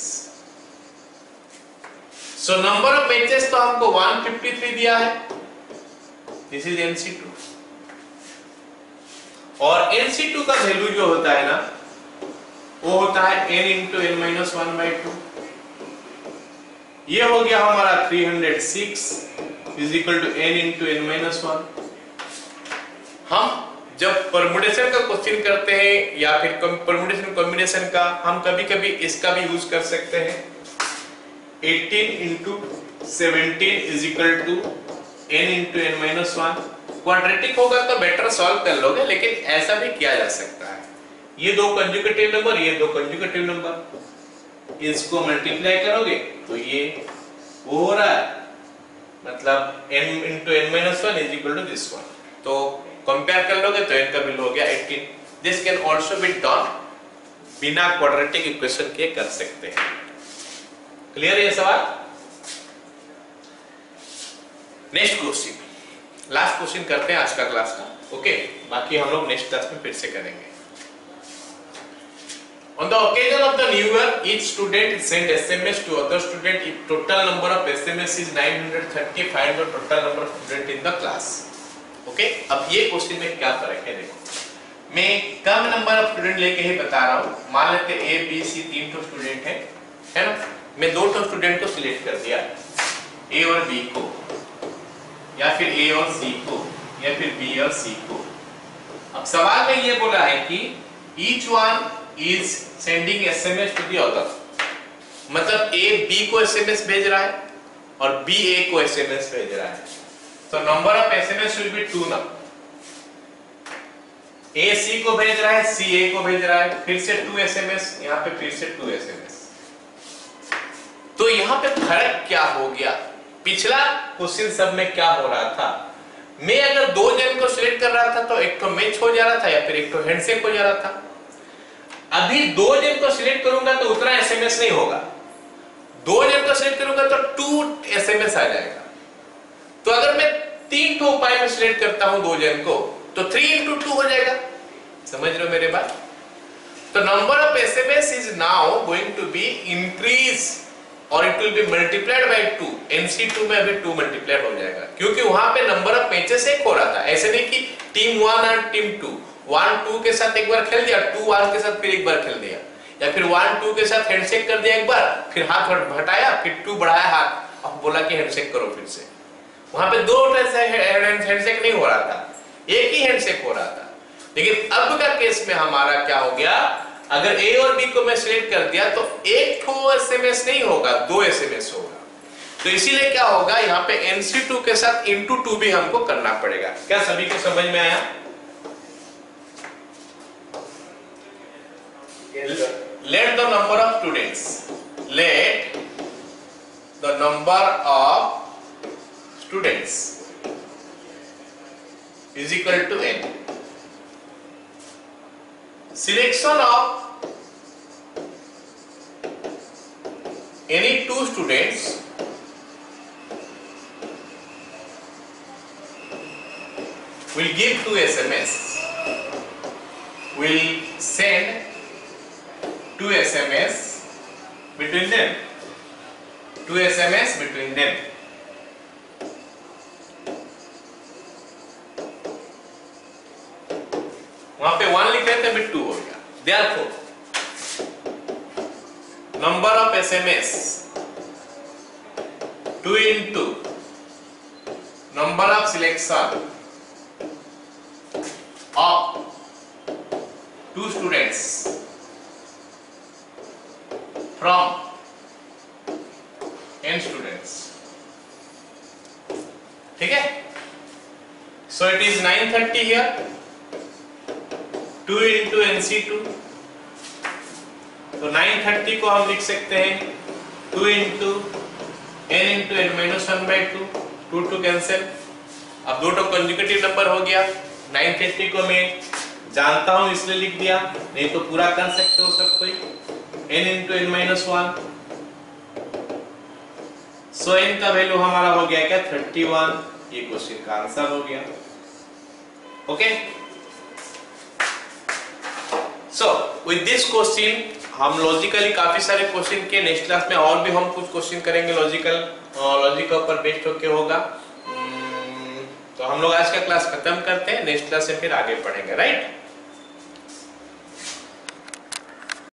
So number of matches तो हमको 153 दिया है, this is NC2, और NC2 का वैल्यू जो होता है ना वो होता है n इंटू n माइनस 1/2। ये हो गया हमारा 306 is equal to n into n minus 1। हम जब परमुटेशन का क्वेश्चन करते हैं या फिर परमुटेशन कॉम्बिनेशन का, हम कभी कभी इसका भी यूज कर सकते हैं। 18 into 17 is equal to n into n minus 1। Quadratic होगा तो बेटर सॉल्व कर लोगे, लेकिन ऐसा भी किया जा सकता है। ये दो कंजुगेटिव नंबर, ये दो कंजुगेटिव नंबर, इसको मल्टीप्लाई करोगे तो ये वो हो रहा है, मतलब n into n minus 1 is equal to this one. तो कंपेयर कर लोगे तो n का वैल्यू हो गया 18। This can also be done बिना क्वाड्रेटिक इक्वेशन के कर सकते हैं। क्लियर है ये सवाल? नेक्स्ट क्वेश्चन, लास्ट क्वेश्चन करते हैं आज का क्लास का। ओके, बाकी हम लोग नेक्स्ट क्लास में फिर से करेंगे। On the occasion of the new year, each student send SMS to other student. If total number of SMS is 930, find the total number of student in the class. Okay? अब ये question में क्या फर्क है देखो, मैं कम number of student लेके ही बता रहा हूँ। मान लेते A, B, C 3 तो स्टूडेंट है ना? मैं 2 तो स्टूडेंट को सिलेक्ट कर दिया, A और B को, या फिर A और C को, या फिर B और C को। अब सवाल में ये बोला है कि each one is sending SMS to the other, मतलब A B को SMS भेज रहा है और B A को SMS भेज रहा है। तो number of SMS will be 2 ना। A C को भेज रहा है, C A को भेज रहा है, फिर से 2 SMS, यहाँ पे फिर से 2 SMS। तो यहाँ पे फर्क क्या हो गया? पिछला क्वेश्चन सब में क्या हो रहा था, मैं अगर 2 जन को सिलेक्ट कर रहा था तो एक तो मैच हो जा रहा था या फिर एक तो हैंडशेक हो जा रहा था। अभी 2 जन को सिलेक्ट करूंगा तो उतना एसएमएस नहीं होगा, 2 जन को सिलेक्ट करूंगा तो 2 एसएमएस आ जाएगा। तो अगर मैं 3 ठो उपाय में सिलेक्ट करता हूं 2 जन को तो 3 into 2 हो जाएगा। समझ रहे हो मेरे बात? तो number of SMS is now going to be increase और it will be multiplied by 2। NC2 में अभी 2 मल्टीप्लाइड हो जाएगा क्योंकि वहां पे नंबर ऑफ मैचेस एक हो रहा था। ऐसे नहीं कि टीम 1 और टीम 2, 1 2 के साथ एक बार खेल दिया, 2 1 के साथ फिर एक बार खेल दिया, या फिर 1 2 के साथ हैंडशेक कर दिया एक बार, फिर हाथ हटाया, फिर 2 बढ़ाया हाथ और बोला कि हैंडशेक करो फिर से। वहां पे 2 हैंडशेक नहीं हो रहा था, एक ही हैंडशेक हो रहा था। लेकिन अब का केस में हमारा क्या हो गया, अगर ए और बी को मैं सिलेक्ट कर दिया तो एक ठो एसएमएस नहीं होगा, 2 एसएमएस होगा। तो इसीलिए क्या होगा, यहाँ पे NC2 के साथ into 2 भी हमको करना पड़ेगा। क्या सभी को समझ में आया? Yes, sir. Let the number of students, let the number of students is equal to n. Selection of any 2 students will give 2 SMS, will send 2 SMS between them, 2 SMS between them. वहां पे 1 लिख रहे थे, अभी 2 हो गया। Therefore, number of SMS 2 into number of selection of 2 students from n students. ठीक है? So it is 930 here, 2 into NC2। तो 930 को हम लिख सकते हैं 2 into n into n minus 1 by 2, 2 to cancel। अब 2 तो कंजुगेटिव नंबर हो गया। 930 को मैं जानता हूं इसलिए लिख दिया, नहीं तो पूरा कर सकते हो सब कोई। n into n minus 1, सो n का वैल्यू हमारा हो गया क्या, 31। ये क्वेश्चन का आंसर हो गया। Okay, so with this question हम लॉजिकली काफी सारे क्वेश्चन के नेक्स्ट क्लास में और भी हम कुछ क्वेश्चन करेंगे लॉजिक के ऊपर बेस्ड होके होगा। तो हम लोग आज का क्लास खत्म करते हैं, नेक्स्ट क्लास से फिर आगे पढ़ेंगे, राइट।